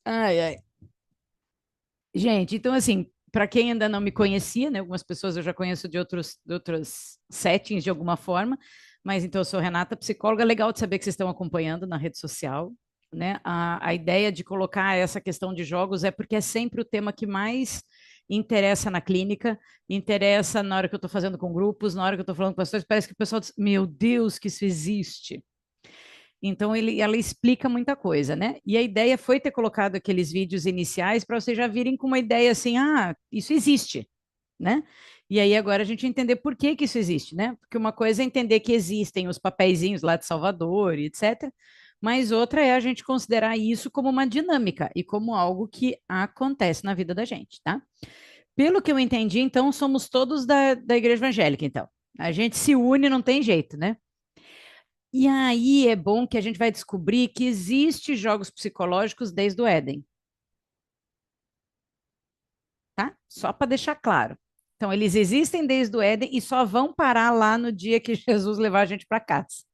Ai, ai. Gente, então assim, para quem ainda não me conhecia, né, algumas pessoas eu já conheço de outros settings de alguma forma, mas então eu sou Renata, psicóloga. Legal de saber que vocês estão acompanhando na rede social, né? A ideia de colocar essa questão de jogos é porque é sempre o tema que mais interessa na clínica, interessa na hora que eu estou fazendo com grupos, na hora que eu estou falando com pessoas, parece que o pessoal diz, meu Deus, que isso existe. Então, ela explica muita coisa, né? E a ideia foi ter colocado aqueles vídeos iniciais para vocês já virem com uma ideia assim, ah, isso existe, né? E aí agora a gente entender por que que isso existe, né? Porque uma coisa é entender que existem os papeizinhos lá de Salvador, etc. Mas outra é a gente considerar isso como uma dinâmica e como algo que acontece na vida da gente, tá? Pelo que eu entendi, então, somos todos da igreja evangélica, então. A gente se une, não tem jeito, né? E aí é bom que a gente vai descobrir que existe jogos psicológicos desde o Éden, tá? Só para deixar claro. Então, eles existem desde o Éden e só vão parar lá no dia que Jesus levar a gente para casa.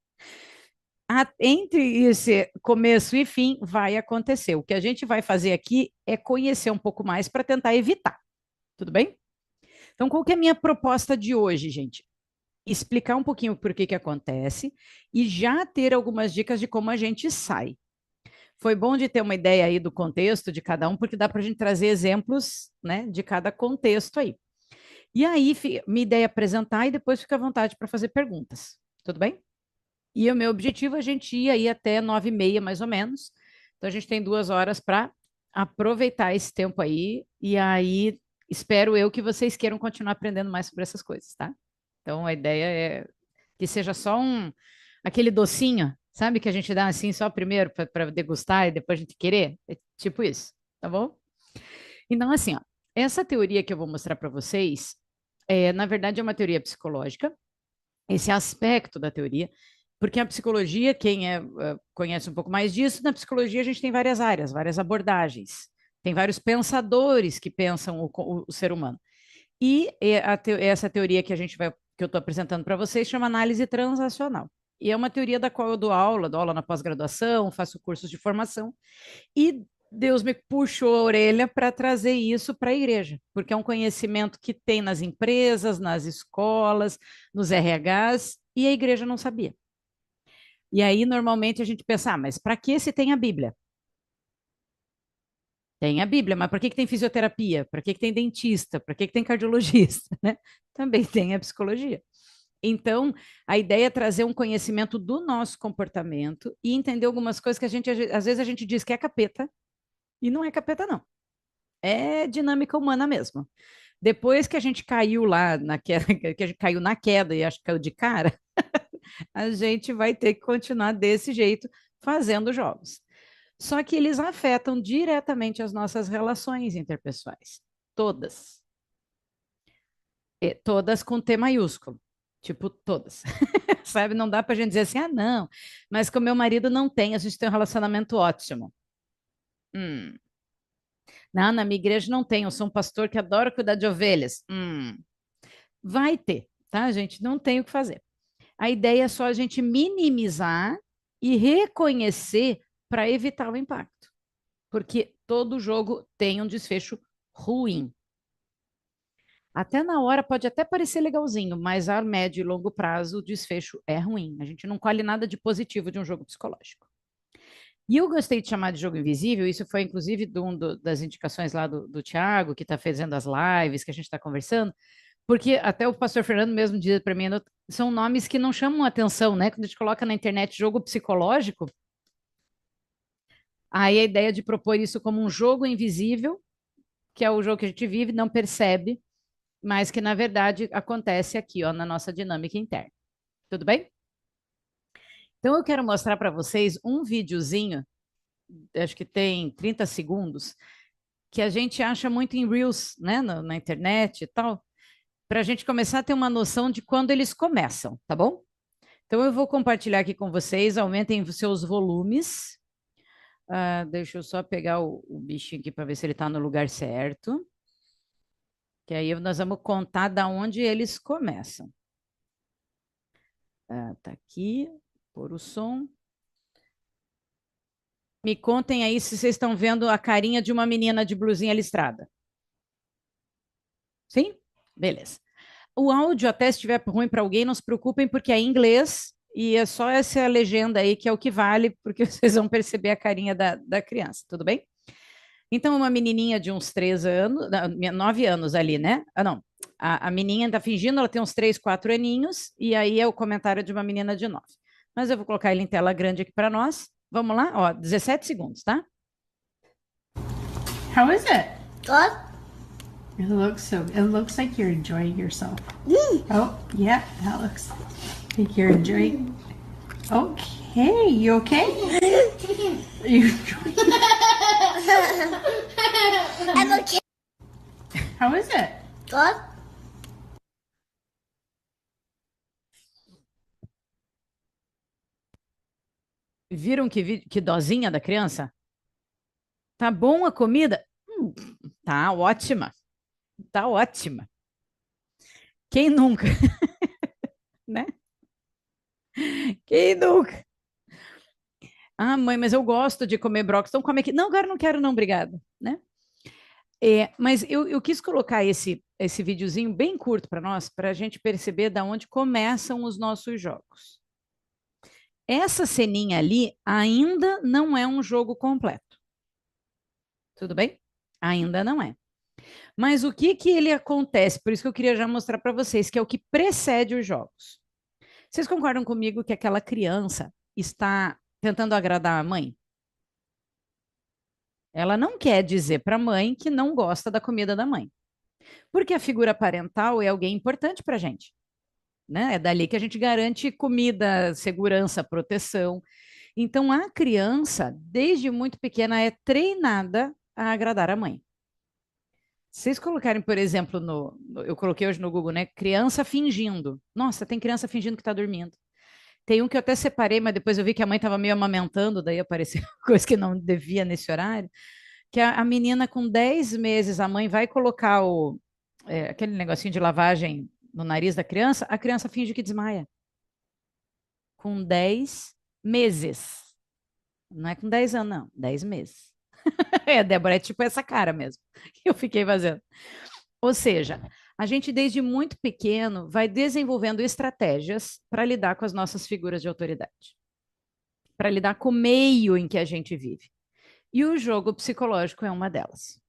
Entre esse começo e fim, vai acontecer. O que a gente vai fazer aqui é conhecer um pouco mais para tentar evitar. Tudo bem? Então, qual que é a minha proposta de hoje, gente? Explicar um pouquinho por que que acontece e já ter algumas dicas de como a gente sai. Foi bom de ter uma ideia aí do contexto de cada um, porque dá para a gente trazer exemplos, né, de cada contexto aí. E aí, minha ideia é apresentar e depois fica à vontade para fazer perguntas. Tudo bem? E o meu objetivo é a gente ir aí até 9h30, mais ou menos. Então, a gente tem 2 horas para aproveitar esse tempo aí. E aí, espero eu que vocês queiram continuar aprendendo mais sobre essas coisas, tá? Então, a ideia é que seja só aquele docinho, sabe? Que a gente dá assim só primeiro para degustar e depois a gente querer. É tipo isso, tá bom? Então, assim, ó, essa teoria que eu vou mostrar para vocês, na verdade, é uma teoria psicológica, esse aspecto da teoria, porque a psicologia, quem conhece um pouco mais disso, na psicologia a gente tem várias áreas, várias abordagens, tem vários pensadores que pensam o ser humano. E essa teoria que que eu estou apresentando para vocês chama análise transacional. E é uma teoria da qual eu dou aula na pós-graduação, faço cursos de formação, e Deus me puxou a orelha para trazer isso para a igreja, porque é um conhecimento que tem nas empresas, nas escolas, nos RHs, e a igreja não sabia. E aí, normalmente, a gente pensa, mas para que se tem a Bíblia? Tem a Bíblia, mas para que tem fisioterapia? Para que tem dentista? Para que tem cardiologista? Né? Também tem a psicologia. Então, a ideia é trazer um conhecimento do nosso comportamento e entender algumas coisas que às vezes a gente diz que é capeta, e não é capeta, não. É dinâmica humana mesmo. Depois que a gente caiu lá na queda, que a gente caiu na queda e acho que caiu de cara, a gente vai ter que continuar desse jeito fazendo jogos. Só que eles afetam diretamente as nossas relações interpessoais. Todas. Todas com T maiúsculo. Tipo, todas. Sabe? Não dá pra gente dizer assim, ah, não, mas com meu marido não tem, a gente tem um relacionamento ótimo. Hum. Não, na minha igreja não tem, eu sou um pastor que adora cuidar de ovelhas. Vai ter, tá, gente? Não tem o que fazer. A ideia é só a gente minimizar e reconhecer para evitar o impacto. Porque todo jogo tem um desfecho ruim. Até na hora pode até parecer legalzinho, mas a médio e longo prazo o desfecho é ruim. A gente não colhe nada de positivo de um jogo psicológico. E eu gostei de chamar de jogo invisível, isso foi inclusive das indicações lá do Tiago, que está fazendo as lives, que a gente está conversando, porque até o pastor Fernando mesmo diz para mim, são nomes que não chamam atenção, né? Quando a gente coloca na internet jogo psicológico, aí a ideia de propor isso como um jogo invisível, que é o jogo que a gente vive, não percebe, mas que na verdade acontece aqui, ó, na nossa dinâmica interna. Tudo bem? Então eu quero mostrar para vocês um videozinho, acho que tem 30 segundos, que a gente acha muito em Reels, né, na internet e tal, para a gente começar a ter uma noção de quando eles começam, tá bom? Então eu vou compartilhar aqui com vocês, aumentem os seus volumes. Deixa eu só pegar o bichinho aqui para ver se ele está no lugar certo. Que aí nós vamos contar da onde eles começam. Tá aqui, pôr o som. Me contem aí se vocês estão vendo a carinha de uma menina de blusinha listrada. Sim? Beleza. O áudio, até se estiver ruim para alguém, não se preocupem, porque é em inglês e é só essa legenda aí que é o que vale, porque vocês vão perceber a carinha da criança, tudo bem? Então, uma menininha de uns 3 anos, 9 anos ali, né? Ah, não. A menininha está fingindo, ela tem uns 3, 4 aninhos, e aí é o comentário de uma menina de 9. Mas eu vou colocar ele em tela grande aqui para nós. Vamos lá? Ó, 17 segundos, tá? How is it? Good. It looks like you're enjoying yourself. Oh, yeah, that looks like you're enjoying. Okay, you okay? You I'm okay. How is it? Good. Viram que dozinha da criança? Tá bom a comida? Tá ótima. Tá ótima. Quem nunca, né? Quem nunca? Ah, mãe, mas eu gosto de comer brócolis, então come aqui. Não, agora não quero, não, obrigada, né? Mas eu quis colocar esse videozinho bem curto para nós, para a gente perceber da onde começam os nossos jogos. Essa ceninha ali ainda não é um jogo completo. Tudo bem? Ainda não é. Mas o que ele acontece? Por isso que eu queria já mostrar para vocês, que é o que precede os jogos. Vocês concordam comigo que aquela criança está tentando agradar a mãe? Ela não quer dizer para a mãe que não gosta da comida da mãe. Porque a figura parental é alguém importante para a gente. Né? É dali que a gente garante comida, segurança, proteção. Então, a criança, desde muito pequena, é treinada a agradar a mãe. Se vocês colocarem, por exemplo, eu coloquei hoje no Google, né? Criança fingindo. Nossa, tem criança fingindo que está dormindo. Tem um que eu até separei, mas depois eu vi que a mãe estava meio amamentando, daí apareceu coisa que não devia nesse horário. Que a menina com 10 meses, a mãe vai colocar aquele negocinho de lavagem no nariz da criança, a criança finge que desmaia. Com 10 meses. Não é com 10 anos, não. 10 meses. Débora, é tipo essa cara mesmo que eu fiquei fazendo. Ou seja, a gente desde muito pequeno vai desenvolvendo estratégias para lidar com as nossas figuras de autoridade, para lidar com o meio em que a gente vive. E o jogo psicológico é uma delas.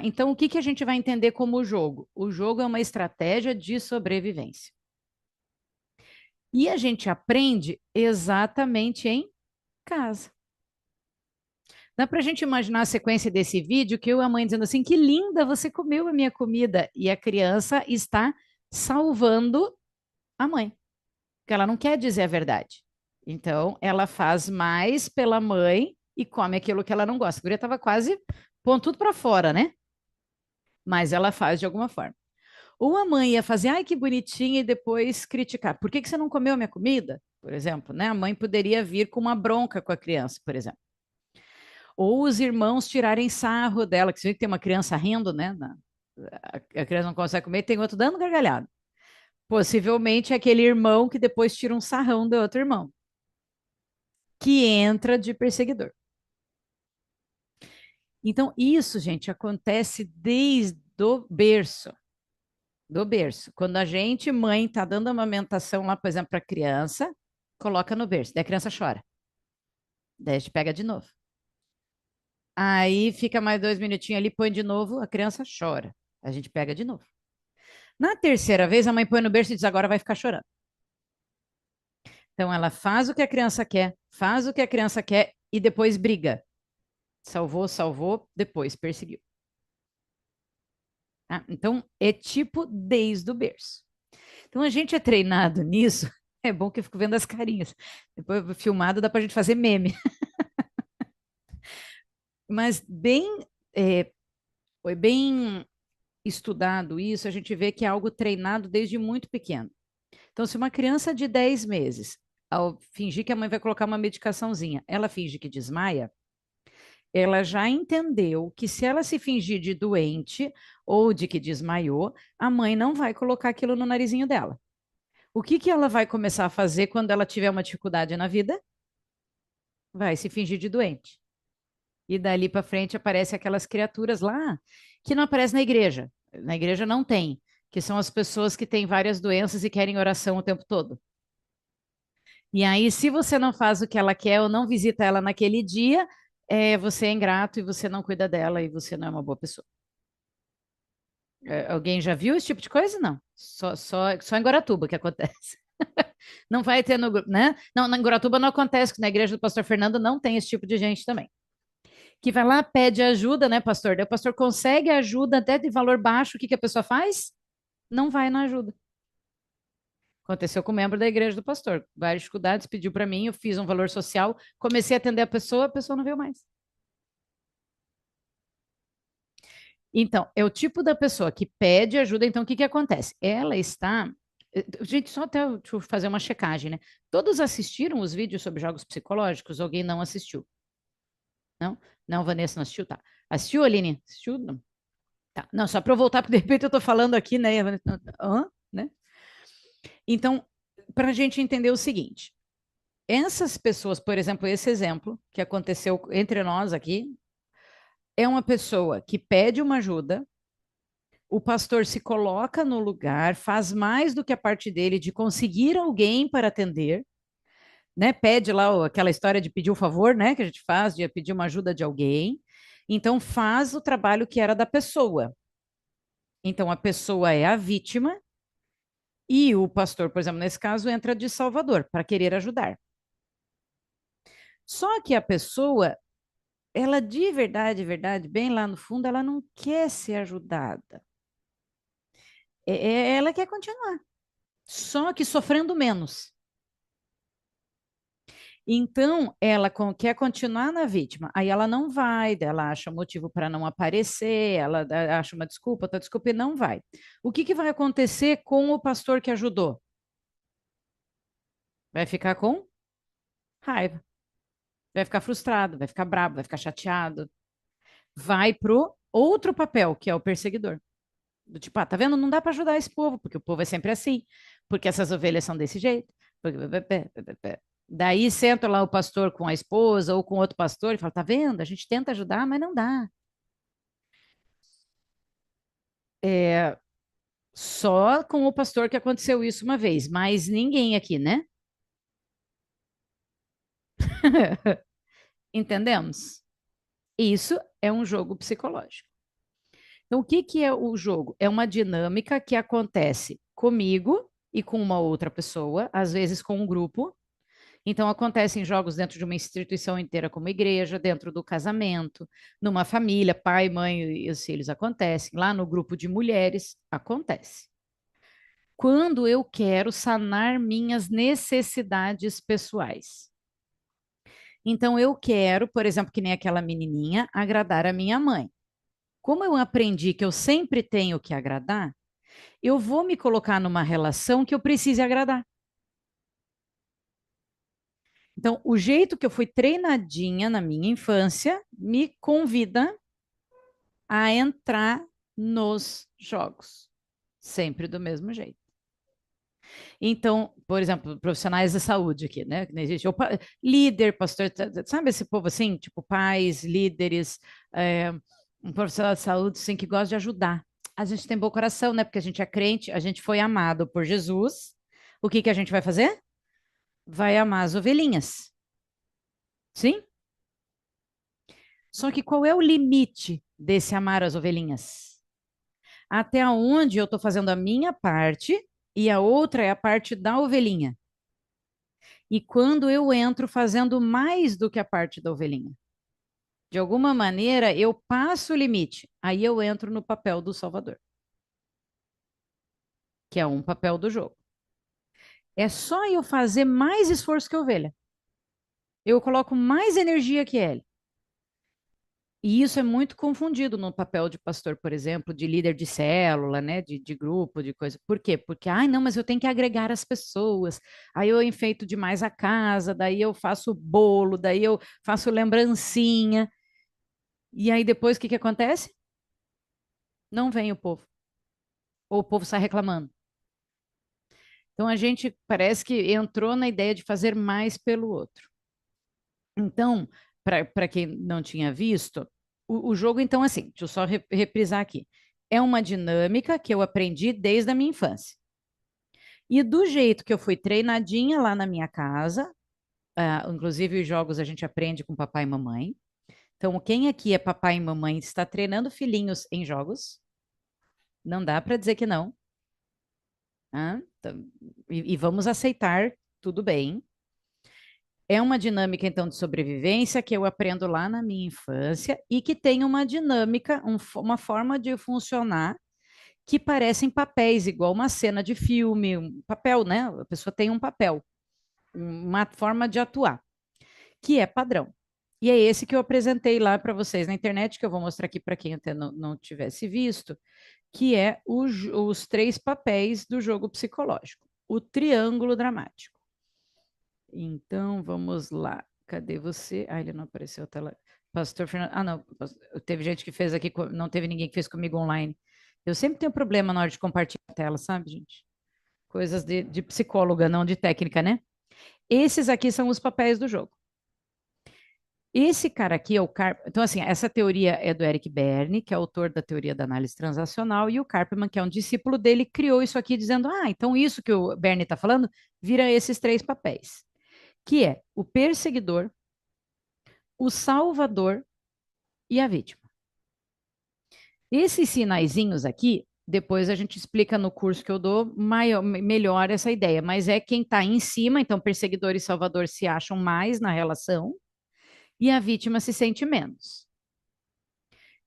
Então, o que a gente vai entender como jogo? O jogo é uma estratégia de sobrevivência. E a gente aprende exatamente em casa. Dá para a gente imaginar a sequência desse vídeo que eu e a mãe dizendo assim: que linda, você comeu a minha comida. E a criança está salvando a mãe, porque ela não quer dizer a verdade. Então, ela faz mais pela mãe e come aquilo que ela não gosta. A guria estava quase pondo tudo para fora, né? Mas ela faz de alguma forma. Ou a mãe ia fazer, ai, que bonitinha, e depois criticar. Por que você não comeu a minha comida? Por exemplo, né? A mãe poderia vir com uma bronca com a criança, por exemplo. Ou os irmãos tirarem sarro dela, que você vê que tem uma criança rindo, né? A criança não consegue comer, tem outro dando gargalhada. Possivelmente é aquele irmão que depois tira um sarrão do outro irmão, que entra de perseguidor. Então, isso, gente, acontece desde o berço. Do berço. Quando a gente, mãe, tá dando amamentação lá, por exemplo, para a criança, coloca no berço, daí a criança chora. Daí a gente pega de novo. Aí fica mais 2 minutinhos ali, põe de novo, a criança chora. A gente pega de novo. Na terceira vez, a mãe põe no berço e diz: agora vai ficar chorando. Então, ela faz o que a criança quer, faz o que a criança quer e depois briga. Salvou, salvou, depois perseguiu. Então, é tipo desde o berço. Então, a gente é treinado nisso. É bom que eu fico vendo as carinhas. Depois, filmado, dá para a gente fazer meme. Mas foi bem estudado isso, a gente vê que é algo treinado desde muito pequeno. Então, se uma criança de 10 meses, ao fingir que a mãe vai colocar uma medicaçãozinha, ela finge que desmaia, ela já entendeu que se ela se fingir de doente ou de que desmaiou, a mãe não vai colocar aquilo no narizinho dela. O que ela vai começar a fazer quando ela tiver uma dificuldade na vida? vai se fingir de doente. E dali para frente aparecem aquelas criaturas lá que não aparecem na igreja. Na igreja não tem, que são as pessoas que têm várias doenças e querem oração o tempo todo. E aí, se você não faz o que ela quer ou não visita ela naquele dia, você é ingrato e você não cuida dela e você não é uma boa pessoa. Alguém já viu esse tipo de coisa? Não. Só em Guaratuba que acontece. Não vai ter no, né? Não, na Guaratuba não acontece, que na igreja do pastor Fernando não tem esse tipo de gente também. Que vai lá, pede ajuda, né, pastor? Daí o pastor consegue ajuda até de valor baixo, o que que a pessoa faz? Não vai na ajuda. Aconteceu com um membro da igreja do pastor. Várias dificuldades, pediu para mim, eu fiz um valor social, comecei a atender a pessoa não veio mais. Então, é o tipo da pessoa que pede ajuda, então o que que acontece? Ela está. Gente, só até deixa eu fazer uma checagem, né? Todos assistiram os vídeos sobre jogos psicológicos? Alguém não assistiu? Não? Não, Vanessa não assistiu, tá. Assistiu, Aline? Assistiu? Não. Tá. Não, só para eu voltar, porque de repente eu tô falando aqui, né? Hã? Né? Então, para a gente entender o seguinte: essas pessoas, por exemplo, esse exemplo que aconteceu entre nós aqui, é uma pessoa que pede uma ajuda, o pastor se coloca no lugar, faz mais do que a parte dele de conseguir alguém para atender, né? Pede lá aquela história de pedir um favor, né? Que a gente faz, de pedir uma ajuda de alguém. Então, faz o trabalho que era da pessoa. Então, a pessoa é a vítima e o pastor, por exemplo, nesse caso, entra de salvador para querer ajudar. Só que a pessoa, ela de verdade, bem lá no fundo, ela não quer ser ajudada. Ela quer continuar, só que sofrendo menos. Então, ela quer continuar na vítima. Aí ela não vai, ela acha motivo para não aparecer, ela acha uma desculpa, outra desculpa e não vai. O que que vai acontecer com o pastor que ajudou? Vai ficar com raiva, vai ficar frustrado, vai ficar bravo, vai ficar chateado. Vai pro outro papel, que é o perseguidor. Do tipo, tá vendo? Não dá para ajudar esse povo, porque o povo é sempre assim, porque essas ovelhas são desse jeito. Daí senta lá o pastor com a esposa ou com outro pastor e fala: tá vendo? A gente tenta ajudar, mas não dá. É só com o pastor que aconteceu isso uma vez, mas ninguém aqui, né? Entendemos? Isso é um jogo psicológico. Então, o que que é o jogo? É uma dinâmica que acontece comigo e com uma outra pessoa, às vezes com um grupo. Então, acontecem jogos dentro de uma instituição inteira, como igreja, dentro do casamento, numa família, pai, mãe e os filhos, acontecem. Lá no grupo de mulheres, acontece. Quando eu quero sanar minhas necessidades pessoais. Então, eu quero, por exemplo, que nem aquela menininha, agradar a minha mãe. Como eu aprendi que eu sempre tenho que agradar, eu vou me colocar numa relação que eu precise agradar. Então, o jeito que eu fui treinadinha na minha infância me convida a entrar nos jogos, sempre do mesmo jeito. Então, por exemplo, profissionais da saúde aqui, né? Que não existe. Líder, pastor, sabe esse povo assim, tipo pais, líderes, um profissional de saúde, assim, que gosta de ajudar. A gente tem bom coração, né? Porque a gente é crente, a gente foi amado por Jesus. O que que a gente vai fazer? Vai amar as ovelhinhas. Sim? Só que qual é o limite desse amar as ovelhinhas? Até onde eu estou fazendo a minha parte e a outra é a parte da ovelhinha. E quando eu entro fazendo mais do que a parte da ovelhinha, de alguma maneira eu passo o limite, aí eu entro no papel do Salvador, que é um papel do jogo. É só eu fazer mais esforço que a ovelha. Eu coloco mais energia que ele. E isso é muito confundido no papel de pastor, por exemplo, de líder de célula, né, de grupo, de coisa. Por quê? Porque, ai, não, mas eu tenho que agregar as pessoas. Aí eu enfeito demais a casa, daí eu faço bolo, daí eu faço lembrancinha. E aí depois o que que acontece? Não vem o povo. Ou o povo sai reclamando. Então a gente parece que entrou na ideia de fazer mais pelo outro. Então, para quem não tinha visto, o jogo, então, assim, deixa eu só reprisar aqui. É uma dinâmica que eu aprendi desde a minha infância. E do jeito que eu fui treinadinha lá na minha casa, inclusive os jogos a gente aprende com papai e mamãe. Então, quem aqui é papai e mamãe está treinando filhinhos em jogos? Não dá para dizer que não. Então, e vamos aceitar, tudo bem. É uma dinâmica, então, de sobrevivência que eu aprendo lá na minha infância e que tem uma dinâmica, uma forma de funcionar que parecem papéis, igual uma cena de filme, um papel, né? A pessoa tem um papel, uma forma de atuar, que é padrão. E é esse que eu apresentei lá para vocês na internet, que eu vou mostrar aqui para quem até não tivesse visto, que é os 3 papéis do jogo psicológico. O triângulo dramático. Então, vamos lá. Cadê você? Ah, ele não apareceu a tela. Pastor Fernando. Ah, não. Teve gente que fez aqui, não teve ninguém que fez comigo online. Eu sempre tenho problema na hora de compartilhar a tela, sabe, gente? Coisas de psicóloga, não de técnica, né? Esses aqui são os papéis do jogo. Esse cara aqui é o Karpman. Então, assim, essa teoria é do Eric Berne, que é autor da teoria da análise transacional, e o Karpman, que é um discípulo dele, criou isso aqui dizendo: então isso que o Berne está falando vira esses 3 papéis, que é o perseguidor, o salvador e a vítima. Esses sinaizinhos aqui, depois a gente explica no curso que eu dou melhor essa ideia, mas é quem está em cima, então perseguidor e salvador se acham mais na relação e a vítima se sente menos.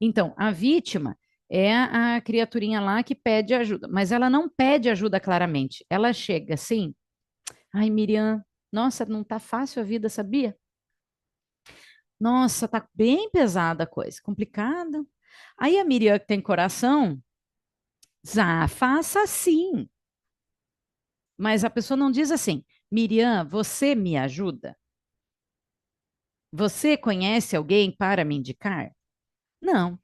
Então, a vítima é a criaturinha lá que pede ajuda, mas ela não pede ajuda claramente. Ela chega assim: ai, Miriam, nossa, não tá fácil a vida, sabia? Nossa, tá bem pesada a coisa, complicada. Aí a Miriam, que tem coração, faça assim. Mas a pessoa não diz assim: Miriam, você me ajuda? Você conhece alguém para me indicar? Não.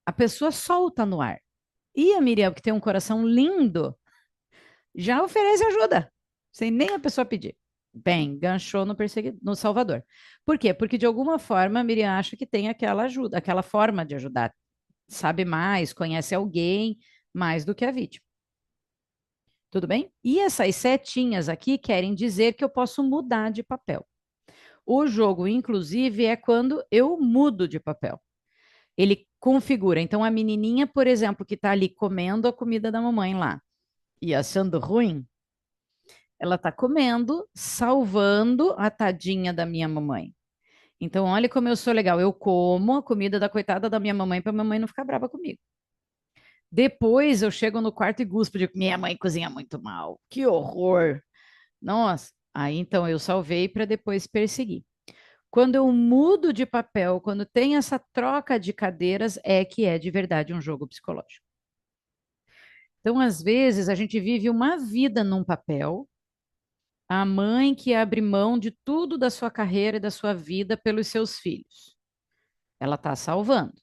A pessoa solta no ar. E a Miriam, que tem um coração lindo, já oferece ajuda, sem nem a pessoa pedir. Bem, ganchou no Salvador. Por quê? Porque de alguma forma a Miriam acha que tem aquela ajuda, aquela forma de ajudar. Sabe mais, conhece alguém mais do que a vítima. Tudo bem? E essas setinhas aqui querem dizer que eu posso mudar de papel. O jogo, inclusive, é quando eu mudo de papel. Ele configura. Então, a menininha, por exemplo, que está ali comendo a comida da mamãe lá e achando ruim, ela está comendo, salvando a tadinha da minha mamãe. Então, olha como eu sou legal. Eu como a comida da coitada da minha mamãe para a mamãe não ficar brava comigo. Depois eu chego no quarto e guspo, digo, minha mãe cozinha muito mal. Que horror! Nossa, aí então eu salvei para depois perseguir. Quando eu mudo de papel, quando tem essa troca de cadeiras, é que é de verdade um jogo psicológico. Então, às vezes, a gente vive uma vida num papel, a mãe que abre mão de tudo da sua carreira e da sua vida pelos seus filhos. Ela está salvando.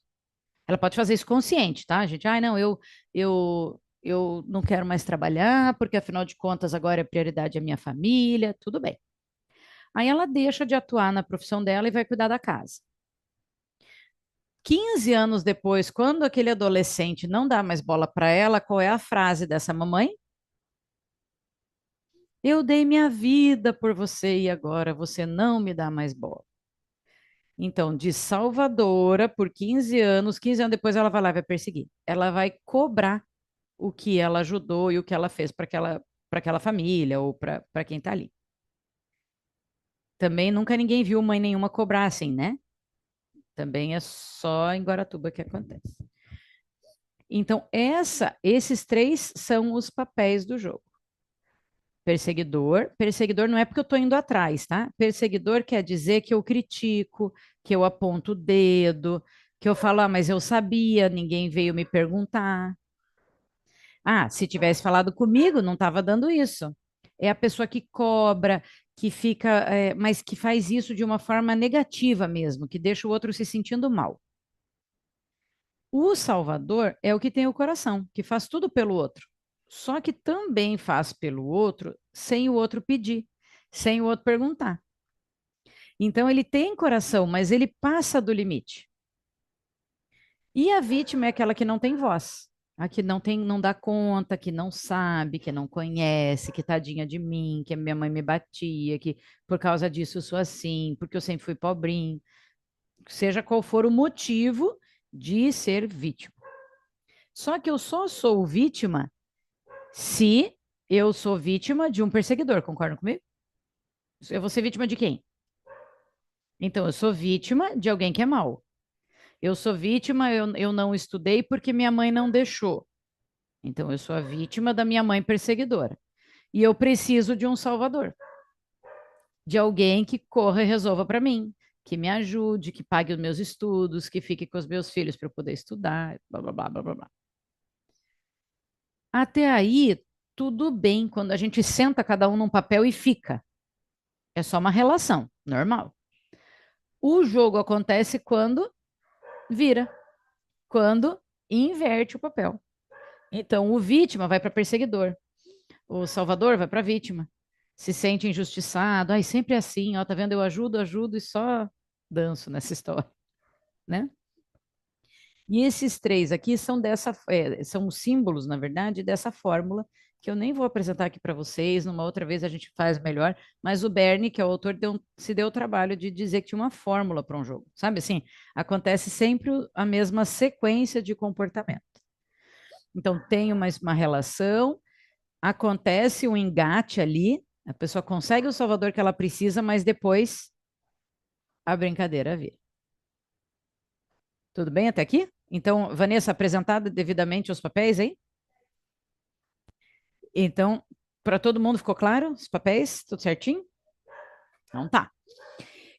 Ela pode fazer isso consciente, tá, gente? Ai, não, eu não quero mais trabalhar, porque afinal de contas agora a prioridade é a minha família, tudo bem. Aí ela deixa de atuar na profissão dela e vai cuidar da casa. 15 anos depois, quando aquele adolescente não dá mais bola para ela, qual é a frase dessa mamãe? Eu dei minha vida por você e agora você não me dá mais bola. Então, de salvadora por 15 anos, 15 anos depois ela vai lá e vai perseguir. Ela vai cobrar o que ela ajudou e o que ela fez para aquela família ou para quem está ali. Também nunca ninguém viu mãe nenhuma cobrar assim, né? Também é só em Guaratuba que acontece. Então, esses 3 são os papéis do jogo. Perseguidor. Perseguidor não é porque eu estou indo atrás, tá? Perseguidor quer dizer que eu critico, que eu aponto o dedo, que eu falo, mas eu sabia, ninguém veio me perguntar. Se tivesse falado comigo, não estava dando isso. É a pessoa que cobra, que fica, mas que faz isso de uma forma negativa mesmo, que deixa o outro se sentindo mal. O salvador é o que tem o coração, que faz tudo pelo outro. Só que também faz pelo outro sem o outro pedir, sem o outro perguntar. Então ele tem coração, mas ele passa do limite. E a vítima é aquela que não tem voz, a que não tem, não dá conta, que não sabe, que não conhece, que tadinha de mim, que a minha mãe me batia, que por causa disso eu sou assim, porque eu sempre fui pobrinho, seja qual for o motivo de ser vítima. Só que eu só sou vítima se eu sou vítima de um perseguidor, concordam comigo? Eu vou ser vítima de quem? Então, eu sou vítima de alguém que é mau. Eu sou vítima, eu não estudei porque minha mãe não deixou. Então, eu sou a vítima da minha mãe perseguidora. E eu preciso de um salvador, de alguém que corra e resolva para mim, que me ajude, que pague os meus estudos, que fique com os meus filhos para eu poder estudar, blá, blá, blá, blá, blá, blá. Até aí, tudo bem quando a gente senta cada um num papel e fica. É só uma relação, normal. O jogo acontece quando vira, quando inverte o papel. Então, o vítima vai para perseguidor, o salvador vai para vítima. Se sente injustiçado, ai, sempre é assim, ó, tá vendo? Eu ajudo, ajudo e só danço nessa história, né? E esses três aqui são são os símbolos, na verdade, dessa fórmula que eu nem vou apresentar aqui para vocês. Numa outra vez a gente faz melhor. Mas o Bernie, que é o autor, se deu o trabalho de dizer que tinha uma fórmula para um jogo, sabe? Assim, acontece sempre a mesma sequência de comportamento. Então tem uma relação, acontece um engate ali, a pessoa consegue o salvador que ela precisa, mas depois a brincadeira vira. Tudo bem até aqui? Então, Vanessa, apresentada devidamente os papéis aí? Então, para todo mundo ficou claro os papéis? Tudo certinho? Então tá.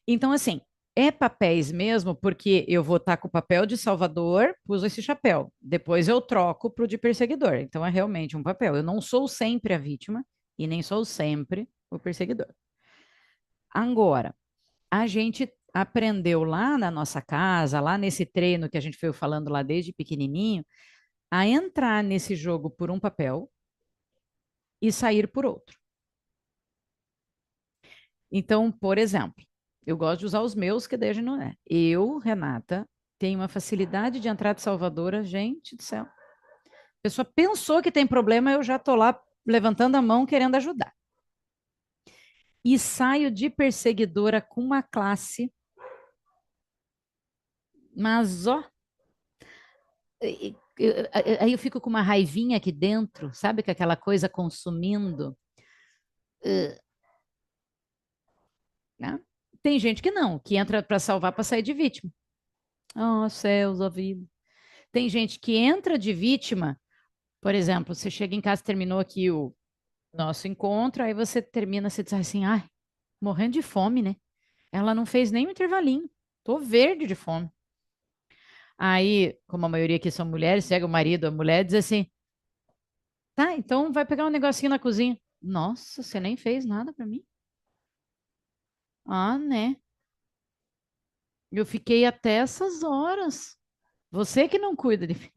Então, assim, é papéis mesmo, porque eu vou estar com o papel de salvador, pus esse chapéu. Depois eu troco para o de perseguidor. Então, é realmente um papel. Eu não sou sempre a vítima e nem sou sempre o perseguidor. Agora, a gente aprendeu lá na nossa casa, lá nesse treino que a gente foi falando lá desde pequenininho, a entrar nesse jogo por um papel e sair por outro. Então, por exemplo, eu gosto de usar os meus, que daí não é. Eu, Renata, tenho uma facilidade de entrar de salvadora, gente do céu. A pessoa pensou que tem problema, eu já estou lá levantando a mão querendo ajudar. E saio de perseguidora com uma classe, mas ó, aí eu fico com uma raivinha aqui dentro, sabe, com aquela coisa consumindo. Né? Tem gente que não, que entra para salvar para sair de vítima. Oh, céus, ó vida. Tem gente que entra de vítima, por exemplo, você chega em casa, terminou aqui o nosso encontro, aí você termina, você diz assim, ai, morrendo de fome, né? Ela não fez nem um intervalinho, tô verde de fome. Aí, como a maioria aqui são mulheres, chega o marido, a mulher diz assim, tá, então vai pegar um negocinho na cozinha. Nossa, você nem fez nada para mim? Ah, né? Eu fiquei até essas horas. Você que não cuida de mim.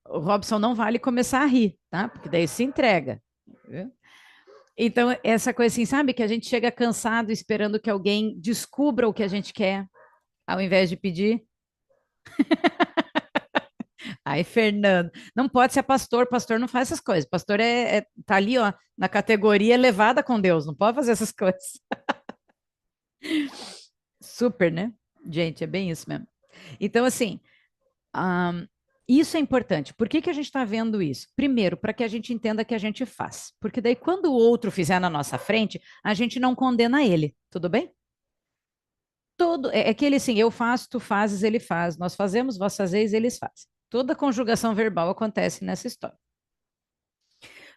O Robson não vale começar a rir, tá? Porque daí se entrega. Viu? Então, essa coisa assim, sabe? Que a gente chega cansado esperando que alguém descubra o que a gente quer, ao invés de pedir. Aí, Fernando, não pode ser pastor não faz essas coisas. Pastor tá ali, ó, na categoria elevada com Deus, não pode fazer essas coisas. Super, né? Gente, é bem isso mesmo. Então, assim, um, isso é importante. Por que que a gente está vendo isso? Primeiro, para que a gente entenda que a gente faz. Porque daí, quando o outro fizer na nossa frente, a gente não condena ele. Tudo bem? Todo, é aquele assim, eu faço, tu fazes, ele faz. Nós fazemos, vós fazeis, eles fazem. Toda conjugação verbal acontece nessa história.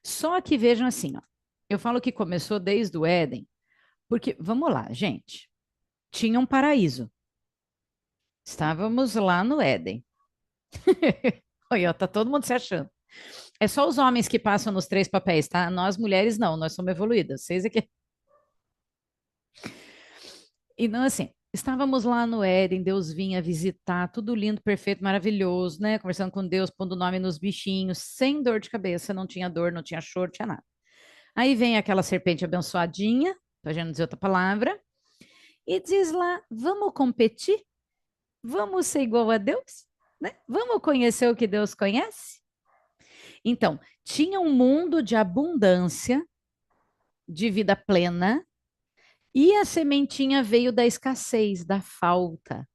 Só que vejam assim, ó, eu falo que começou desde o Éden, porque, vamos lá, gente, tinha um paraíso. Estávamos lá no Éden. Olha, tá todo mundo se achando. É só os homens que passam nos três papéis, tá? Nós mulheres não, nós somos evoluídas. Vocês é que. Então, assim, estávamos lá no Éden, Deus vinha visitar, tudo lindo, perfeito, maravilhoso, né? Conversando com Deus, pondo nome nos bichinhos, sem dor de cabeça, não tinha dor, não tinha choro, não tinha nada. Aí vem aquela serpente abençoadinha, para já não dizer outra palavra, e diz lá: vamos competir? Vamos ser igual a Deus? Né? Vamos conhecer o que Deus conhece? Então, tinha um mundo de abundância, de vida plena, e a sementinha veio da escassez, da falta,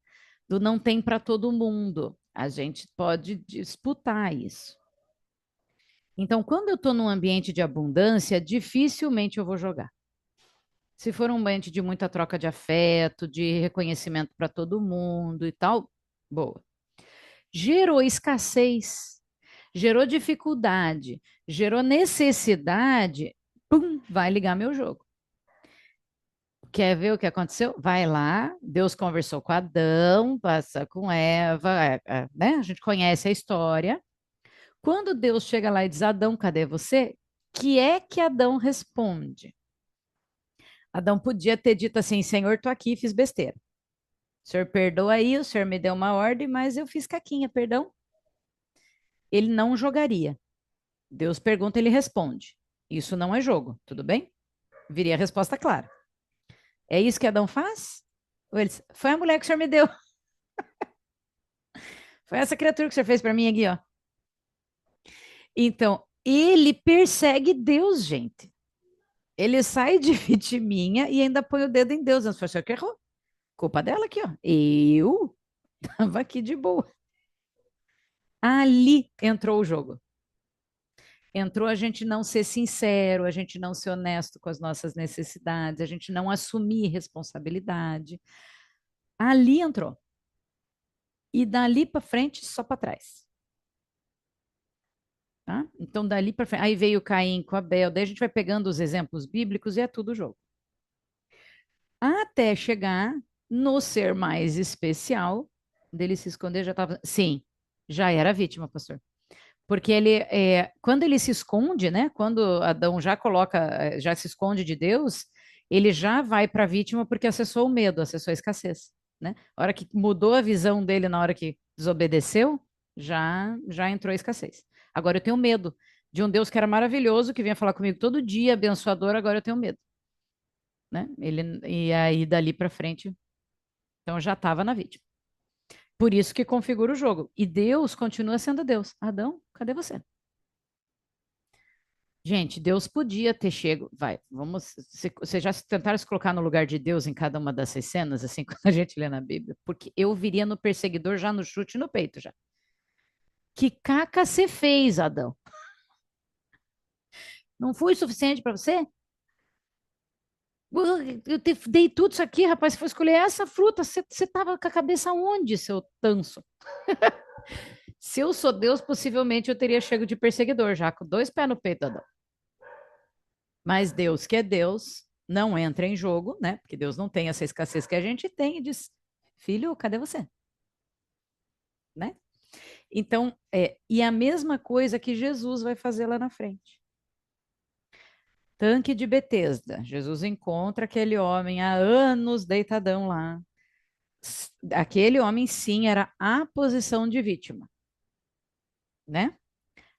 do não tem para todo mundo. A gente pode disputar isso. Então, quando eu estou num ambiente de abundância, dificilmente eu vou jogar. Se for um ambiente de muita troca de afeto, de reconhecimento para todo mundo e tal, boa. Gerou escassez, gerou dificuldade, gerou necessidade, pum, vai ligar meu jogo. Quer ver o que aconteceu? Vai lá, Deus conversou com Adão, passa com Eva, né? A gente conhece a história. Quando Deus chega lá e diz: Adão, cadê você? Que é que Adão responde? Adão podia ter dito assim: Senhor, tô aqui, fiz besteira. O senhor perdoa aí, o senhor me deu uma ordem, mas eu fiz caquinha, perdão. Ele não jogaria. Deus pergunta, ele responde. Isso não é jogo, tudo bem? Viria a resposta clara. É isso que Adão faz? Ou ele diz, foi a mulher que o senhor me deu. Foi essa criatura que o senhor fez para mim aqui, ó. Então, ele persegue Deus, gente. Ele sai de vitiminha e ainda põe o dedo em Deus. Não foi o senhor que errou. Culpa dela aqui, ó. Eu tava aqui de boa. Ali entrou o jogo. Entrou a gente não ser sincero, a gente não ser honesto com as nossas necessidades, a gente não assumir responsabilidade. Ali entrou. E dali para frente, só para trás. Tá? Então, dali para frente. Aí veio Caim com Abel, daí a gente vai pegando os exemplos bíblicos e é tudo jogo. Até chegar no ser mais especial, dele se esconder, já estava. Sim, já era vítima, pastor. Porque quando ele se esconde, né? Quando Adão já coloca, já se esconde de Deus, ele já vai para a vítima porque acessou o medo, acessou a escassez, né? A hora que mudou a visão dele na hora que desobedeceu, já entrou a escassez. Agora eu tenho medo de um Deus que era maravilhoso, que vinha falar comigo todo dia, abençoador, agora eu tenho medo, né? E aí dali para frente, então já estava na vítima. Por isso que configura o jogo. E Deus continua sendo Deus. Adão, cadê você? Gente, Deus podia ter chego. Vai, vamos. Vocês já tentaram se colocar no lugar de Deus em cada uma dessas cenas, assim, quando a gente lê na Bíblia? Porque eu viria no perseguidor já no chute no peito, já. Que caca você fez, Adão? Não foi suficiente para você? Eu te dei tudo isso aqui, rapaz. Você foi escolher essa fruta. Você estava com a cabeça onde, seu tanso? Se eu sou Deus, possivelmente eu teria chego de perseguidor já, com dois pés no peito, Adão. Mas Deus, que é Deus, não entra em jogo, né? Porque Deus não tem essa escassez que a gente tem e diz: filho, cadê você? Né? Então, e a mesma coisa que Jesus vai fazer lá na frente. Tanque de Betesda. Jesus encontra aquele homem há anos deitadão lá. Aquele homem, sim, era a posição de vítima, né?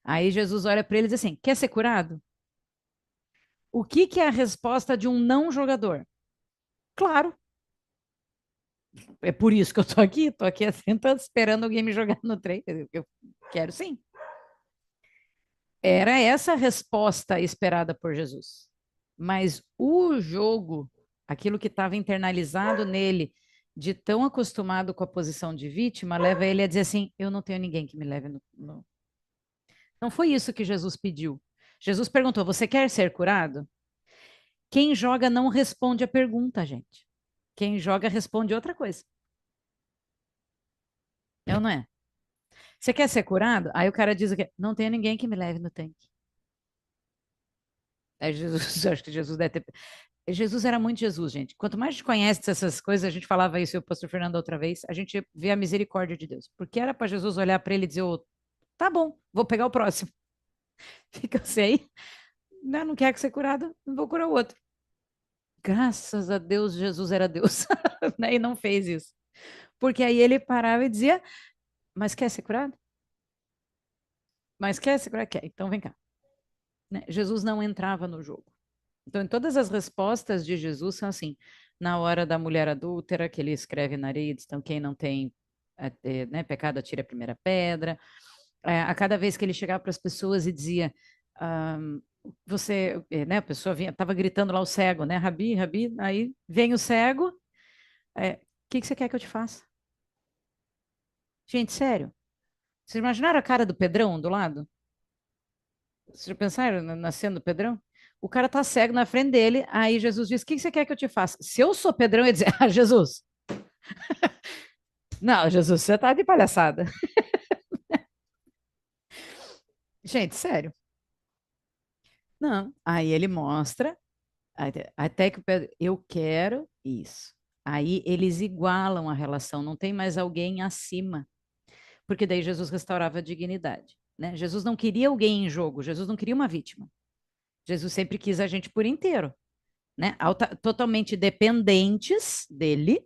Aí Jesus olha para ele e diz assim: quer ser curado? O que que é a resposta de um não jogador? Claro, é por isso que eu tô aqui há 30 anos esperando alguém me jogar no trem. Eu quero sim. Era essa a resposta esperada por Jesus. Mas o jogo, aquilo que estava internalizado nele, de tão acostumado com a posição de vítima, leva ele a dizer assim: eu não tenho ninguém que me leve no. Não foi isso que Jesus pediu. Jesus perguntou: você quer ser curado? Quem joga não responde a pergunta, gente. Quem joga responde outra coisa. Eu não é. Você quer ser curado? Aí o cara diz o quê? Não tem ninguém que me leve no tanque. Aí Jesus, eu acho que Jesus deve ter. Jesus era muito Jesus, gente. Quanto mais a gente conhece essas coisas, a gente falava isso, e o pastor Fernando outra vez, a gente vê a misericórdia de Deus. Porque era para Jesus olhar para ele e dizer: oh, tá bom, vou pegar o próximo. Fica você aí. Não quer que ser curado, não vou curar o outro. Graças a Deus, Jesus era Deus, né? E não fez isso. Porque aí ele parava e dizia: mas quer ser curado? Mas quer ser curado? Quer. Então vem cá. Né? Jesus não entrava no jogo. Então, em todas as respostas de Jesus são assim, na hora da mulher adúltera, que ele escreve na areia, diz, então quem não tem né, pecado, atire a primeira pedra. A cada vez que ele chegava para as pessoas e dizia, ah, você, né, a pessoa vinha, estava gritando lá o cego, né, Rabi, Rabi, aí vem o cego, o que você quer que eu te faça? Gente, sério, vocês imaginaram a cara do Pedrão do lado? Vocês já pensaram na cena do Pedrão? O cara tá cego na frente dele, aí Jesus diz: O que você quer que eu te faça? Se eu sou Pedrão, eu ia dizer: Ah, Jesus, não, Jesus, você tá de palhaçada. Gente, sério. Não. Aí ele mostra, até que o Pedro, eu quero isso. Aí eles igualam a relação, não tem mais alguém acima, porque daí Jesus restaurava a dignidade, né? Jesus não queria alguém em jogo, Jesus não queria uma vítima. Jesus sempre quis a gente por inteiro, né? Totalmente dependentes dele,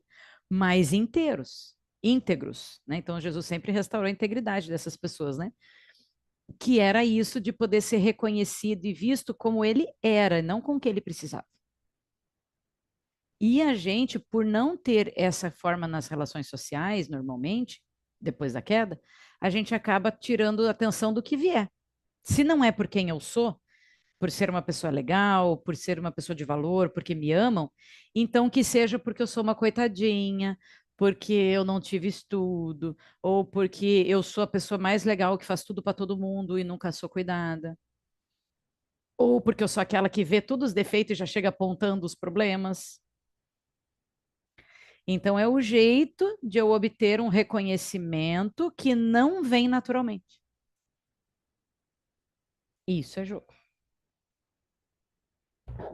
mas inteiros, íntegros, né? Então Jesus sempre restaurou a integridade dessas pessoas, né? Que era isso de poder ser reconhecido e visto como ele era, não com o que ele precisava. E a gente, por não ter essa forma nas relações sociais, normalmente, depois da queda, a gente acaba tirando a atenção do que vier. Se não é por quem eu sou, por ser uma pessoa legal, por ser uma pessoa de valor, porque me amam, então que seja porque eu sou uma coitadinha, porque eu não tive estudo, ou porque eu sou a pessoa mais legal que faz tudo para todo mundo e nunca sou cuidada, ou porque eu sou aquela que vê todos os defeitos e já chega apontando os problemas. Então é o jeito de eu obter um reconhecimento que não vem naturalmente. Isso é jogo.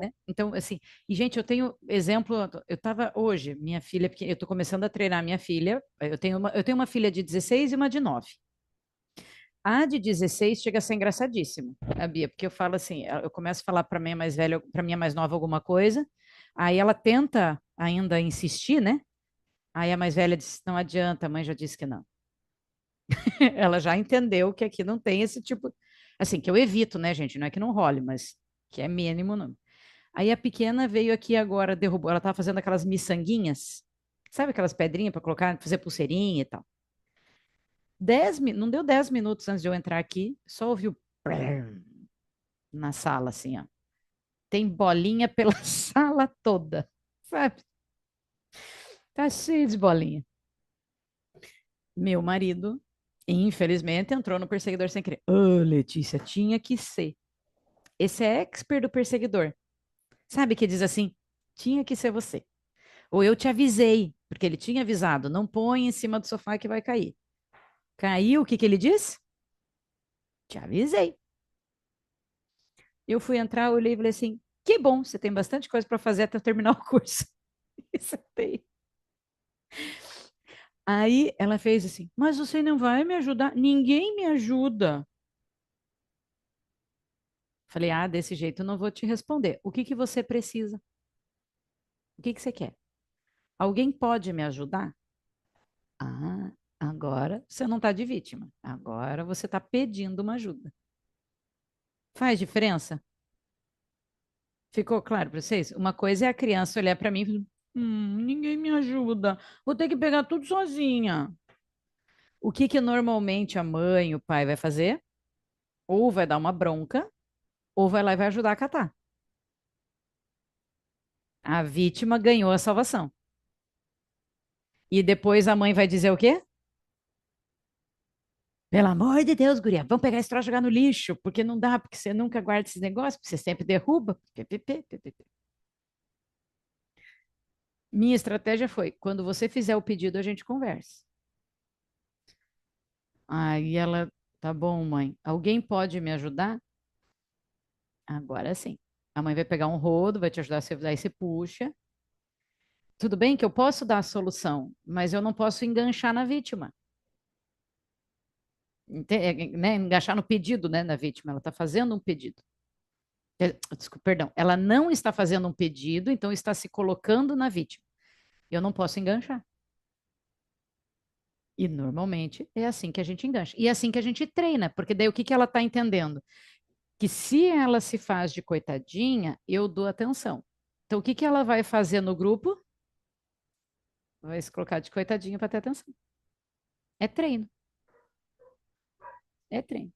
Né? Então, assim, e gente, eu tenho exemplo, eu estava hoje, minha filha, porque eu estou começando a treinar minha filha, eu tenho uma filha de 16 e uma de 9. A de 16 chega a ser engraçadíssimo, a Bia, porque eu falo assim, eu começo a falar para minha mais velha, para minha mais nova alguma coisa, aí ela tenta ainda insistir, né? Aí a mais velha diz, não adianta, a mãe já disse que não. Ela já entendeu que aqui não tem esse tipo, assim, que eu evito, né, gente? Não é que não role, mas que é mínimo, não. Aí a pequena veio aqui agora, derrubou. Ela estava fazendo aquelas miçanguinhas, sabe aquelas pedrinhas para colocar, fazer pulseirinha e tal. Não deu 10 minutos antes de eu entrar aqui, só ouviu na sala, assim, ó. Tem bolinha pela sala toda, sabe? Tá cheio de bolinha. Meu marido, infelizmente, entrou no perseguidor sem querer. Ô, Letícia, tinha que ser. Esse é expert do perseguidor. Sabe que diz assim, tinha que ser você. Ou eu te avisei, porque ele tinha avisado, não põe em cima do sofá que vai cair. Caiu, o que que ele disse? Te avisei. Eu fui entrar, olhei e falei assim: que bom, você tem bastante coisa para fazer até eu terminar o curso. E sentei. Aí ela fez assim: mas você não vai me ajudar? Ninguém me ajuda. Falei: ah, desse jeito eu não vou te responder. O que que você precisa? O que que você quer? Alguém pode me ajudar? Ah, agora você não está de vítima. Agora você está pedindo uma ajuda. Faz diferença? Ficou claro para vocês? Uma coisa é a criança olhar para mim e falar, ninguém me ajuda, vou ter que pegar tudo sozinha. O que que normalmente a mãe, o pai vai fazer? Ou vai dar uma bronca, ou vai lá e vai ajudar a catar. A vítima ganhou a salvação. E depois a mãe vai dizer o quê? Pelo amor de Deus, guria, vamos pegar esse troço e jogar no lixo, porque não dá, porque você nunca guarda esses negócios, porque você sempre derruba. Minha estratégia foi, quando você fizer o pedido, a gente conversa. Aí ela, tá bom, mãe. Alguém pode me ajudar? Agora sim. A mãe vai pegar um rodo, vai te ajudar a se daí você puxa. Tudo bem que eu posso dar a solução, mas eu não posso enganchar na vítima. Né? Enganchar no pedido, né, na vítima. Ela está fazendo um pedido. Desculpa, perdão. Ela não está fazendo um pedido, então está se colocando na vítima. Eu não posso enganchar. E normalmente é assim que a gente engancha. E é assim que a gente treina, porque daí o que que ela está entendendo? que se ela se faz de coitadinha, eu dou atenção. Então, o que que ela vai fazer no grupo? Vai se colocar de coitadinha para ter atenção. É treino, é treino.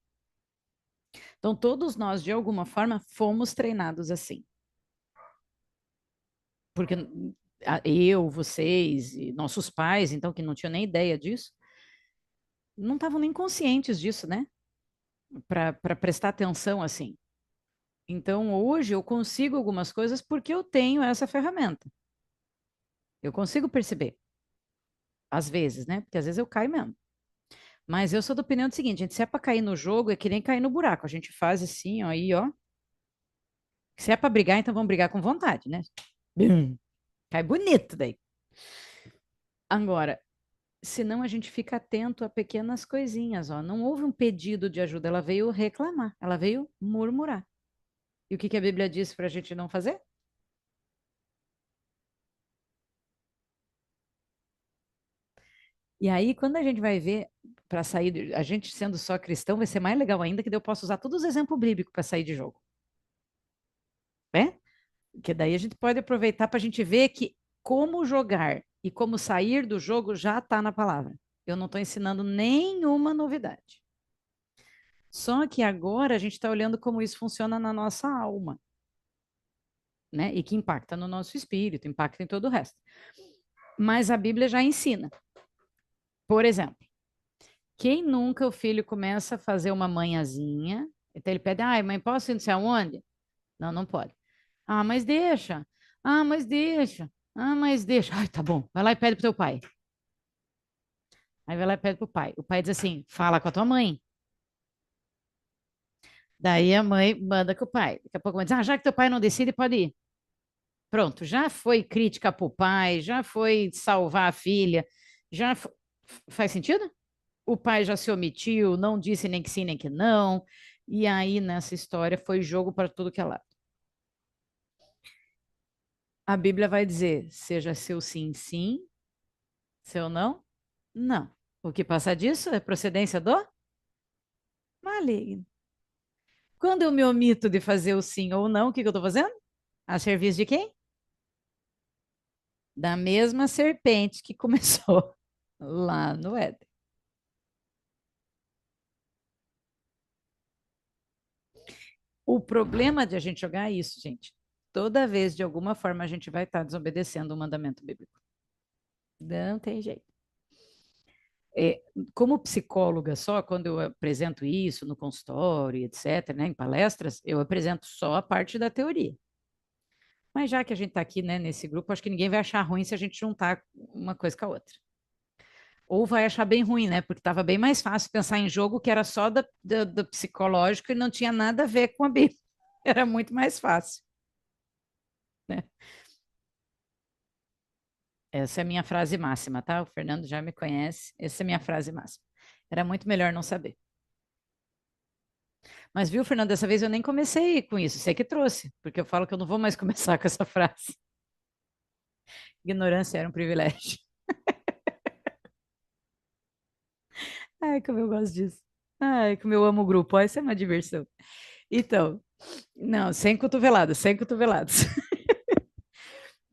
Então, todos nós, de alguma forma, fomos treinados assim. Porque eu, vocês e nossos pais, então, que não tinham nem ideia disso, não estavam nem conscientes disso, né? Para prestar atenção assim. Então, hoje eu consigo algumas coisas porque eu tenho essa ferramenta. Eu consigo perceber. Às vezes, né? Porque às vezes eu caio mesmo. Mas eu sou da opinião do seguinte, gente, se é para cair no jogo, é que nem cair no buraco. A gente faz assim, ó, aí, ó. Se é para brigar, então vamos brigar com vontade, né? Bum. Cai bonito daí. Agora, senão a gente fica atento a pequenas coisinhas, ó. Não houve um pedido de ajuda, ela veio reclamar, ela veio murmurar. E o que que a Bíblia diz para a gente não fazer? E aí, quando a gente vai ver para sair, a gente sendo só cristão, vai ser mais legal ainda, que daí eu posso usar todos os exemplos bíblicos para sair de jogo, né? Que daí a gente pode aproveitar para a gente ver que como jogar e como sair do jogo já está na palavra. Eu não estou ensinando nenhuma novidade. Só que agora a gente está olhando como isso funciona na nossa alma, né? E que impacta no nosso espírito, impacta em todo o resto. Mas a Bíblia já ensina. Por exemplo, quem nunca o filho começa a fazer uma manhãzinha, então ele pede, ai, mãe, posso ir não sei aonde? Não, não pode. Ah, mas deixa. Ah, mas deixa. Ah, mas deixa. Ai, tá bom. Vai lá e pede pro teu pai. Aí vai lá e pede pro pai. O pai diz assim: fala com a tua mãe. Daí a mãe manda com o pai. Daqui a pouco a mãe diz: ah, já que teu pai não decide, pode ir. Pronto, já foi crítica pro pai, já foi salvar a filha, já faz sentido? O pai já se omitiu, não disse nem que sim, nem que não. E aí, nessa história, foi jogo para tudo que é lado. A Bíblia vai dizer: seja seu sim, sim, seu não, não. O que passa disso é procedência do maligno. Quando eu me omito de fazer o sim ou não, o que que eu estou fazendo? A serviço de quem? Da mesma serpente que começou lá no Éden. O problema de a gente jogar é isso, gente. Toda vez, de alguma forma, a gente vai estar desobedecendo o mandamento bíblico. Não tem jeito. É, como psicóloga só, quando eu apresento isso no consultório, etc., né, em palestras, eu apresento só a parte da teoria. Mas já que a gente está aqui, né, nesse grupo, acho que ninguém vai achar ruim se a gente juntar uma coisa com a outra. Ou vai achar bem ruim, né? Porque estava bem mais fácil pensar em jogo que era só do psicológico e não tinha nada a ver com a Bíblia. Era muito mais fácil, né? Essa é a minha frase máxima, tá? O Fernando já me conhece. Essa é a minha frase máxima. Era muito melhor não saber. Mas viu, Fernando, dessa vez eu nem comecei com isso. Você que trouxe, porque eu falo que eu não vou mais começar com essa frase. Ignorância era um privilégio. Ai, como eu gosto disso. Ai, como eu amo o grupo. Ó, isso é uma diversão. Então, não, sem cotoveladas, sem cotoveladas.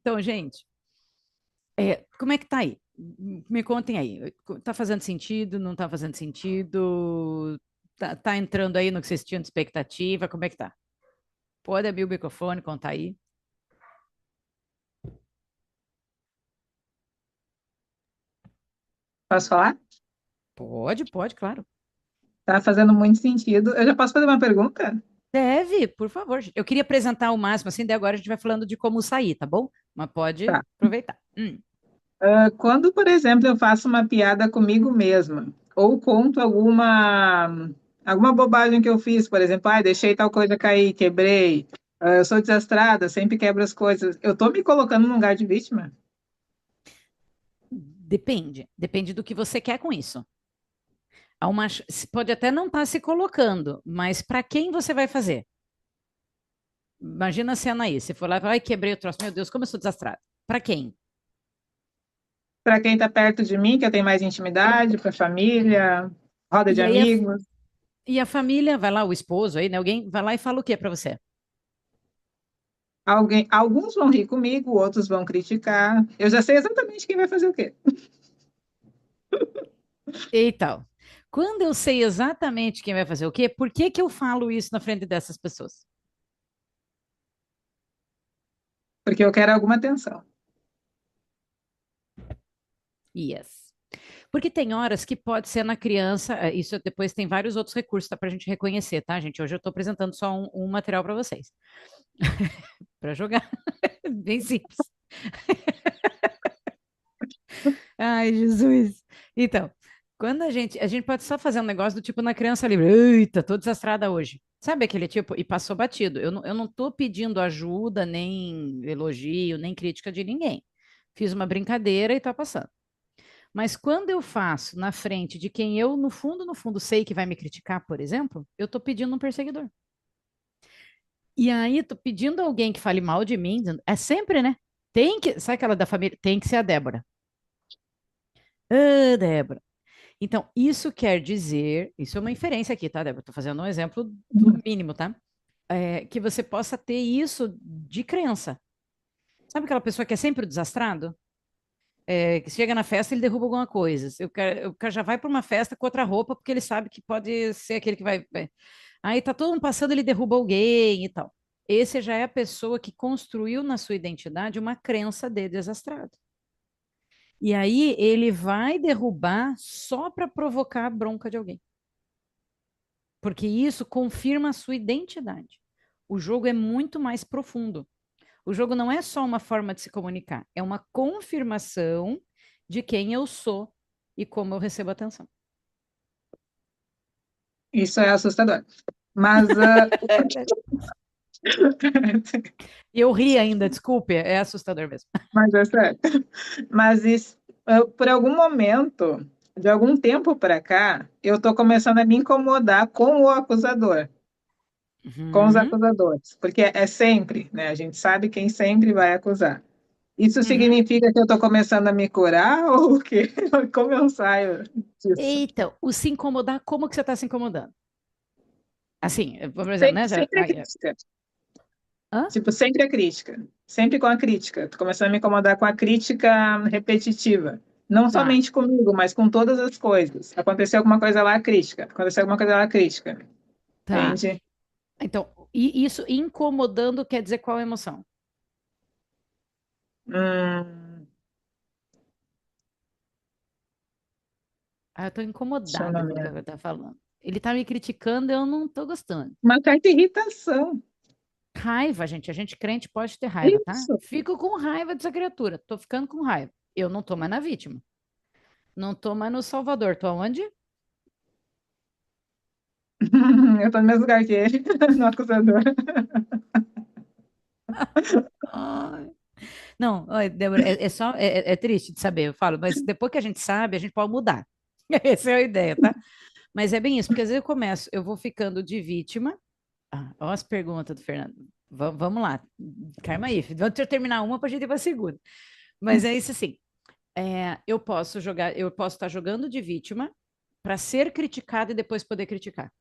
Então, gente, como é que tá aí? Me contem aí. Tá fazendo sentido? Não tá fazendo sentido? Tá entrando aí no que vocês tinham de expectativa? Como é que tá? Pode abrir o microfone, contar aí. Posso falar? Pode, claro. Tá fazendo muito sentido. Eu já posso fazer uma pergunta? Deve, por favor. Eu queria apresentar o máximo, assim, daí agora a gente vai falando de como sair, tá bom? Mas pode Tá. aproveitar. Quando, por exemplo, eu faço uma piada comigo mesma, ou conto alguma bobagem que eu fiz, por exemplo, deixei tal coisa cair, quebrei, eu sou desastrada, sempre quebro as coisas, eu tô me colocando no lugar de vítima? Depende do que você quer com isso. Pode até não estar se colocando, mas para quem você vai fazer? Imagina a cena aí, você for lá e fala, ai, quebrei o troço, meu Deus, como eu sou desastrado. Para quem? Para quem tá perto de mim, que eu tenho mais intimidade, para família, roda de E aí é, amigos. E a família, vai lá, o esposo aí, né? Alguém vai lá e fala o quê para você? Alguns vão rir comigo, outros vão criticar. Eu já sei exatamente quem vai fazer o quê. E tal. Quando eu sei exatamente quem vai fazer o quê, por que que eu falo isso na frente dessas pessoas? Porque eu quero alguma atenção. Yes. Porque tem horas que pode ser na criança, isso depois tem vários outros recursos tá, para a gente reconhecer, tá, gente? Hoje eu estou apresentando só um material para vocês, para jogar, bem simples. Ai, Jesus. Então, quando a gente pode só fazer um negócio do tipo na criança livre, eita, tô desastrada hoje. Sabe aquele tipo? E passou batido. Eu não tô pedindo ajuda, nem elogio, nem crítica de ninguém. Fiz uma brincadeira e tá passando. Mas quando eu faço na frente de quem eu, no fundo, sei que vai me criticar, por exemplo, eu tô pedindo um perseguidor. E aí, tô pedindo alguém que fale mal de mim, é sempre, né? Tem que, sabe aquela da família? Tem que ser a Débora. Ah, Débora. Então, isso quer dizer, isso é uma inferência aqui, tá, Débora? Estou fazendo um exemplo do mínimo, tá? Que você possa ter isso de crença. Sabe aquela pessoa que é sempre o desastrado? Que chega na festa ele derruba alguma coisa. O cara já vai para uma festa com outra roupa porque ele sabe que pode ser aquele que vai. Aí tá todo mundo passando, ele derruba alguém e tal. Esse já é a pessoa que construiu na sua identidade uma crença de desastrado. E aí ele vai derrubar só para provocar a bronca de alguém. Porque isso confirma a sua identidade. O jogo é muito mais profundo. O jogo não é só uma forma de se comunicar, é uma confirmação de quem eu sou e como eu recebo atenção. Isso é assustador. Mas, E eu ri ainda, desculpe, é assustador mesmo. mas é sério. Mas isso, por algum momento, de algum tempo para cá, eu estou começando a me incomodar com o acusador, com os Uhum, acusadores, porque é sempre, né? A gente sabe quem sempre vai acusar. Isso uhum. significa que eu estou começando a me curar ou o quê? Como eu saio disso? Então, o se incomodar, como que você está se incomodando? Assim, por exemplo, né? Sempre a crítica. Hã? Tipo, sempre a crítica. Sempre com a crítica. Tô começando a me incomodar com a crítica repetitiva. Não Tá, somente comigo, mas com todas as coisas. Aconteceu alguma coisa lá, crítica. Aconteceu alguma coisa lá, crítica. tá. Entende? Então, e isso incomodando quer dizer qual emoção? Hum, Ah, eu tô deixa eu incomodada não com o que ver. ele tá falando. Ele tá me criticando, eu não tô gostando. Uma certa irritação. Raiva, gente. A gente crente pode ter raiva, tá? Isso. Fico com raiva dessa criatura. Tô ficando com raiva. Eu não tô mais na vítima. Não tô mais no Salvador. Tô aonde? Eu tô no mesmo lugar que ele, no acusador. Ai. Não, oi, Débora, é triste de saber, eu falo, mas depois que a gente sabe, a gente pode mudar. Essa é a ideia, tá? Mas é bem isso, porque às vezes eu vou ficando de vítima. Olha as perguntas do Fernando. Vamos lá, calma aí, deixa eu terminar uma para a gente ir para a segunda. Mas é isso assim. Eu posso estar jogando de vítima para ser criticado e depois poder criticar.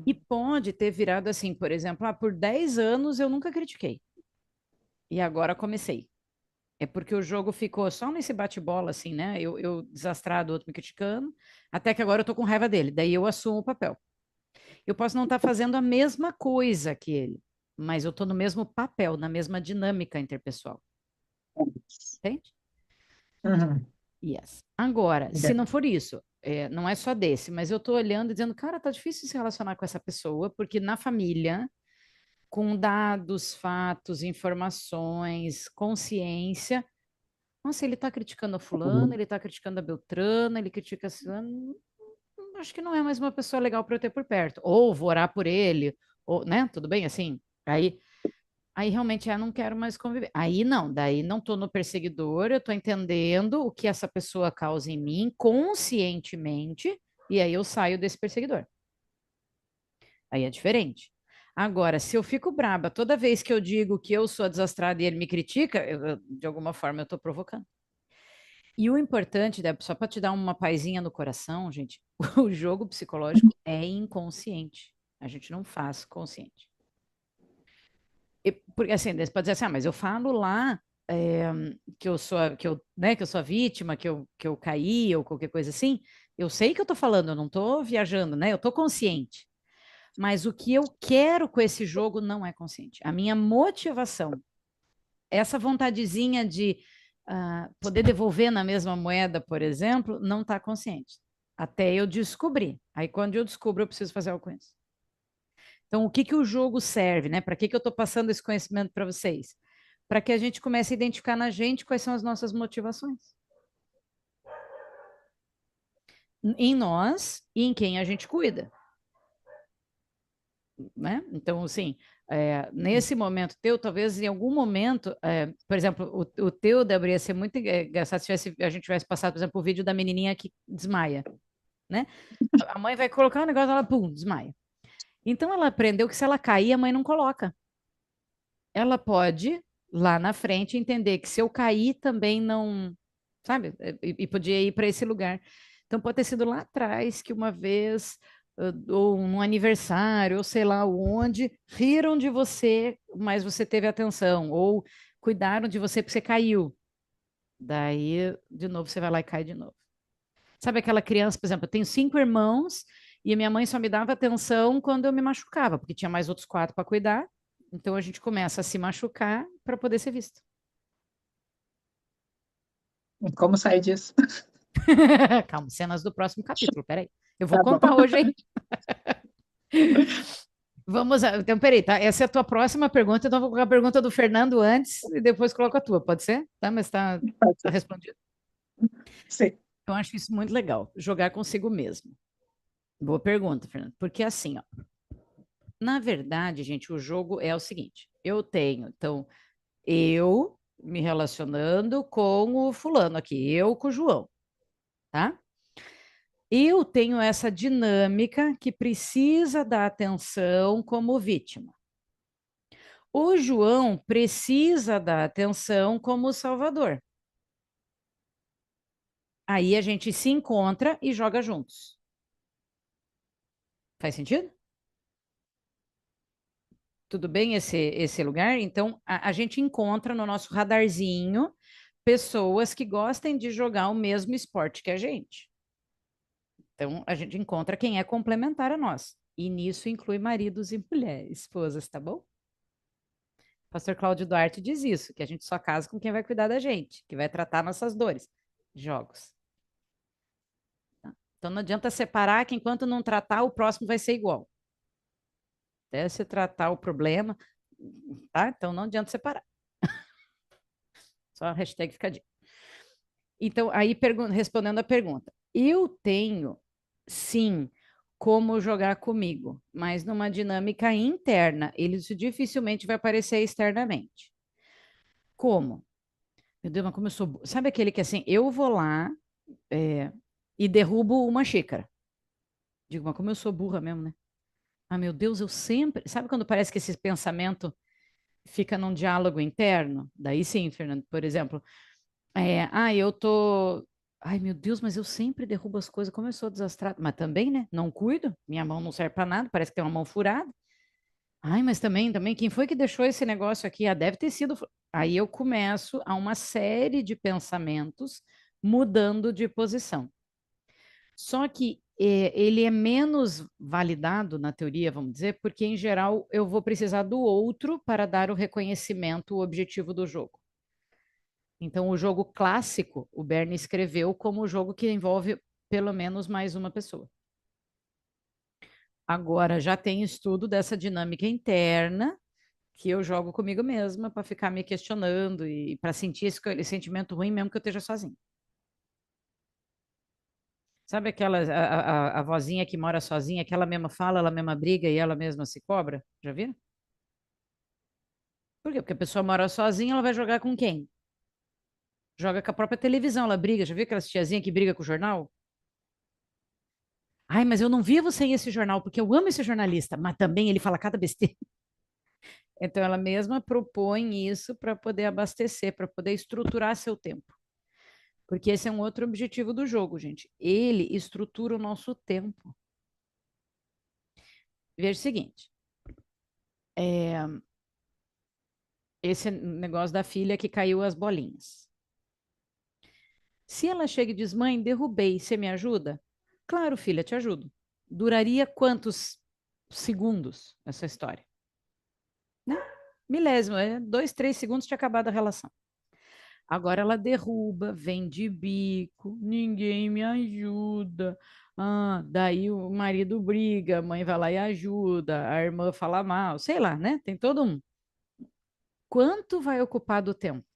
E pode ter virado assim, por exemplo, por 10 anos eu nunca critiquei. E agora comecei. É porque o jogo ficou só nesse bate-bola, assim, né? Eu desastrado, o outro me criticando, até que agora eu tô com raiva dele. Daí eu assumo o papel. Eu posso não estar fazendo a mesma coisa que ele, mas eu tô no mesmo papel, na mesma dinâmica interpessoal. Entende? Uhum. Yes. Agora, se Entendo. não for isso, não é só desse, mas eu tô olhando e dizendo, cara, tá difícil se relacionar com essa pessoa, porque na família, com dados, fatos, informações, consciência, nossa, ele tá criticando a fulano, ele tá criticando a Beltrana, ele critica a fulano, acho que não é mais uma pessoa legal para eu ter por perto. Ou vou orar por ele, ou, né? Tudo bem assim? Aí realmente eu não quero mais conviver. Aí não, daí não estou no perseguidor, eu estou entendendo o que essa pessoa causa em mim conscientemente, e aí eu saio desse perseguidor. Aí é diferente. Agora, se eu fico braba toda vez que eu digo que eu sou desastrada e ele me critica, de alguma forma eu estou provocando. E o importante, Débora, só para te dar uma paizinha no coração, gente, o jogo psicológico é inconsciente. A gente não faz consciente. Porque assim, você pode dizer assim, mas eu falo lá é, que eu sou, que eu sou a vítima, que eu caí ou qualquer coisa assim. Eu sei que eu tô falando, eu não tô viajando, né? Eu tô consciente. Mas o que eu quero com esse jogo não é consciente. A minha motivação, essa vontadezinha de poder devolver na mesma moeda, por exemplo, não está consciente. Até eu descobrir. Aí, quando eu descubro, eu preciso fazer algo com isso. Então, o que que o jogo serve, né? Para que que eu estou passando esse conhecimento para vocês? Para que a gente comece a identificar na gente quais são as nossas motivações. Em nós e em quem a gente cuida. Né? Então, assim, nesse momento teu, talvez em algum momento, por exemplo, o teu, Débora, ia ser muito engraçado se a gente tivesse passado, por exemplo, o vídeo da menininha que desmaia, né? A mãe vai colocar um negócio, ela, pum, desmaia. Então, ela aprendeu que se ela cair, a mãe não coloca. Ela pode, lá na frente, entender que se eu cair, também não, sabe? E podia ir para esse lugar. Então, pode ter sido lá atrás que uma vez, ou num aniversário, ou sei lá onde, riram de você, mas você teve atenção, ou cuidaram de você porque você caiu. Daí, de novo, você vai lá e cai de novo. Sabe aquela criança, por exemplo, eu tenho 5 irmãos e a minha mãe só me dava atenção quando eu me machucava, porque tinha mais outros 4 para cuidar. Então a gente começa a se machucar para poder ser visto. Como sair disso? Calma, cenas do próximo capítulo, peraí. Eu vou Tá bom. contar hoje, hein? Então, peraí, tá? Essa é a tua próxima pergunta, então eu vou colocar a pergunta do Fernando antes e depois coloco a tua, pode ser? Tá, mas Pode tá ser. respondido. Sim. Eu acho isso muito legal, jogar consigo mesmo. Boa pergunta, Fernando. Porque assim, ó, na verdade, gente, o jogo é o seguinte: eu tenho, então, eu me relacionando com o fulano aqui, eu com o João, tá? Eu tenho essa dinâmica que precisa da atenção como vítima. O João precisa da atenção como salvador. Aí a gente se encontra e joga juntos. Faz sentido? Tudo bem esse lugar? Então, a gente encontra no nosso radarzinho pessoas que gostem de jogar o mesmo esporte que a gente. Então, a gente encontra quem é complementar a nós. E nisso inclui maridos e mulheres, esposas, tá bom? Pastor Cláudio Duarte diz isso, que a gente só casa com quem vai cuidar da gente, que vai tratar nossas dores. Jogos. Tá? Então, não adianta separar que enquanto não tratar, o próximo vai ser igual. Até se tratar o problema, tá? Então, não adianta separar. Só a hashtag fica dito. Então, aí respondendo a pergunta, eu tenho, sim, como jogar comigo, mas numa dinâmica interna, ele dificilmente vai aparecer externamente. Como? Meu Deus, mas como eu sou. Sabe aquele que assim, eu vou lá é, e derrubo uma xícara. Digo, mas como eu sou burra mesmo, né? Ah, meu Deus, eu sempre. Sabe quando parece que esse pensamento fica num diálogo interno? Daí sim, Fernando, por exemplo. Eu tô. Ai, meu Deus, mas eu sempre derrubo as coisas, como eu sou desastrado. Mas também, né? Não cuido, minha mão não serve para nada, parece que tem uma mão furada. Ai, mas também, quem foi que deixou esse negócio aqui? Ah, deve ter sido. Aí eu começo a uma série de pensamentos mudando de posição. Só que ele é menos validado na teoria, vamos dizer, porque em geral eu vou precisar do outro para dar o reconhecimento, o objetivo do jogo. Então, o jogo clássico, o Bernie escreveu como o jogo que envolve pelo menos mais uma pessoa. Agora, já tem estudo dessa dinâmica interna que eu jogo comigo mesma para ficar me questionando e para sentir esse sentimento ruim mesmo que eu esteja sozinha. Sabe aquela a vozinha que mora sozinha, que ela mesma fala, ela mesma briga e ela mesma se cobra? Já viram? Por quê? Porque a pessoa mora sozinha, ela vai jogar com quem? Joga com a própria televisão, ela briga. Já viu aquelas tiazinha que briga com o jornal? Ai, mas eu não vivo sem esse jornal, porque eu amo esse jornalista, mas também ele fala cada besteira. Então, ela mesma propõe isso para poder abastecer, para poder estruturar seu tempo. Porque esse é um outro objetivo do jogo, gente. Ele estrutura o nosso tempo. Veja o seguinte, esse negócio da filha que caiu as bolinhas. Se ela chega e diz, mãe, derrubei, você me ajuda? Claro, filha, te ajudo. Duraria quantos segundos essa história? Né? Milésimo, 2, 3 segundos tinha acabado a relação. Agora ela derruba, vem de bico, ninguém me ajuda. Ah, daí o marido briga, a mãe vai lá e ajuda, a irmã fala mal, sei lá, né? Tem todo um. Quanto vai ocupar do tempo?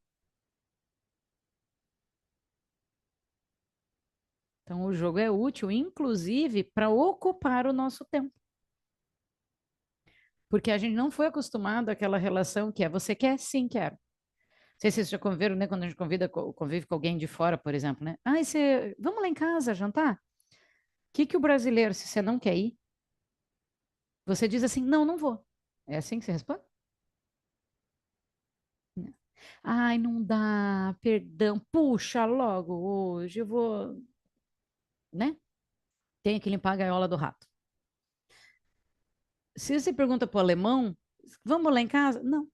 Então, o jogo é útil, inclusive, para ocupar o nosso tempo. Porque a gente não foi acostumado àquela relação que é você quer? Sim, quero. Não sei se vocês já conviveram, né? Quando a gente convive com alguém de fora, por exemplo, né? Ah, vamos lá em casa jantar? O que que o brasileiro, se você não quer ir, você diz assim, não, não vou. É assim que você responde? Não. Ai, não dá, perdão, puxa logo hoje, eu vou, né? Tenho que limpar a gaiola do rato. Se você pergunta para o alemão, vamos lá em casa? Não.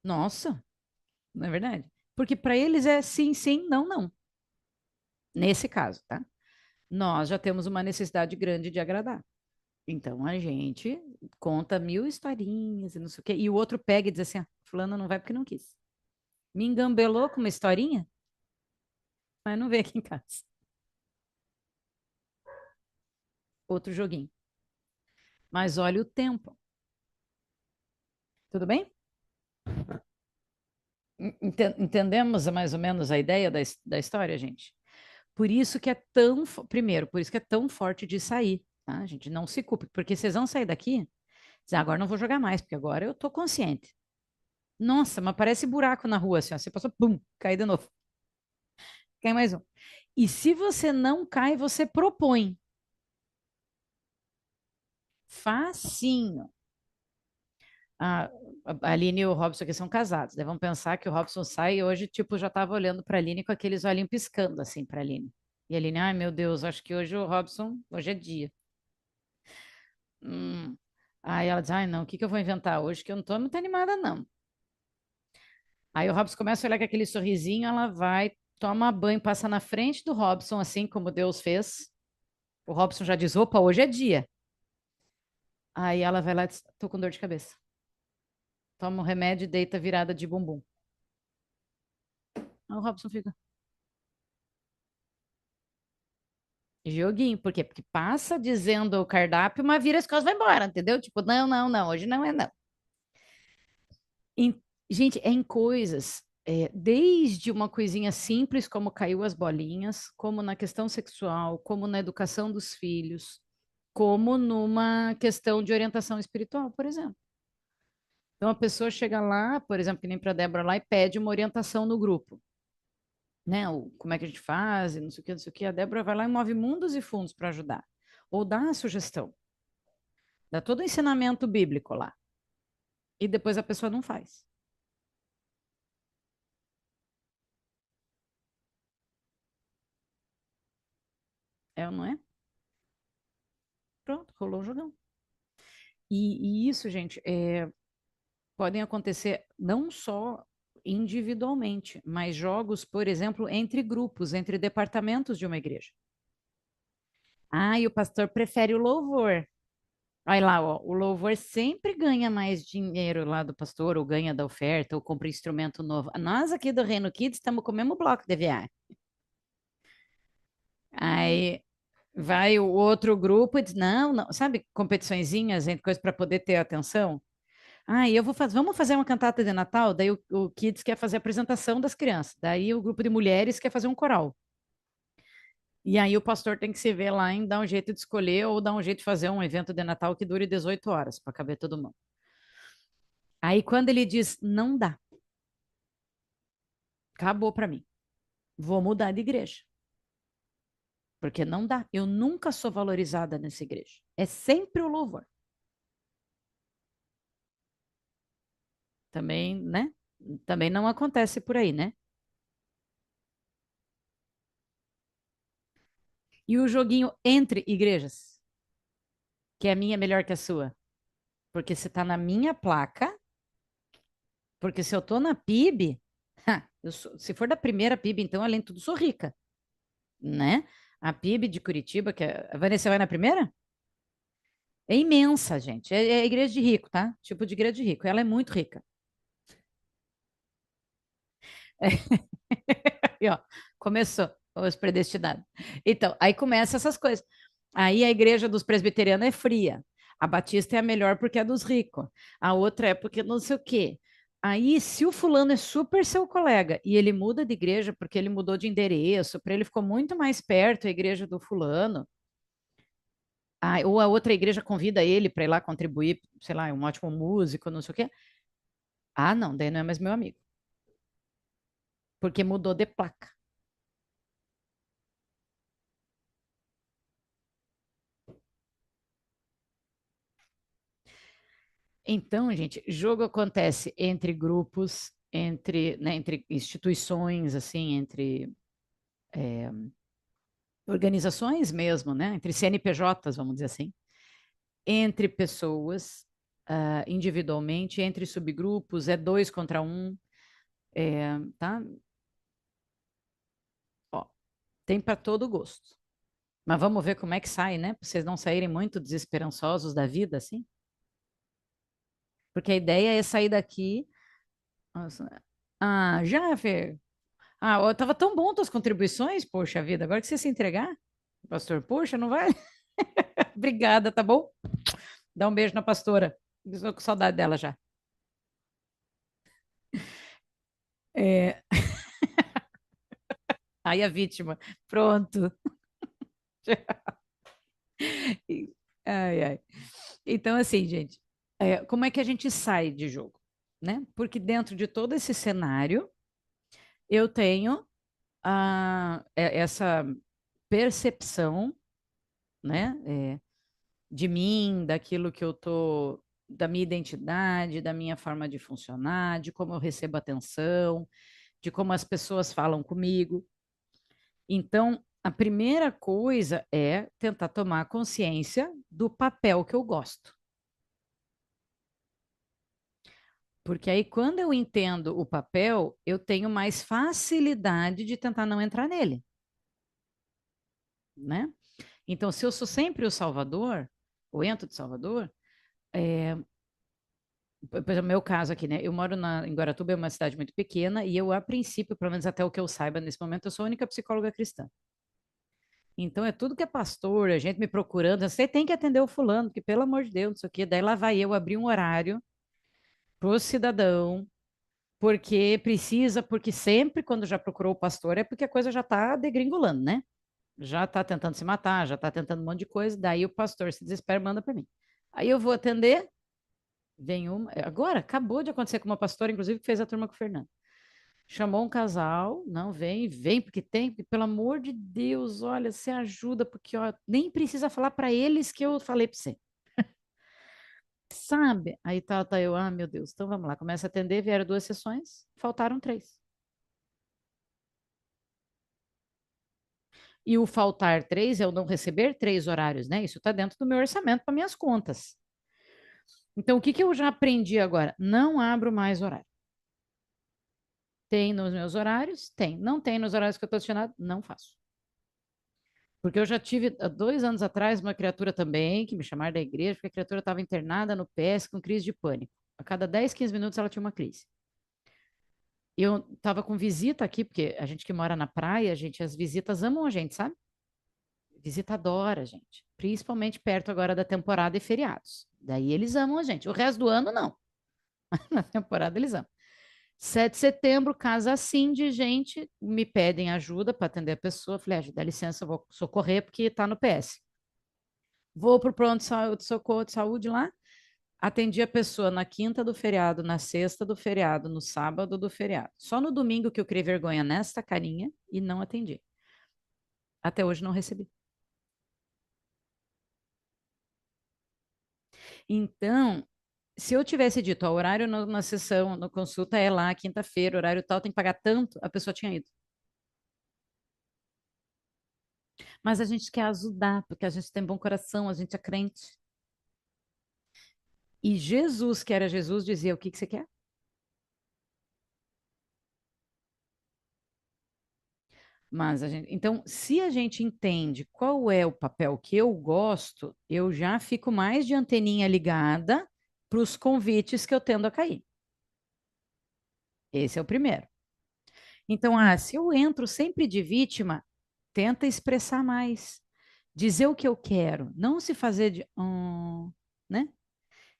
Nossa, não é verdade? Porque para eles é sim, sim, não, não. Nesse caso, tá? Nós já temos uma necessidade grande de agradar. Então a gente conta mil historinhas e não sei o quê. E o outro pega e diz assim: ah, fulano não vai porque não quis. Me engambelou com uma historinha, mas não veio aqui em casa. Outro joguinho. Mas olha o tempo. Tudo bem? Entendemos mais ou menos a ideia da história, gente? Por isso que é tão. Primeiro, por isso que é tão forte de sair. Tá? A gente não se culpe, porque vocês vão sair daqui. Dizer, agora não vou jogar mais, porque agora eu tô consciente. Nossa, mas parece buraco na rua, assim, ó. Você passou, pum, cai de novo. Cai mais um. E se você não cai, você propõe. Facinho. A, a Aline e o Robson aqui são casados. Daí vamos pensar que o Robson sai e hoje, tipo, já tava olhando pra Aline com aqueles olhinhos piscando, assim, pra Aline. E a Aline, ai meu Deus, acho que hoje o Robson, hoje é dia. Hum. Aí ela diz, ai não, o que que eu vou inventar hoje? Que eu não tô muito animada, não. Aí o Robson começa a olhar com aquele sorrisinho, ela vai, toma banho, passa na frente do Robson, assim como Deus fez. O Robson já diz, opa, hoje é dia. Aí ela vai lá e diz, tô com dor de cabeça. Toma o remédio e deita virada de bumbum. Aí o Robson fica, joguinho, por quê? Porque passa dizendo o cardápio, mas vira as costas e vai embora, entendeu? Tipo, não, não, não, hoje não é não. Em- gente, é em coisas, desde uma coisinha simples como caiu as bolinhas, como na questão sexual, como na educação dos filhos, como numa questão de orientação espiritual, por exemplo. Então a pessoa chega lá, por exemplo, que nem para a Débora lá e pede uma orientação no grupo, né? Como é que a gente faz, e não sei o que, não sei o que. A Débora vai lá e move mundos e fundos para ajudar. Ou dá a sugestão, dá todo o ensinamento bíblico lá. E depois a pessoa não faz. É ou não é? Pronto, rolou o jogão. E isso, gente, podem acontecer não só individualmente, mas jogos, por exemplo, entre grupos, entre departamentos de uma igreja. Ah, e o pastor prefere o louvor. Olha lá, ó, o louvor sempre ganha mais dinheiro lá do pastor, ou ganha da oferta, ou compra instrumento novo. Nós aqui do Reino Kids estamos com o mesmo bloco de VA. Aí vai o outro grupo e diz, não, não, sabe, competiçõezinhas entre coisas para poder ter atenção? Ah, e eu vou fazer, vamos fazer uma cantata de Natal? Daí o Kids quer fazer a apresentação das crianças. Daí o grupo de mulheres quer fazer um coral. E aí o pastor tem que se ver lá em dar um jeito de escolher ou dar um jeito de fazer um evento de Natal que dure 18 horas para caber todo mundo. Aí quando ele diz, não dá, acabou para mim. Vou mudar de igreja. Porque não dá. Eu nunca sou valorizada nessa igreja. É sempre o louvor. Também, né? Também não acontece por aí, né? E o joguinho entre igrejas, que a minha é melhor que a sua. Porque se tá na minha placa, porque se eu tô na PIB, se for da primeira PIB, então, além de tudo, sou rica, né? A PIB de Curitiba, a Vanessa vai na primeira? É imensa, gente. É igreja de rico, tá? Tipo de igreja de rico. Ela é muito rica. E, ó, começou os predestinados. Então, aí começa essas coisas. Aí a igreja dos presbiterianos é fria. A batista é a melhor porque é dos ricos. A outra é porque não sei o quê. Aí, se o fulano é super seu colega e ele muda de igreja porque ele mudou de endereço, para ele ficou muito mais perto a igreja do fulano, ou a outra igreja convida ele para ir lá contribuir, sei lá, é um ótimo músico, não sei o quê. Ah, não, daí não é mais meu amigo, porque mudou de placa. Então, gente, jogo acontece entre grupos, entre instituições, assim, entre organizações mesmo, né? Entre CNPJs, vamos dizer assim, entre pessoas, individualmente, entre subgrupos, é dois contra um, tá? Ó, tem para todo gosto. Mas vamos ver como é que sai, né? Para vocês não saírem muito desesperançosos da vida, assim. Porque a ideia é sair daqui. Nossa, já, Fê. Tava tão bom tuas contribuições, poxa vida. Agora que você se entregar, pastor, poxa, não vai? Obrigada, tá bom? Dá um beijo na pastora. Estou com saudade dela já. É... Aí a vítima. Pronto. Ai, ai. Então, assim, gente, como é que a gente sai de jogo, né? Porque dentro de todo esse cenário, eu tenho essa percepção, né, de mim, daquilo que eu tô, da minha identidade, da minha forma de funcionar, de como eu recebo atenção, de como as pessoas falam comigo. Então, a primeira coisa é tentar tomar consciência do papel que eu gosto. Porque aí, quando eu entendo o papel, eu tenho mais facilidade de tentar não entrar nele, né? Então, se eu sou sempre o Salvador, o ento de Salvador, por exemplo, no meu caso aqui, né? Eu moro em Guaratuba, é uma cidade muito pequena, e eu, a princípio, pelo menos até o que eu saiba nesse momento, eu sou a única psicóloga cristã. Então, é tudo que é pastor, a gente me procurando, você tem que atender o fulano, porque pelo amor de Deus, não sei o quê. Daí lá vai eu abrir um horário pro cidadão, porque precisa, porque sempre quando já procurou o pastor é porque a coisa já está degringolando, né? Já está tentando se matar, já está tentando um monte de coisa, daí o pastor se desespera e manda para mim. Aí eu vou atender, vem uma. Agora, acabou de acontecer com uma pastora, inclusive, que fez a turma com o Fernando. Chamou um casal, não, vem, porque tem, porque, pelo amor de Deus, olha, você ajuda, porque ó, nem precisa falar para eles que eu falei para você. Sabe? Aí tá eu, meu Deus, então vamos lá, começa a atender, vieram duas sessões, faltaram três. E o faltar três é o não receber três horários, né? Isso está dentro do meu orçamento para minhas contas. Então, o que que eu já aprendi agora? Não abro mais horário. Tem nos meus horários? Tem. Não tem nos horários que eu estou destinado? Não faço. Porque eu já tive, há 2 anos atrás, uma criatura também, que me chamaram da igreja, porque a criatura estava internada no PS com crise de pânico. A cada 10, 15 minutos ela tinha uma crise. Eu estava com visita aqui, porque a gente que mora na praia, gente, as visitas amam a gente, sabe? Visita adora a gente. Principalmente perto agora da temporada e feriados. Daí eles amam a gente. O resto do ano, não. Na temporada eles amam. 7 de setembro, casa assim de gente, me pedem ajuda para atender a pessoa. Falei, dá licença, eu vou socorrer porque está no PS. Vou para o pronto de socorro de saúde lá, atendi a pessoa na quinta do feriado, na sexta do feriado, no sábado do feriado. Só no domingo que eu criei vergonha nesta carinha e não atendi. Até hoje não recebi. Então, se eu tivesse dito, o horário na sessão, na consulta é lá, quinta-feira, horário tal, tem que pagar tanto, a pessoa tinha ido. Mas a gente quer ajudar, porque a gente tem bom coração, a gente é crente. E Jesus, que era Jesus, dizia: o que que você quer? Mas a gente, então, se a gente entende qual é o papel que eu gosto, eu já fico mais de anteninha ligada para os convites que eu tendo a cair. Esse é o primeiro. Então, se eu entro sempre de vítima, tenta expressar mais, dizer o que eu quero, não se fazer de, né?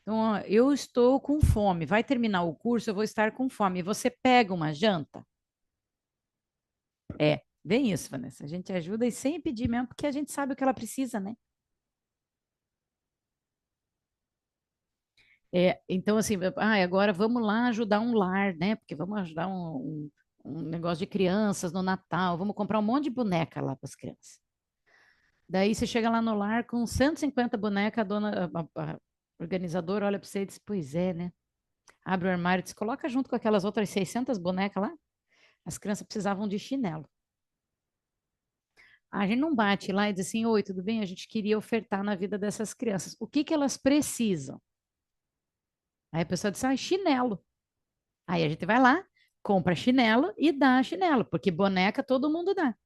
Então, eu estou com fome, vai terminar o curso, eu vou estar com fome. Você pega uma janta? É, bem isso, Vanessa. A gente ajuda e sem pedir mesmo, porque a gente sabe o que ela precisa, né? Então, assim, agora vamos lá ajudar um lar, né? Porque vamos ajudar um negócio de crianças no Natal, vamos comprar um monte de boneca lá para as crianças. Daí você chega lá no lar com 150 bonecas, a organizadora olha para você e diz: pois é, né? Abre o armário e diz: coloca junto com aquelas outras 600 bonecas lá. As crianças precisavam de chinelo. A gente não bate lá e diz assim: oi, tudo bem? A gente queria ofertar na vida dessas crianças. O que que elas precisam? Aí a pessoa diz: chinelo. Aí a gente vai lá, compra chinelo e dá chinelo, porque boneca todo mundo dá.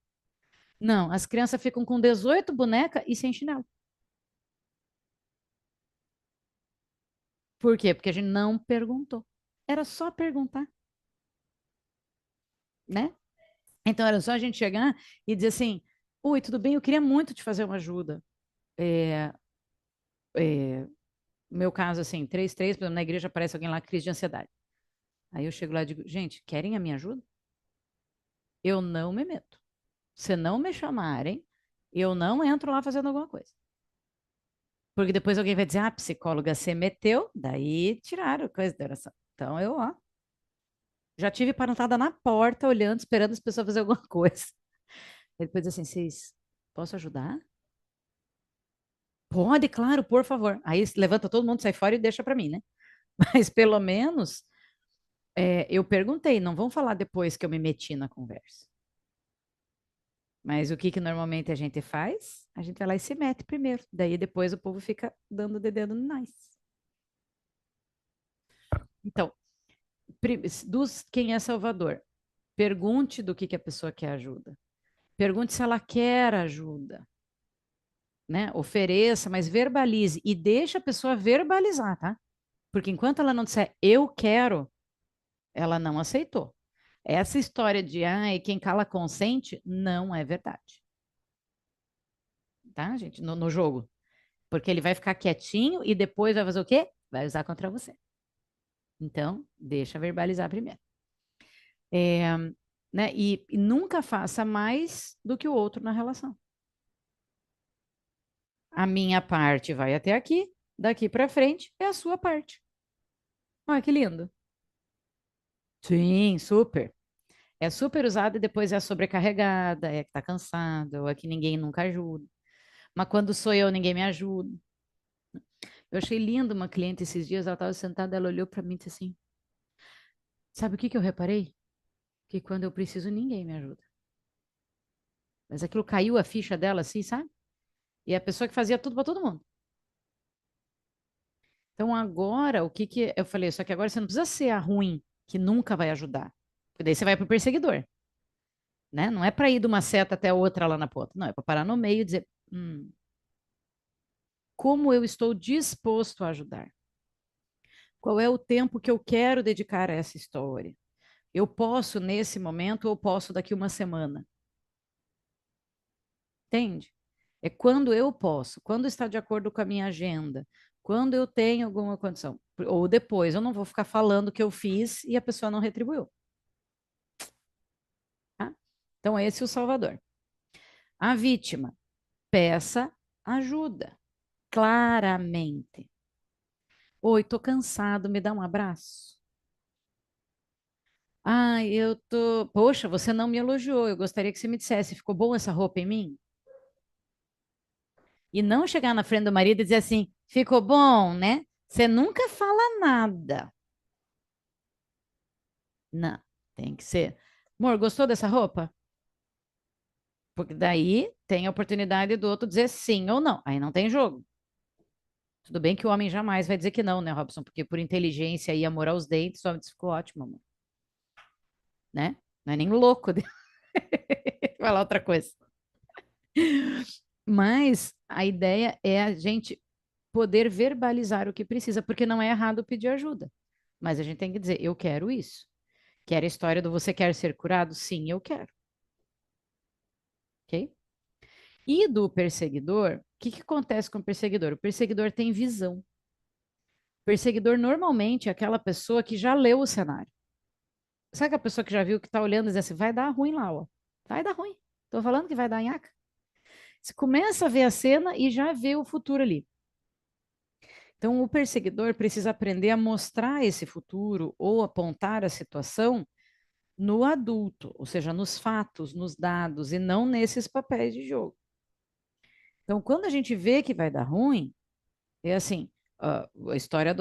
Não, as crianças ficam com 18 bonecas e sem chinelo. Por quê? Porque a gente não perguntou. Era só perguntar, né? Então era só a gente chegar e dizer assim: oi, tudo bem? Eu queria muito te fazer uma ajuda. É, no meu caso, assim, 3-3, por exemplo, na igreja aparece alguém lá, crise de ansiedade. Aí eu chego lá e digo: gente, querem a minha ajuda? Eu não me meto. Se não me chamarem, eu não entro lá fazendo alguma coisa. Porque depois alguém vai dizer: psicóloga se meteu, daí tiraram coisa da oração. Então eu, já tive parentada na porta, olhando, esperando as pessoas fazer alguma coisa. Aí depois assim: vocês, posso ajudar? Pode, claro, por favor. Aí levanta todo mundo, sai fora e deixa para mim, né? Mas pelo menos eu perguntei, não vão falar depois que eu me meti na conversa. Mas o que que normalmente a gente faz? A gente vai lá e se mete primeiro. Daí depois o povo fica dando o dedo no nariz. Então, quem é Salvador? Pergunte do que a pessoa quer ajuda. Pergunte se ela quer ajuda, né? Ofereça, mas verbalize e deixa a pessoa verbalizar, tá? Porque enquanto ela não disser eu quero, ela não aceitou. Essa história de quem cala consente não é verdade, tá, gente? No jogo. Porque ele vai ficar quietinho e depois vai fazer o quê? Vai usar contra você. Então, deixa verbalizar primeiro. É, né? E nunca faça mais do que o outro na relação. A minha parte vai até aqui, daqui para frente é a sua parte. Olha que lindo. Sim, super. É super usada e depois é sobrecarregada, é que tá cansada, ou é que ninguém nunca ajuda. Mas quando sou eu, ninguém me ajuda. Eu achei lindo uma cliente esses dias, ela estava sentada, ela olhou para mim e disse assim: sabe o que que eu reparei? Que quando eu preciso, ninguém me ajuda. Mas aquilo caiu a ficha dela assim, sabe? E é a pessoa que fazia tudo para todo mundo. Então agora, o que que eu falei? Só que agora você não precisa ser a ruim, que nunca vai ajudar. Porque daí você vai pro perseguidor, né? Não é para ir de uma seta até a outra lá na ponta. Não, é para parar no meio e dizer: como eu estou disposto a ajudar? Qual é o tempo que eu quero dedicar a essa história? Eu posso nesse momento ou posso daqui uma semana? Entende? É quando eu posso, quando está de acordo com a minha agenda, quando eu tenho alguma condição. Ou depois, eu não vou ficar falando o que eu fiz e a pessoa não retribuiu. Tá? Então, esse é o salvador. A vítima, peça ajuda, claramente. Oi, tô cansado, me dá um abraço. Ai, eu tô. Poxa, você não me elogiou. Eu gostaria que você me dissesse, ficou boa essa roupa em mim? E não chegar na frente do marido e dizer assim, ficou bom, né? Você nunca fala nada. Não, tem que ser. Amor, gostou dessa roupa? Porque daí tem a oportunidade do outro dizer sim ou não. Aí não tem jogo. Tudo bem que o homem jamais vai dizer que não, né, Robson? Porque por inteligência e amor aos dentes, o homem disse, ficou ótimo, amor. Né? Não é nem louco de falar outra coisa. Mas a ideia é a gente poder verbalizar o que precisa, porque não é errado pedir ajuda. Mas a gente tem que dizer, eu quero isso. Quer a história do você quer ser curado? Sim, eu quero. Ok? E do perseguidor, o que acontece com o perseguidor? O perseguidor tem visão. O perseguidor normalmente é aquela pessoa que já leu o cenário. Sabe aquela pessoa que já viu que está olhando e diz assim, vai dar ruim lá, ó. Vai dar ruim. Tô falando que vai dar nhaca. Você começa a ver a cena e já vê o futuro ali. Então, o perseguidor precisa aprender a mostrar esse futuro ou apontar a situação no adulto, ou seja, nos fatos, nos dados, e não nesses papéis de jogo. Então, quando a gente vê que vai dar ruim, é assim, a história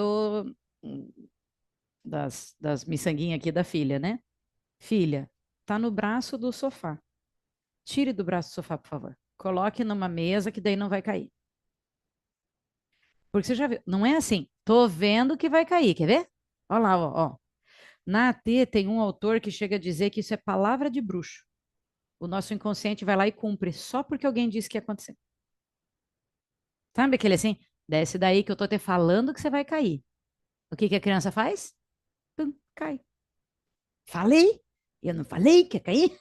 das miçanguinhas aqui da filha, né? Filha, tá no braço do sofá. Tire do braço do sofá, por favor. Coloque numa mesa que daí não vai cair. Porque você já viu, não é assim, tô vendo que vai cair, quer ver? Olha lá, ó. Na AT tem um autor que chega a dizer que isso é palavra de bruxo. O nosso inconsciente vai lá e cumpre só porque alguém disse que ia acontecer. Sabe aquele assim? Desce daí que eu tô te falando que você vai cair. O que que a criança faz? Pum, cai. Falei? Eu não falei que ia cair?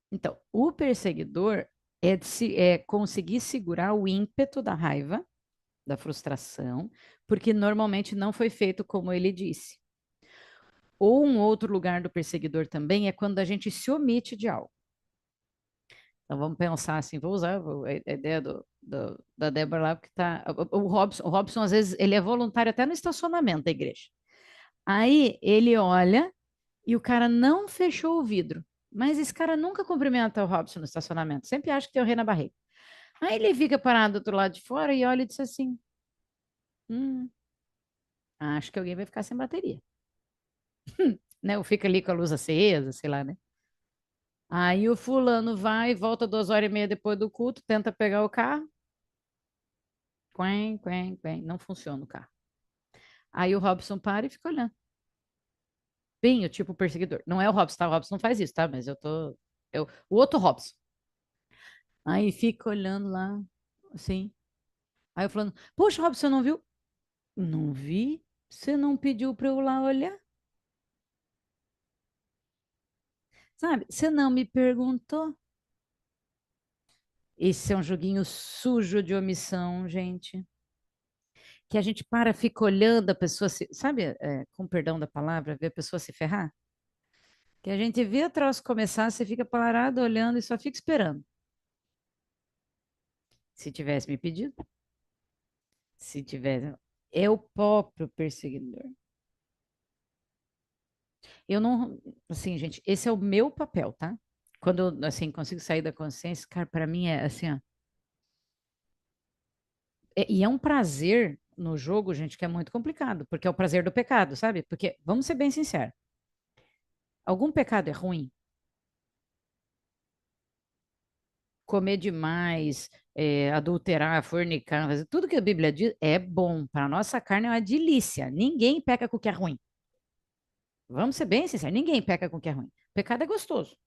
Então, o perseguidor é conseguir segurar o ímpeto da raiva, da frustração, porque normalmente não foi feito como ele disse. Ou um outro lugar do perseguidor também é quando a gente se omite de algo. Então vamos pensar assim, vou usar a ideia da Débora lá, porque tá. O Robson, às vezes, ele é voluntário até no estacionamento da igreja. Aí ele olha e o cara não fechou o vidro. Mas esse cara nunca cumprimenta o Robson no estacionamento, sempre acha que tem o rei na barriga. Aí ele fica parado do outro lado de fora e olha e diz assim: Hum, acho que alguém vai ficar sem bateria. Né? Ou fica ali com a luz acesa, sei lá, né? Aí o fulano vai, volta 2 horas e meia depois do culto, tenta pegar o carro. Quen, quen, quen. Não funciona o carro. Aí o Robson para e fica olhando. Bem, o tipo perseguidor. Não é o Robson, tá? O Robson não faz isso, tá? Mas eu tô. O outro Robson. Aí fica olhando lá, assim. Aí eu falando, poxa, Robson, você não viu? Não vi. Você não pediu pra eu lá olhar? Sabe? Você não me perguntou. Esse é um joguinho sujo de omissão, gente. Que a gente para, fica olhando a pessoa se. Sabe, com perdão da palavra, ver a pessoa se ferrar? Que a gente vê o troço começar, você fica parado olhando e só fica esperando. Se tivesse me pedido, se tivesse. É o próprio perseguidor. Eu não. Assim, gente, esse é o meu papel, tá? Quando eu, assim, consigo sair da consciência, cara, para mim é assim, ó. E é um prazer no jogo, gente, que é muito complicado, porque é o prazer do pecado, sabe? Porque, vamos ser bem sinceros, algum pecado é ruim? Comer demais, adulterar, fornicar, fazer tudo que a Bíblia diz é bom. Para a nossa carne é uma delícia. Ninguém peca com o que é ruim. Vamos ser bem sinceros, ninguém peca com o que é ruim. Pecado é gostoso.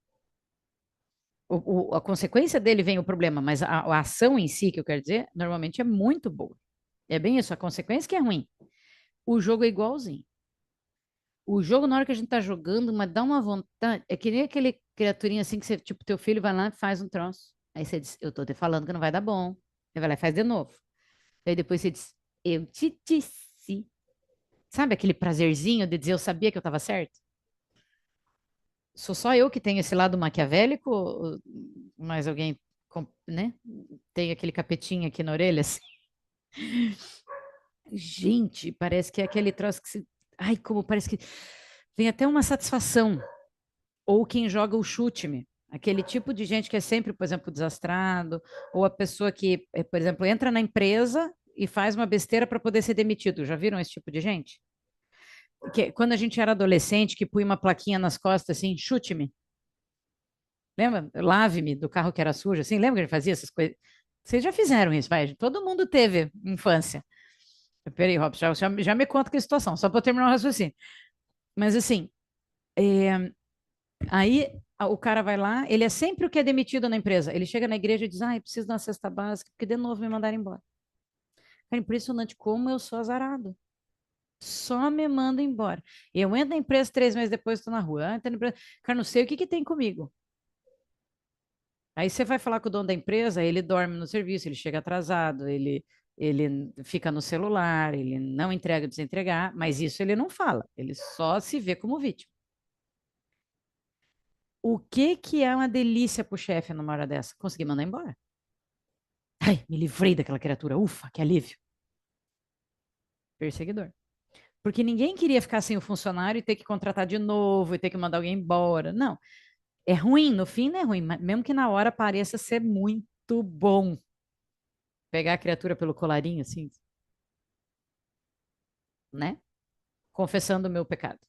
A consequência dele vem o problema, mas a ação em si, que eu quero dizer, normalmente é muito boa. É bem isso, a consequência que é ruim. O jogo é igualzinho. O jogo, na hora que a gente tá jogando, mas dá uma vontade. É que nem aquele criaturinha assim que você, tipo, teu filho vai lá e faz um troço. Aí você diz, eu tô te falando que não vai dar bom. Ele vai lá e faz de novo. Aí depois você diz, eu te disse. Sabe aquele prazerzinho de dizer, eu sabia que eu tava certo? Sou só eu que tenho esse lado maquiavélico, ou mais alguém, né? Tem aquele capetinho aqui na orelha, assim. Gente, parece que é aquele troço que se. Ai, como parece que vem até uma satisfação. Ou quem joga o chute-me. Aquele tipo de gente que é sempre, por exemplo, desastrado, ou a pessoa que, por exemplo, entra na empresa e faz uma besteira para poder ser demitido. Já viram esse tipo de gente? Que quando a gente era adolescente, que punha uma plaquinha nas costas assim, chute-me. Lembra? Lave-me do carro que era sujo, assim. Lembra que ele fazia essas coisas? Vocês já fizeram isso, vai? Todo mundo teve infância. Peraí, Robson, já me conta que situação, só para terminar o raciocínio. Mas assim, aí o cara vai lá, ele é sempre o que é demitido na empresa. Ele chega na igreja e diz: ah, eu preciso de uma cesta básica, porque de novo me mandaram embora. É impressionante como eu sou azarado. Só me manda embora. Eu entro na empresa 3 meses depois, estou na rua. Entro na empresa, cara, não sei o que que tem comigo. Aí você vai falar com o dono da empresa, ele dorme no serviço, ele chega atrasado, ele fica no celular, ele não entrega de se entregar, mas isso ele não fala, ele só se vê como vítima. O que que é uma delícia pro chefe numa hora dessa? Conseguir mandar embora. Ai, me livrei daquela criatura, ufa, que alívio. Perseguidor. Porque ninguém queria ficar sem o funcionário e ter que contratar de novo e ter que mandar alguém embora. Não. É ruim, no fim não é ruim, mesmo que na hora pareça ser muito bom. Pegar a criatura pelo colarinho, assim, né? Confessando o meu pecado.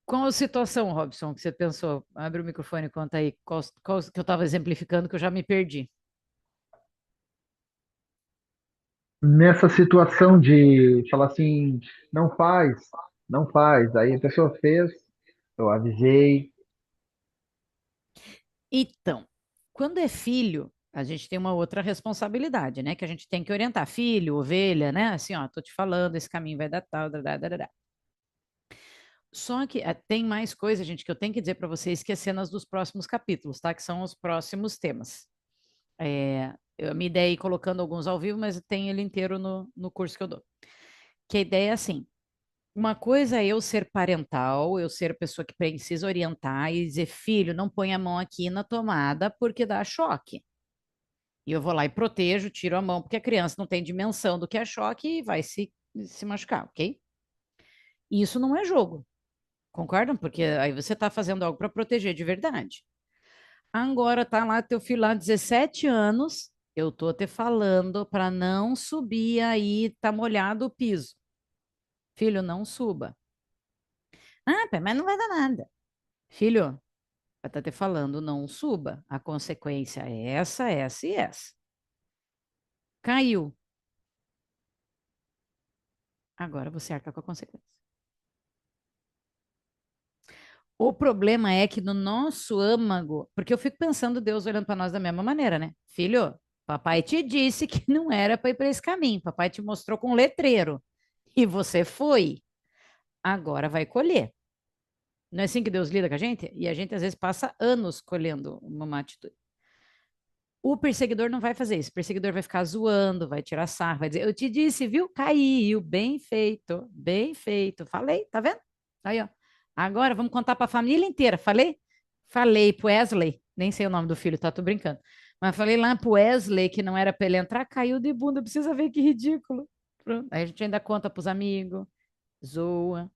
Qual a situação, Robson, que você pensou? Abre o microfone e conta aí qual que eu estava exemplificando que eu já me perdi. Nessa situação de falar assim, não faz, não faz. Aí a pessoa fez, eu avisei. Então, quando é filho, a gente tem uma outra responsabilidade, né? Que a gente tem que orientar. Filho, ovelha, né? Assim, ó, tô te falando, esse caminho vai dar tal, dar. Só que tem mais coisa, gente, que eu tenho que dizer para vocês que é cenas dos próximos capítulos, tá? Que são os próximos temas. Eu me dei colocando alguns ao vivo, mas tem ele inteiro no curso que eu dou. Que a ideia é assim: uma coisa é eu ser parental, eu ser a pessoa que precisa orientar e dizer, filho, não põe a mão aqui na tomada porque dá choque. E eu vou lá e protejo, tiro a mão, porque a criança não tem dimensão do que é choque e vai se machucar, ok? E isso não é jogo, concordam? Porque aí você está fazendo algo para proteger de verdade. Agora tá lá teu filho lá, 17 anos, eu tô te falando para não subir aí, tá molhado o piso. Filho, não suba. Ah, pai, mas não vai dar nada. Filho, vai estar te falando, não suba. A consequência é essa e essa. Caiu. Agora você arca com a consequência. O problema é que no nosso âmago, porque eu fico pensando Deus olhando para nós da mesma maneira, né? Filho, papai te disse que não era para ir para esse caminho. Papai te mostrou com um letreiro. E você foi. Agora vai colher. Não é assim que Deus lida com a gente? E a gente às vezes passa anos colhendo uma má atitude. O perseguidor não vai fazer isso. O perseguidor vai ficar zoando, vai tirar sarro, vai dizer: eu te disse, viu? Caiu, bem feito, bem feito. Falei, tá vendo? Aí, ó. Agora vamos contar para a família inteira. Falei? Falei pro Wesley, nem sei o nome do filho, tá? Tô brincando. Mas falei lá pro Wesley que não era para ele entrar, caiu de bunda, precisa ver que ridículo. Pronto. Aí a gente ainda conta pros amigos, zoa.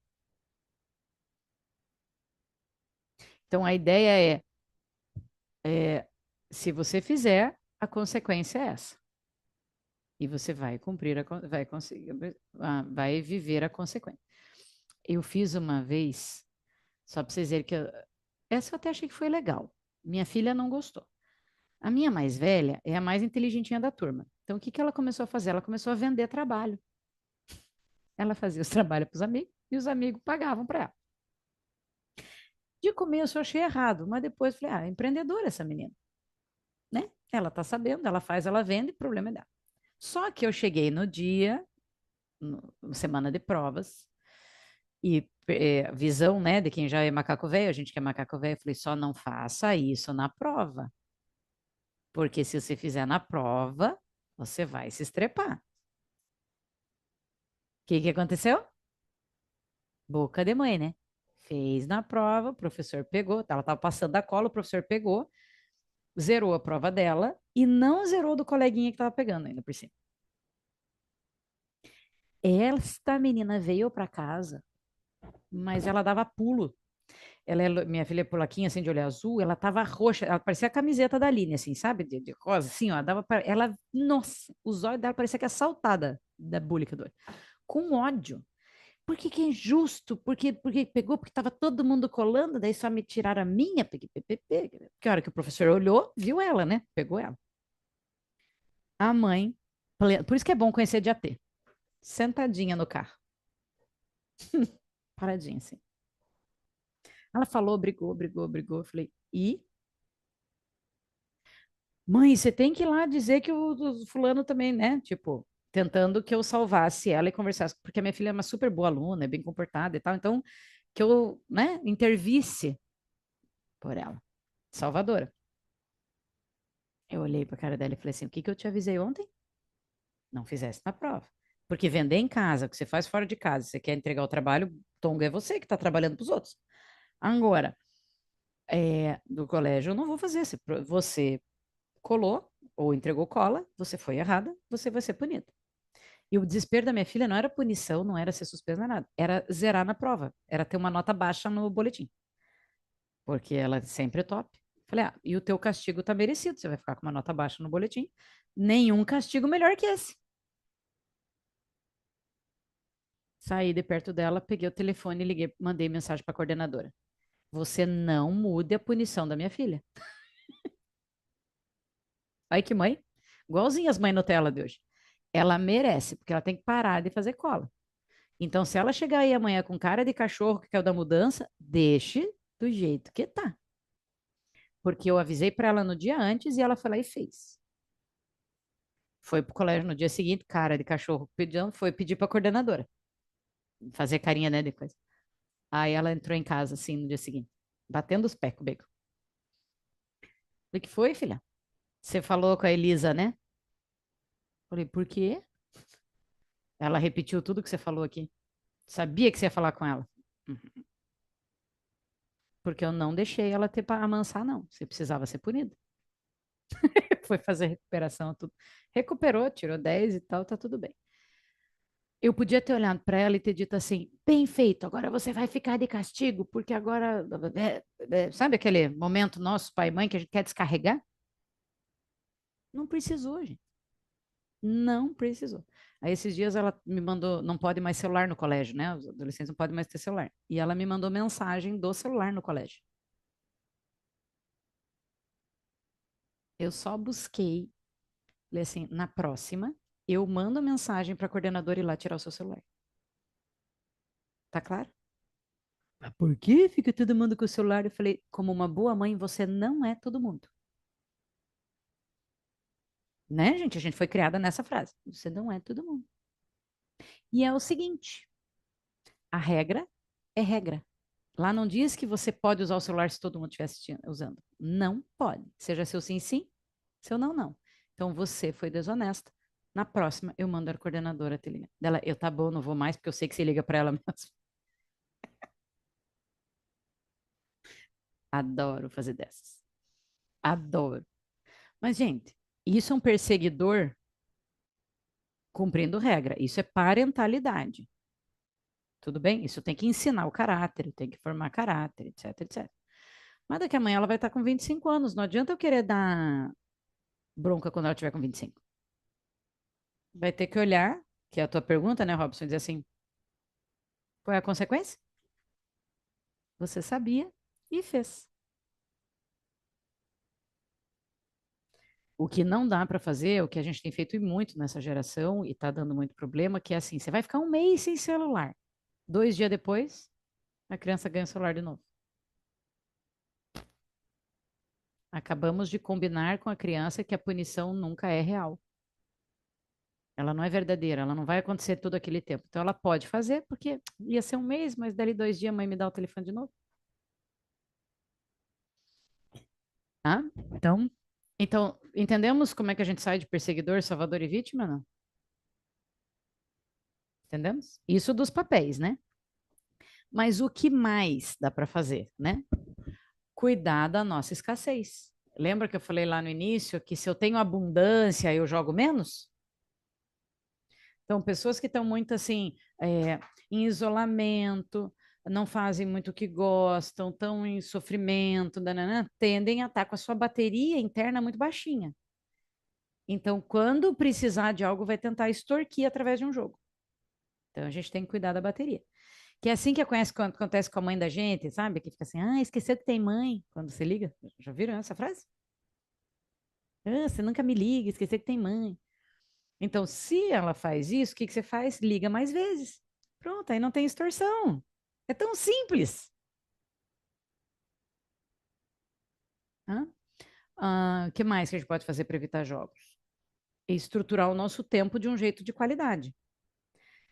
Então a ideia é se você fizer, a consequência é essa. E você vai cumprir, vai conseguir, vai viver a consequência. Eu fiz uma vez, só para vocês verem que essa eu até achei que foi legal. Minha filha não gostou. A minha mais velha é a mais inteligentinha da turma. Então, o que que ela começou a fazer? Ela começou a vender trabalho. Ela fazia os trabalhos para os amigos e os amigos pagavam para ela. De começo eu achei errado, mas depois falei, é empreendedora essa menina, né? Ela tá sabendo, ela faz, ela vende, o problema é dela. Só que eu cheguei no dia, semana de provas, e visão, né, de quem já é macaco velho, a gente que é macaco velho, eu falei, só não faça isso na prova. Porque se você fizer na prova, você vai se estrepar. O que que aconteceu? Boca de mãe, né? Fez na prova, o professor pegou, ela estava passando a cola, o professor pegou, zerou a prova dela e não zerou do coleguinha que estava pegando ainda por cima. Esta menina veio para casa, mas ela dava pulo. Minha filha é polaquinha, assim, de olho azul, ela tava roxa, ela parecia a camiseta da Aline, assim, sabe? De rosa, assim, ó, dava pra, ela, nossa, os olhos dela parecia que é assaltada da bullying, com ódio. Por que que é injusto? Porque pegou, porque estava todo mundo colando, daí só me tiraram a minha. Porque a hora que o professor olhou, viu ela, né? Pegou ela. A mãe, por isso que é bom conhecer de AT. Sentadinha no carro, paradinha assim. Ela falou, brigou. Eu falei, e? Mãe, você tem que ir lá dizer que o fulano também, né? Tipo, tentando que eu salvasse ela e conversasse, porque a minha filha é uma super boa aluna, é bem comportada e tal, então que eu, né, intervisse por ela. Salvadora. Eu olhei para a cara dela e falei assim: o que que eu te avisei ontem? Não fizesse na prova. Porque vender em casa, o que você faz fora de casa, você quer entregar o trabalho, tongo é você que está trabalhando para os outros. Agora, do colégio, eu não vou fazer. Você colou ou entregou cola, você foi errada, você vai ser punida. E o desespero da minha filha não era punição, não era ser suspensa, não era nada. Era zerar na prova, era ter uma nota baixa no boletim. Porque ela sempre é top. Falei, e o teu castigo tá merecido, você vai ficar com uma nota baixa no boletim. Nenhum castigo melhor que esse. Saí de perto dela, peguei o telefone e liguei, mandei mensagem para a coordenadora. Você não mude a punição da minha filha. Ai, que mãe. Igualzinha as mães Nutella de hoje. Ela merece, porque ela tem que parar de fazer cola. Então, se ela chegar aí amanhã com cara de cachorro que caiu da mudança, deixe do jeito que tá. Porque eu avisei para ela no dia antes e ela foi lá e fez. Foi pro colégio no dia seguinte, cara de cachorro pedindo, foi pedir pra coordenadora. Fazer carinha, né, depois. Aí ela entrou em casa, assim, no dia seguinte, batendo os pés com o bacon. O que foi, filha? Você falou com a Elisa, né? Falei, por quê? Ela repetiu tudo que você falou aqui. Sabia que você ia falar com ela. Uhum. Porque eu não deixei ela ter para amansar, não. Você precisava ser punida. Foi fazer recuperação, tudo. Recuperou, tirou 10 e tal, tá tudo bem. Eu podia ter olhado para ela e ter dito assim: bem feito, agora você vai ficar de castigo, porque agora. Sabe aquele momento nosso, pai e mãe, que a gente quer descarregar? Não precisou, gente. Não precisou. Aí esses dias ela me mandou, não pode mais celular no colégio, né? Os adolescentes não podem mais ter celular. E ela me mandou mensagem do celular no colégio. Eu só busquei, falei assim, na próxima, eu mando mensagem para a coordenadora ir lá tirar o seu celular. Tá claro? Mas por que fica todo mundo com o celular? Eu falei, como uma boa mãe, você não é todo mundo. Né, gente? A gente foi criada nessa frase. Você não é todo mundo. E é o seguinte, a regra é regra. Lá não diz que você pode usar o celular se todo mundo estiver usando. Não pode. Seja seu sim, sim, seu não, não. Então você foi desonesta. Na próxima, eu mando a coordenadora te ligar. Dela, eu tá bom, não vou mais, porque eu sei que você liga para ela mesmo. Adoro fazer dessas. Adoro. Mas, gente, isso é um perseguidor cumprindo regra. Isso é parentalidade. Tudo bem? Isso tem que ensinar o caráter, tem que formar caráter, etc, etc. Mas daqui a amanhã ela vai estar com 25 anos. Não adianta eu querer dar bronca quando ela tiver com 25. Vai ter que olhar, que é a tua pergunta, né, Robson? Dizer assim, qual é a consequência? Você sabia e fez. O que não dá para fazer, o que a gente tem feito muito nessa geração e está dando muito problema, que é assim, você vai ficar um mês sem celular. 2 dias depois, a criança ganha o celular de novo. Acabamos de combinar com a criança que a punição nunca é real. Ela não é verdadeira, ela não vai acontecer todo aquele tempo. Então ela pode fazer, porque ia ser um mês, mas dali 2 dias a mãe me dá o telefone de novo. Tá? Então, entendemos como é que a gente sai de perseguidor, salvador e vítima, não? Entendemos? Isso dos papéis, né? Mas o que mais dá para fazer, né? Cuidar da nossa escassez. Lembra que eu falei lá no início que se eu tenho abundância, eu jogo menos? Então, pessoas que estão muito assim, em isolamento, não fazem muito o que gostam, estão em sofrimento, dananã, tendem a estar com a sua bateria interna muito baixinha. Então, quando precisar de algo, vai tentar extorquir através de um jogo. Então, a gente tem que cuidar da bateria. Que é assim que acontece com a mãe da gente, sabe? Que fica assim, ah, esqueceu que tem mãe, quando você liga. Já viram essa frase? Ah, você nunca me liga, esqueceu que tem mãe. Então, se ela faz isso, o que que você faz? Liga mais vezes. Pronto, aí não tem extorsão. É tão simples. Hã? O que mais que a gente pode fazer para evitar jogos? Estruturar o nosso tempo de um jeito de qualidade.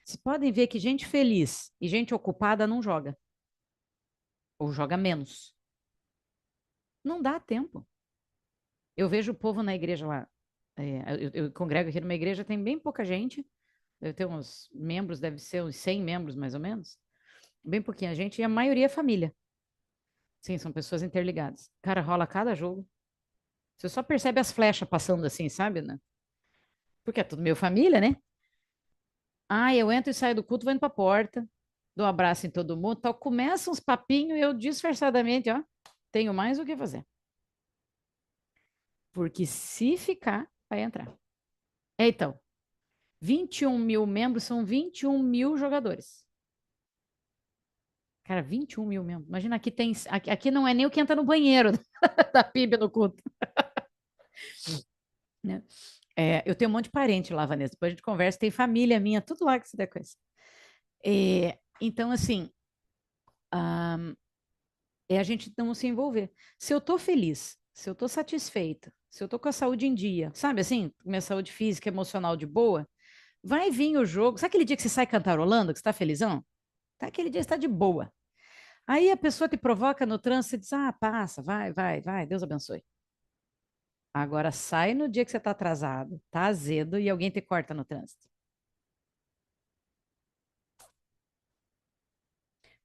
Vocês podem ver que gente feliz e gente ocupada não joga, ou joga menos. Não dá tempo. Eu vejo o povo na igreja lá. Eu congrego aqui numa igreja, tem bem pouca gente. Eu tenho uns membros, deve ser uns 100 membros mais ou menos. Bem pouquinha gente, e a maioria é família. Sim, são pessoas interligadas. Cara, rola cada jogo. Você só percebe as flechas passando assim, sabe, né? Porque é tudo meu família, né? Ah, eu entro e saio do culto, vou indo pra porta, dou um abraço em todo mundo, tal. Começa uns papinhos e eu disfarçadamente, ó, tenho mais o que fazer. Porque se ficar, vai entrar. Então, 21 mil membros são 21 mil jogadores. Cara, 21 mil membros. Imagina, aqui não é nem o que entra no banheiro da PIB no culto, né? Eu tenho um monte de parente lá, Vanessa. Depois a gente conversa. Tem família minha, tudo lá que se der com isso. Então, assim, ah, é a gente não se envolver. Se eu tô feliz, se eu tô satisfeita, se eu tô com a saúde em dia, sabe assim, minha saúde física, emocional de boa, vai vir o jogo. Sabe aquele dia que você sai cantarolando, que você tá felizão? Tá aquele dia que você tá de boa. Aí a pessoa te provoca no trânsito e diz: ah, passa, vai, vai, vai, Deus abençoe. Agora sai no dia que você tá atrasado, tá azedo e alguém te corta no trânsito.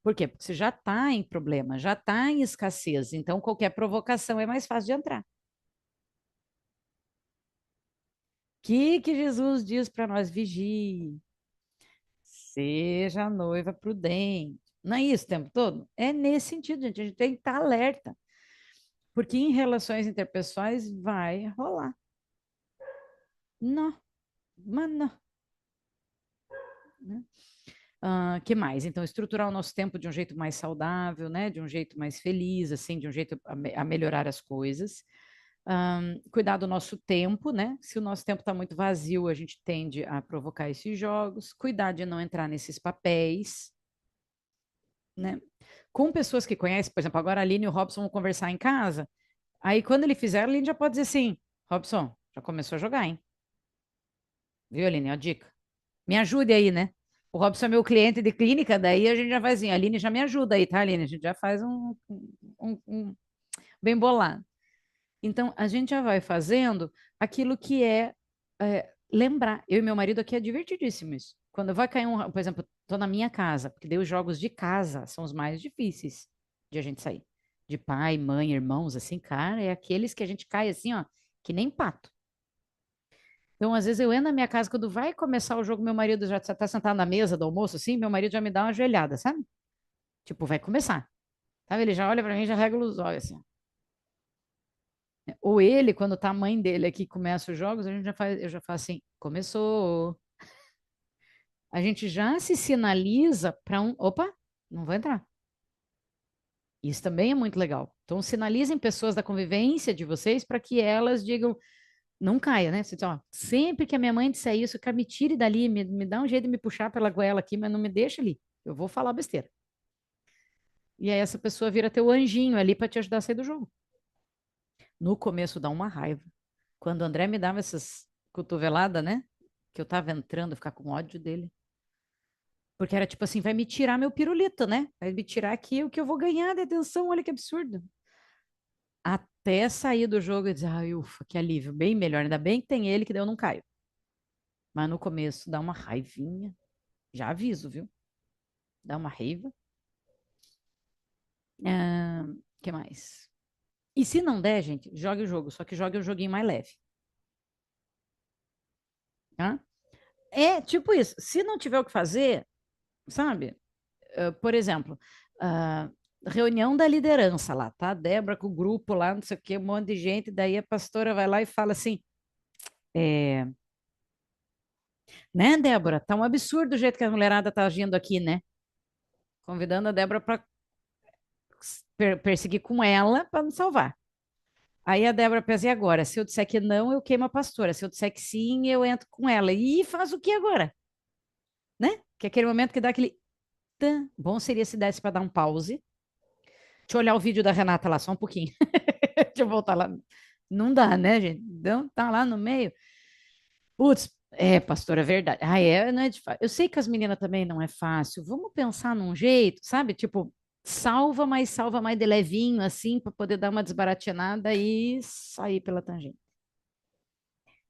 Por quê? Porque você já está em problema, já está em escassez, então qualquer provocação é mais fácil de entrar. O que Jesus diz para nós? Vigie, seja noiva prudente. Não é isso o tempo todo? É nesse sentido, gente. A gente tem que estar alerta, porque em relações interpessoais vai rolar. Não, mas não. Né? Que mais? Então, estruturar o nosso tempo de um jeito mais saudável, né? De um jeito mais feliz, assim, de um jeito a melhorar as coisas. Cuidar do nosso tempo, né? Se o nosso tempo está muito vazio, a gente tende a provocar esses jogos. Cuidar de não entrar nesses papéis, né? Com pessoas que conhecem, por exemplo, agora a Aline e o Robson vão conversar em casa. Aí, quando ele fizer, a Aline já pode dizer assim: Robson, já começou a jogar, hein? Viu, Aline? A dica. Me ajude aí, né? O Robson é meu cliente de clínica, daí a gente já faz assim, a Aline já me ajuda aí, tá, Aline? A gente já faz um bem bolado. Então, a gente já vai fazendo aquilo que lembrar. Eu e meu marido aqui é divertidíssimo isso. Quando vai cair por exemplo, tô na minha casa, porque daí os jogos de casa são os mais difíceis de a gente sair. De pai, mãe, irmãos, assim, cara, é aqueles que a gente cai assim, ó, que nem pato. Então, às vezes eu entro na minha casa, quando vai começar o jogo, meu marido já tá sentado na mesa do almoço, assim, meu marido já me dá uma ajoelhada, sabe? Tipo, vai começar. Sabe? Ele já olha pra mim e já regula os olhos, assim. Ou ele, quando tá a mãe dele aqui começa os jogos, eu já faço assim, começou. A gente já se sinaliza para opa, não vou entrar. Isso também é muito legal. Então, sinalizem pessoas da convivência de vocês para que elas digam, não caia, né? Você diz, ó, sempre que a minha mãe disser isso, cara, me tire dali, me dá um jeito de me puxar pela goela aqui, mas não me deixa ali. Eu vou falar besteira. E aí essa pessoa vira teu anjinho ali para te ajudar a sair do jogo. No começo dá uma raiva. Quando o André me dava essas cotoveladas, né? Que eu tava entrando, eu ficar com ódio dele. Porque era tipo assim, vai me tirar meu pirulito, né? Vai me tirar aqui o que eu vou ganhar de atenção, olha que absurdo. Até sair do jogo e dizer, ai, ufa, que alívio, bem melhor. Ainda bem que tem ele, que daí eu não caio. Mas no começo dá uma raivinha. Já aviso, viu? Dá uma raiva. Que mais? E se não der, gente, jogue o jogo, só que jogue o joguinho mais leve. Tá? É tipo isso. Se não tiver o que fazer, sabe? Por exemplo, ah, reunião da liderança lá, tá? Débora com o grupo lá, não sei o quê, um monte de gente, daí a pastora vai lá e fala assim, é, né, Débora? Tá um absurdo o jeito que a mulherada tá agindo aqui, né? convidando a Débora para perseguir com ela para nos salvar. Aí a Débora pensa, e agora? Se eu disser que não, eu queimo a pastora. Se eu disser que sim, eu entro com ela. E faz o que agora? Né? Que é aquele momento que dá aquele... Bom seria se desse para dar um pause. Deixa eu olhar o vídeo da Renata lá, só um pouquinho. Deixa eu voltar lá. Não dá, né, gente? Então, tá lá no meio. Putz, pastor, é verdade. Ah, não é eu sei que as meninas também não é fácil. Vamos pensar num jeito, sabe? Tipo, salva mais de levinho, assim, para poder dar uma desbaratinada e sair pela tangente.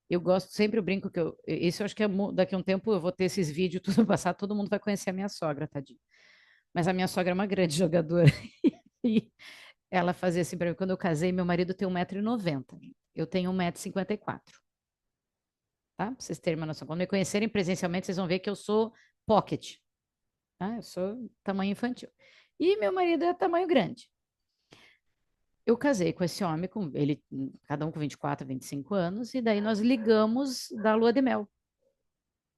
Eu gosto, sempre eu brinco que isso eu acho que daqui a um tempo eu vou ter esses vídeos tudo passar, todo mundo vai conhecer a minha sogra, tadinha. Mas a minha sogra é uma grande jogadora. E ela fazia assim para mim, quando eu casei, meu marido tem 1,90 m. Eu tenho 1,54 m. Tá? Pra vocês terem uma noção. Quando me conhecerem presencialmente, vocês vão ver que eu sou pocket, tá? Eu sou tamanho infantil. E meu marido é tamanho grande. Eu casei com esse homem, com ele, cada um com 24, 25 anos, e daí nós ligamos da lua de mel.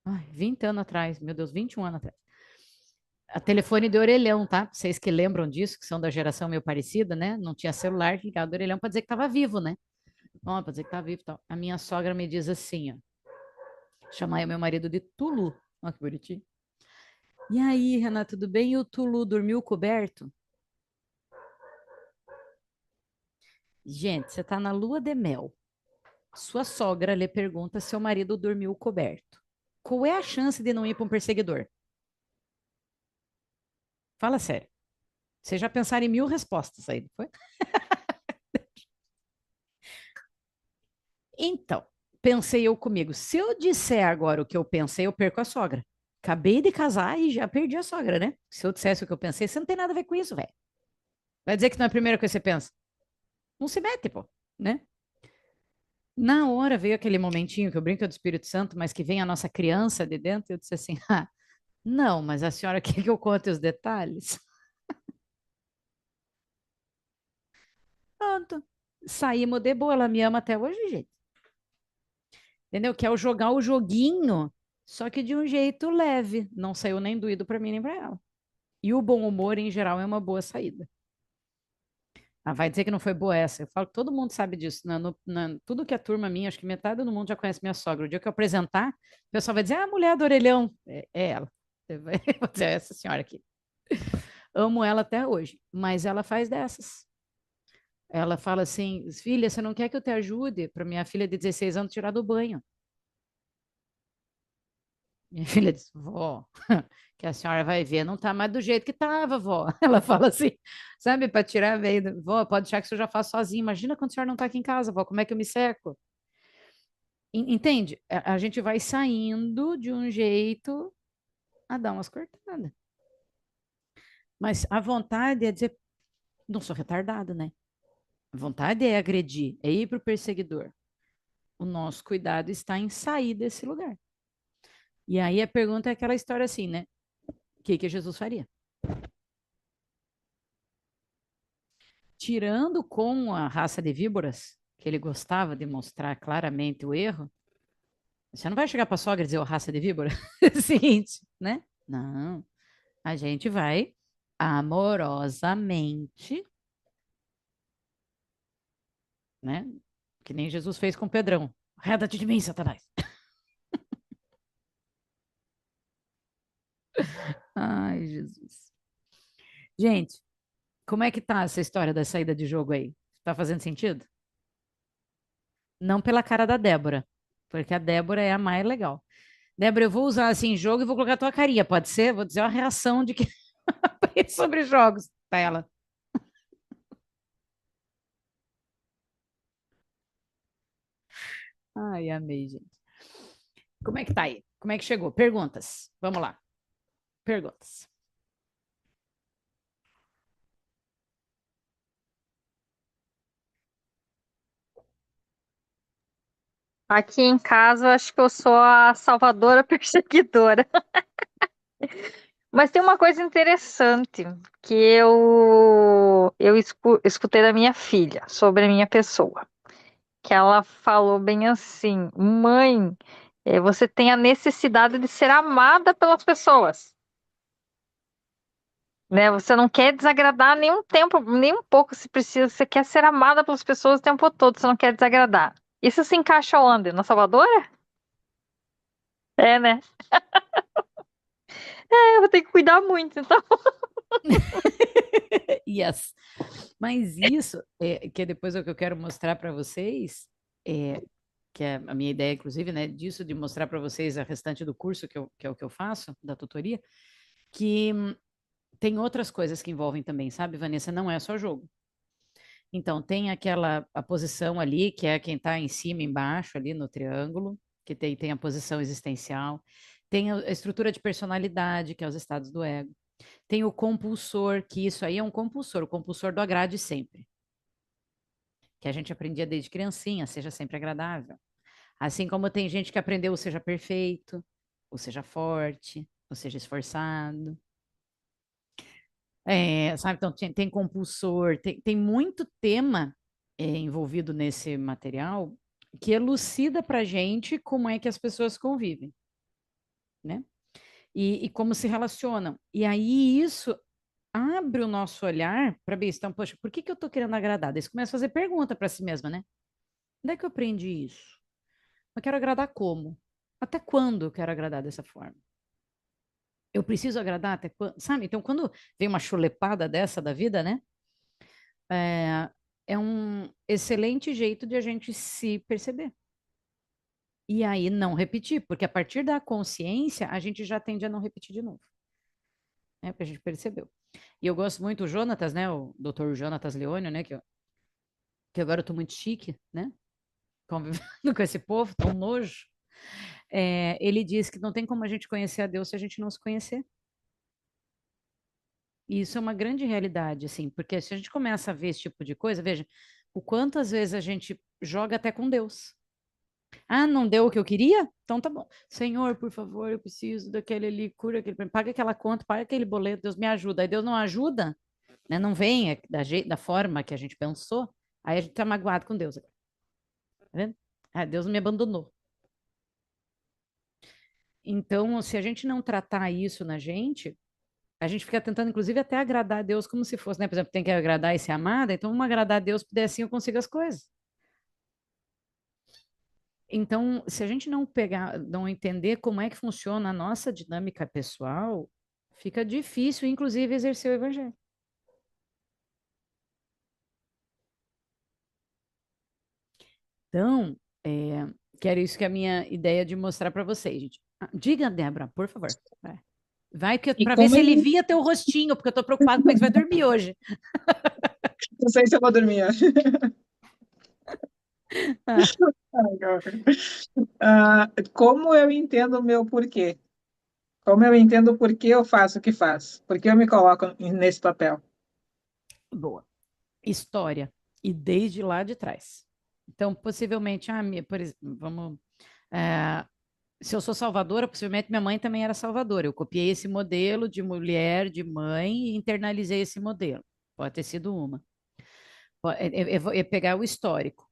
Ai, 20 anos atrás, meu Deus, 21 anos atrás. A telefone de orelhão, tá? Vocês que lembram disso, que são da geração meio parecida, né? Não tinha celular, ligado do orelhão para dizer que estava vivo, né? Ó, para dizer que estava vivo e tal. A minha sogra me diz assim, ó. Chamar o meu marido de Tulu. Olha que bonitinho. E aí, Renato, tudo bem? E o Tulu dormiu coberto? Gente, você está na lua de mel. Sua sogra lhe pergunta se seu marido dormiu coberto. Qual é a chance de não ir para um perseguidor? Fala sério. Vocês já pensaram em 1000 respostas aí, não foi? Então, pensei eu comigo. Se eu disser agora o que eu pensei, eu perco a sogra. Acabei de casar e já perdi a sogra, né? Se eu dissesse o que eu pensei, você não tem nada a ver com isso, velho. Vai dizer que não é a primeira coisa que você pensa. Não se mete, pô, né? Na hora veio aquele momentinho que eu brinco do Espírito Santo, mas que vem a nossa criança de dentro, e eu disse assim: ah, não, mas a senhora quer que eu conte os detalhes? Pronto. Saímos de boa, ela me ama até hoje, gente. Entendeu? Que é o jogar o joguinho, só que de um jeito leve. Não saiu nem doído para mim nem para ela. E o bom humor, em geral, é uma boa saída. Ah, vai dizer que não foi boa essa. Eu falo que todo mundo sabe disso. Né? Tudo que é turma minha, acho que metade do mundo já conhece minha sogra. O dia que eu apresentar, o pessoal vai dizer: ah, a mulher do orelhão. É ela. Vou dizer, essa senhora aqui. Amo ela até hoje, mas ela faz dessas. Ela fala assim: filha, você não quer que eu te ajude para minha filha de 16 anos tirar do banho? Minha filha diz: vó, que a senhora vai ver, não tá mais do jeito que tava, vó. Ela fala assim, sabe, para tirar veio, vó, pode deixar que eu já faço sozinha. Imagina quando a senhora não tá aqui em casa, vó, como é que eu me seco? Entende? A gente vai saindo de um jeito a dar umas cortadas. Mas a vontade é dizer, não sou retardado, né? A vontade é agredir, é ir para o perseguidor. O nosso cuidado está em sair desse lugar. E aí a pergunta é aquela história assim, né? O que que Jesus faria? Tirando com a raça de víboras, que ele gostava de mostrar claramente o erro, você não vai chegar para a sogra e dizer, ô, raça de víbora, seguinte, né? Não, a gente vai amorosamente, né? Que nem Jesus fez com Pedrão. Reda-te de mim, Satanás. Ai, Jesus. Gente, como é que tá essa história da saída de jogo aí? Tá fazendo sentido? Não pela cara da Débora, porque a Débora é a mais legal. Débora, eu vou usar assim jogo e vou colocar a tua carinha, pode ser? Vou dizer uma reação de que sobre jogos para ela. Ai, amei, gente. Como é que tá aí? Como é que chegou? Perguntas. Vamos lá. Perguntas. Aqui em casa, acho que eu sou a salvadora perseguidora. Mas tem uma coisa interessante que eu escutei da minha filha sobre a minha pessoa. Que ela falou bem assim: mãe, você tem a necessidade de ser amada pelas pessoas. né? Você não quer desagradar nenhum tempo, nem um pouco se precisa. Você quer ser amada pelas pessoas o tempo todo, você não quer desagradar. Isso se encaixa onde? Na Salvadora? É, né? Eu vou ter que cuidar muito, então. Yes. Mas isso, que é depois o que eu quero mostrar para vocês, que é a minha ideia, inclusive, né, disso, de mostrar para vocês a restante do curso, que é o que eu faço, da tutoria, que tem outras coisas que envolvem também, sabe, Vanessa? Não é só jogo. Então, tem a posição ali, que é quem está em cima e embaixo, ali no triângulo, que tem a posição existencial. Tem a estrutura de personalidade, que é os estados do ego. Tem o compulsor, que isso aí é um compulsor, o compulsor do agrade sempre, que a gente aprendia desde criancinha, seja sempre agradável. Assim como tem gente que aprendeu o seja perfeito, ou seja forte, ou seja esforçado. Sabe, então tem compulsor, tem muito tema envolvido nesse material que elucida para gente como é que as pessoas convivem, né? E como se relacionam. E aí isso abre o nosso olhar para ver, então, poxa, por que eu estou querendo agradar? Daí você começa a fazer pergunta para si mesma, né? Onde é que eu aprendi isso? Eu quero agradar como? Até quando eu quero agradar dessa forma? Eu preciso agradar até quando? Sabe? Então, quando vem uma chulepada dessa da vida, né? É, é um excelente jeito de a gente se perceber. E aí não repetir, porque a partir da consciência, a gente já tende a não repetir de novo, né? Porque a gente percebeu. E eu gosto muito do Jonatas, né? O doutor Jonatas Leônio, né? Que agora eu tô muito chique, né? Convivendo com esse povo, tão nojo. Ele diz que não tem como a gente conhecer a Deus se a gente não se conhecer. E isso é uma grande realidade, assim, porque se a gente começa a ver esse tipo de coisa, veja, o quanto às vezes a gente joga até com Deus. Ah, não deu o que eu queria? Então tá bom. Senhor, por favor, eu preciso daquele ali, cura aquele, paga aquela conta, paga aquele boleto, Deus me ajuda. Aí Deus não ajuda, né? Não vem da forma que a gente pensou, aí a gente tá magoado com Deus. Tá vendo? Ah, Deus me abandonou. Então, se a gente não tratar isso na gente, a gente fica tentando, inclusive, até agradar a Deus como se fosse, né? Por exemplo, tem que agradar e ser amada, então vamos agradar a Deus, porque assim eu consigo as coisas. Então, se a gente não pegar, não entender como é que funciona a nossa dinâmica pessoal, fica difícil, inclusive, exercer o evangelho. Então, que era isso que é a minha ideia de mostrar para vocês, gente. Diga, Débora, por favor. Vai, E para ver como se eu, ele via teu rostinho, porque eu tô preocupada como é que você vai dormir hoje. não sei se eu vou dormir hoje. Ah, Como eu entendo o meu porquê? Como eu entendo o porquê eu faço o que faço? Por que eu me coloco nesse papel? boa. História. E desde lá de trás. Então, possivelmente, por exemplo, vamos. é, Se eu sou salvadora, possivelmente minha mãe também era salvadora. Eu copiei esse modelo de mulher, de mãe, e internalizei esse modelo. Pode ter sido uma. É pegar o histórico.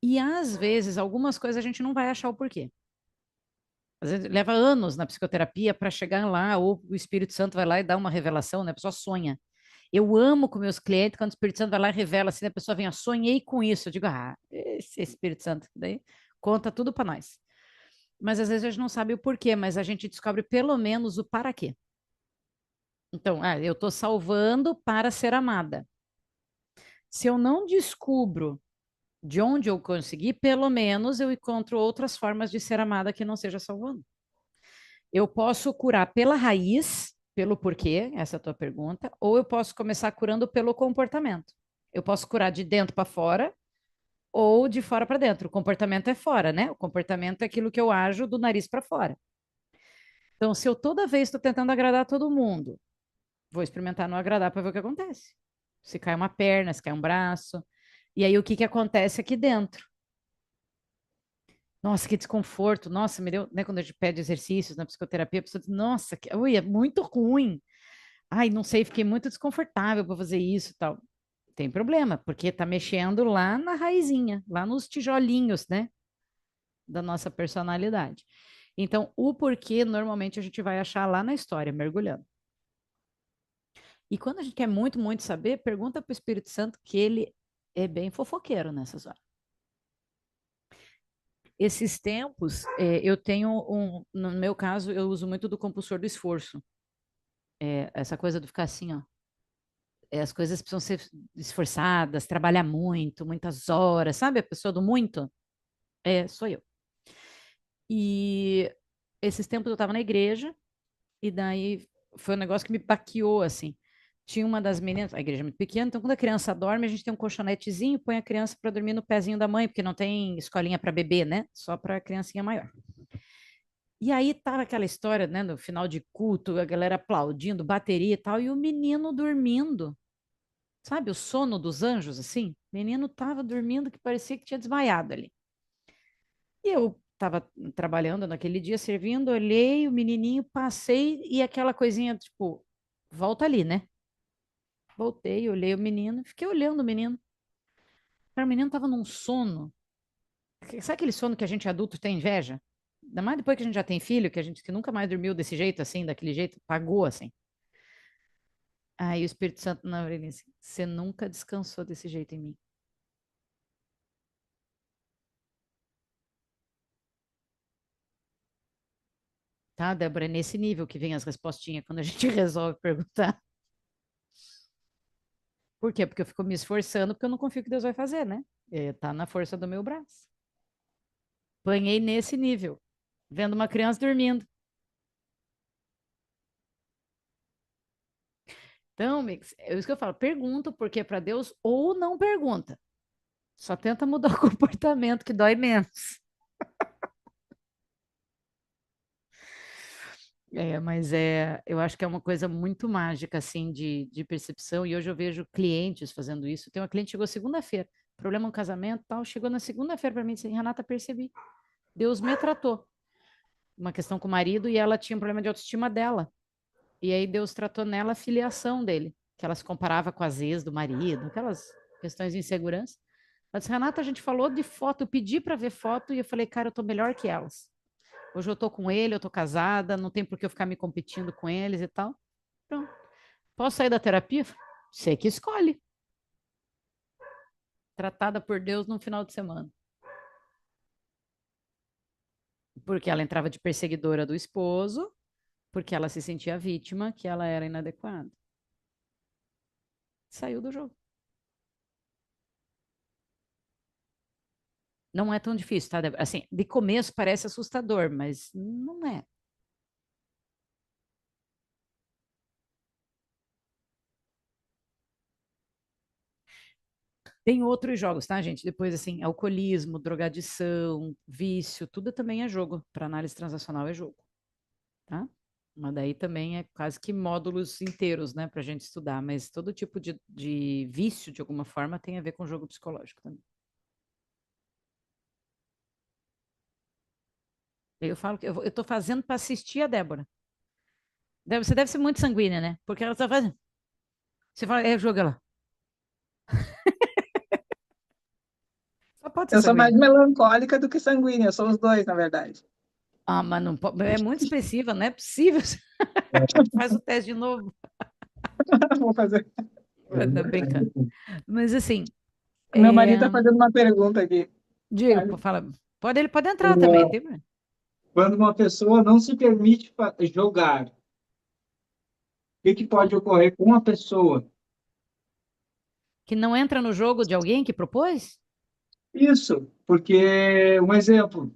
E às vezes, algumas coisas a gente não vai achar o porquê. Às vezes leva anos na psicoterapia para chegar lá, ou o Espírito Santo vai lá e dá uma revelação, né? A pessoa sonha. Eu amo com meus clientes quando o Espírito Santo vai lá e revela assim, a pessoa vem, sonhei com isso. Eu digo, esse Espírito Santo, daí conta tudo para nós. Mas às vezes a gente não sabe o porquê, mas a gente descobre pelo menos o para quê. Então, eu estou salvando para ser amada. Se eu não descubro de onde eu consegui, pelo menos eu encontro outras formas de ser amada que não seja salvando. Eu posso curar pela raiz, pelo porquê, essa é a tua pergunta, ou eu posso começar curando pelo comportamento. Eu posso curar de dentro para fora ou de fora para dentro. O comportamento é fora, né? O comportamento é aquilo que eu ajo do nariz para fora. Então, se eu toda vez estou tentando agradar todo mundo, vou experimentar não agradar para ver o que acontece. Se cai uma perna, se cai um braço. E aí, o que que acontece aqui dentro? Nossa, que desconforto. Nossa, me deu, né, quando a gente pede exercícios na psicoterapia, a pessoa diz, nossa, ui, é muito ruim. Ai, não sei, fiquei muito desconfortável para fazer isso e tal. Tem problema, porque tá mexendo lá na raizinha, lá nos tijolinhos, né, da nossa personalidade. Então, o porquê, normalmente, a gente vai achar lá na história, mergulhando. E quando a gente quer muito, muito saber, pergunta para o Espírito Santo que ele é bem fofoqueiro nessas horas. Esses tempos, eu tenho no meu caso, eu uso muito do compulsor do esforço. Essa coisa de ficar assim, ó. As coisas precisam ser esforçadas, trabalhar muito, muitas horas, sabe? A pessoa do muito, sou eu. E esses tempos eu estava na igreja, e daí foi um negócio que me baqueou, assim. Tinha uma das meninas, a igreja é muito pequena, então quando a criança dorme, a gente tem um colchonetezinho, põe a criança para dormir no pezinho da mãe, porque não tem escolinha para bebê, né? Só para criancinha maior. E aí tava aquela história, né, no final de culto, a galera aplaudindo, bateria e tal, e o menino dormindo. Sabe, o sono dos anjos, assim? O menino tava dormindo que parecia que tinha desmaiado ali. E eu estava trabalhando naquele dia, servindo, olhei o menininho, passei e aquela coisinha, tipo, volta ali, né? Voltei, olhei o menino, fiquei olhando o menino. Cara, o menino estava num sono. Sabe aquele sono que a gente adulto tem inveja? Ainda mais depois que a gente já tem filho, que a gente que nunca mais dormiu desse jeito, assim, daquele jeito, pagou assim. Aí o Espírito Santo na orelha assim, você nunca descansou desse jeito em mim. Tá, Débora? É nesse nível que vem as respostinhas quando a gente resolve perguntar. Por quê? Porque eu fico me esforçando, porque eu não confio que Deus vai fazer, né? Tá na força do meu braço. Apanhei nesse nível, vendo uma criança dormindo. Então, Mix, é isso que eu falo. Pergunta o porquê para Deus ou não pergunta. Só tenta mudar o comportamento que dói menos. Mas eu acho que é uma coisa muito mágica, assim, de percepção, e hoje eu vejo clientes fazendo isso. Tem uma cliente que chegou segunda-feira, problema no casamento, tal, chegou na segunda-feira para mim e disse, Renata, percebi, Deus me tratou. Uma questão com o marido, e ela tinha um problema de autoestima dela. E aí Deus tratou nela a filiação dele, que ela se comparava com as ex do marido, aquelas questões de insegurança. Ela disse, Renata, a gente falou de foto, eu pedi para ver foto, e eu falei, cara, eu tô melhor que elas. Hoje eu tô com ele, eu tô casada, não tem por que eu ficar me competindo com eles e tal. Pronto. Posso sair da terapia? Você que escolhe. Tratada por Deus no final de semana. Porque ela entrava de perseguidora do esposo, porque ela se sentia vítima, que ela era inadequada. Saiu do jogo. Não é tão difícil, tá, Débora? Assim, de começo parece assustador, mas não é. Tem outros jogos, tá, gente? Depois, assim, alcoolismo, drogadição, vício, tudo também é jogo. Para análise transacional é jogo, tá? Mas daí também é quase que módulos inteiros, né, para a gente estudar. Mas todo tipo de vício, de alguma forma, tem a ver com jogo psicológico também. Eu falo que eu tô fazendo para assistir a Débora. Você deve ser muito sanguínea, né? Porque ela tá fazendo. Você fala, joga lá. Só pode ser Eu sou mais sanguínea. melancólica do que sanguínea, eu sou os dois, na verdade. Ah, mas não pode, é muito expressiva, não é possível. Faz o teste de novo. Vou fazer. Eu tô brincando. Mas assim, Meu marido é, está fazendo uma pergunta aqui. Diego, fala, ele pode entrar também, tem problema. Quando uma pessoa não se permite jogar, o que pode ocorrer com a pessoa? Que não entra no jogo de alguém que propôs? Isso, porque, um exemplo,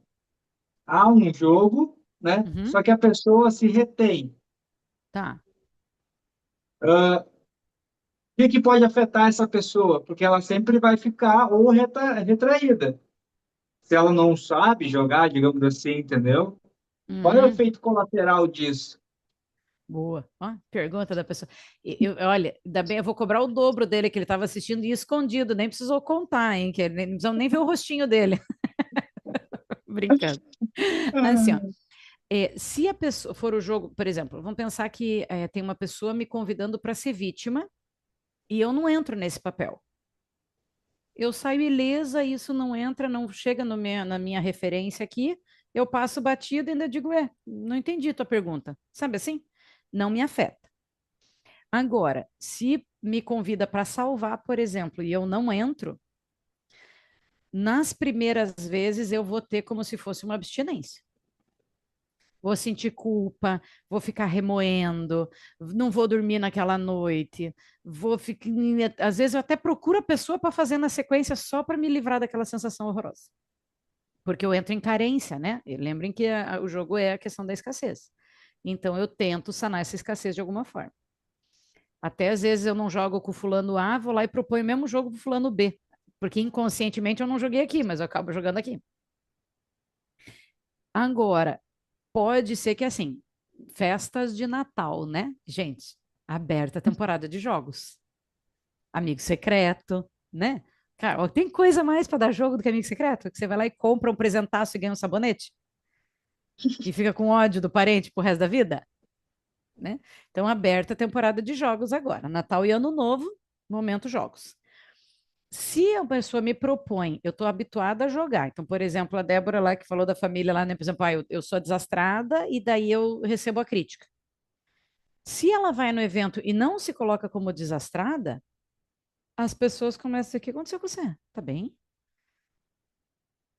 há um jogo, né? Uhum, Só que a pessoa se retém. tá. O que pode afetar essa pessoa? Porque ela sempre vai ficar ou retraída. Se ela não sabe jogar, digamos assim, entendeu? Qual é o Uhum, efeito colateral disso? boa. Ó, pergunta da pessoa. Olha, ainda bem, eu vou cobrar o dobro dele, que ele estava assistindo e escondido, nem precisou contar, hein? Que ele nem precisamos nem ver o rostinho dele. Brincando. Assim, ó. Se a pessoa for o jogo, por exemplo, vamos pensar que tem uma pessoa me convidando para ser vítima e eu não entro nesse papel. Eu saio ilesa, isso não entra, não chega no na minha referência aqui, eu passo batido e ainda digo, não entendi tua pergunta. Sabe assim? Não me afeta. Agora, se me convida para salvar, por exemplo, e eu não entro, nas primeiras vezes eu vou ter como se fosse uma abstinência. Vou sentir culpa, vou ficar remoendo, não vou dormir naquela noite, vou ficar. Às vezes eu até procuro a pessoa para fazer na sequência só para me livrar daquela sensação horrorosa. Porque eu entro em carência, né? E lembrem que o jogo é a questão da escassez. Então eu tento sanar essa escassez de alguma forma. Até às vezes eu não jogo com o fulano A, vou lá e proponho o mesmo jogo com o fulano B. Porque inconscientemente eu não joguei aqui, mas eu acabo jogando aqui. Agora, pode ser que assim, festas de Natal, né? Gente, aberta a temporada de jogos. Amigo secreto, né? Cara, tem coisa mais para dar jogo do que amigo secreto? Que você vai lá e compra um presentaço e ganha um sabonete? E fica com ódio do parente pro resto da vida? Né? Então, aberta a temporada de jogos agora. Natal e Ano Novo, momento jogos. Se a pessoa me propõe, eu estou habituada a jogar. Então, por exemplo, a Débora lá que falou da família lá, né? Por exemplo, eu sou desastrada e daí eu recebo a crítica. Se ela vai no evento e não se coloca como desastrada, as pessoas começam a dizer, o que aconteceu com você? Tá bem?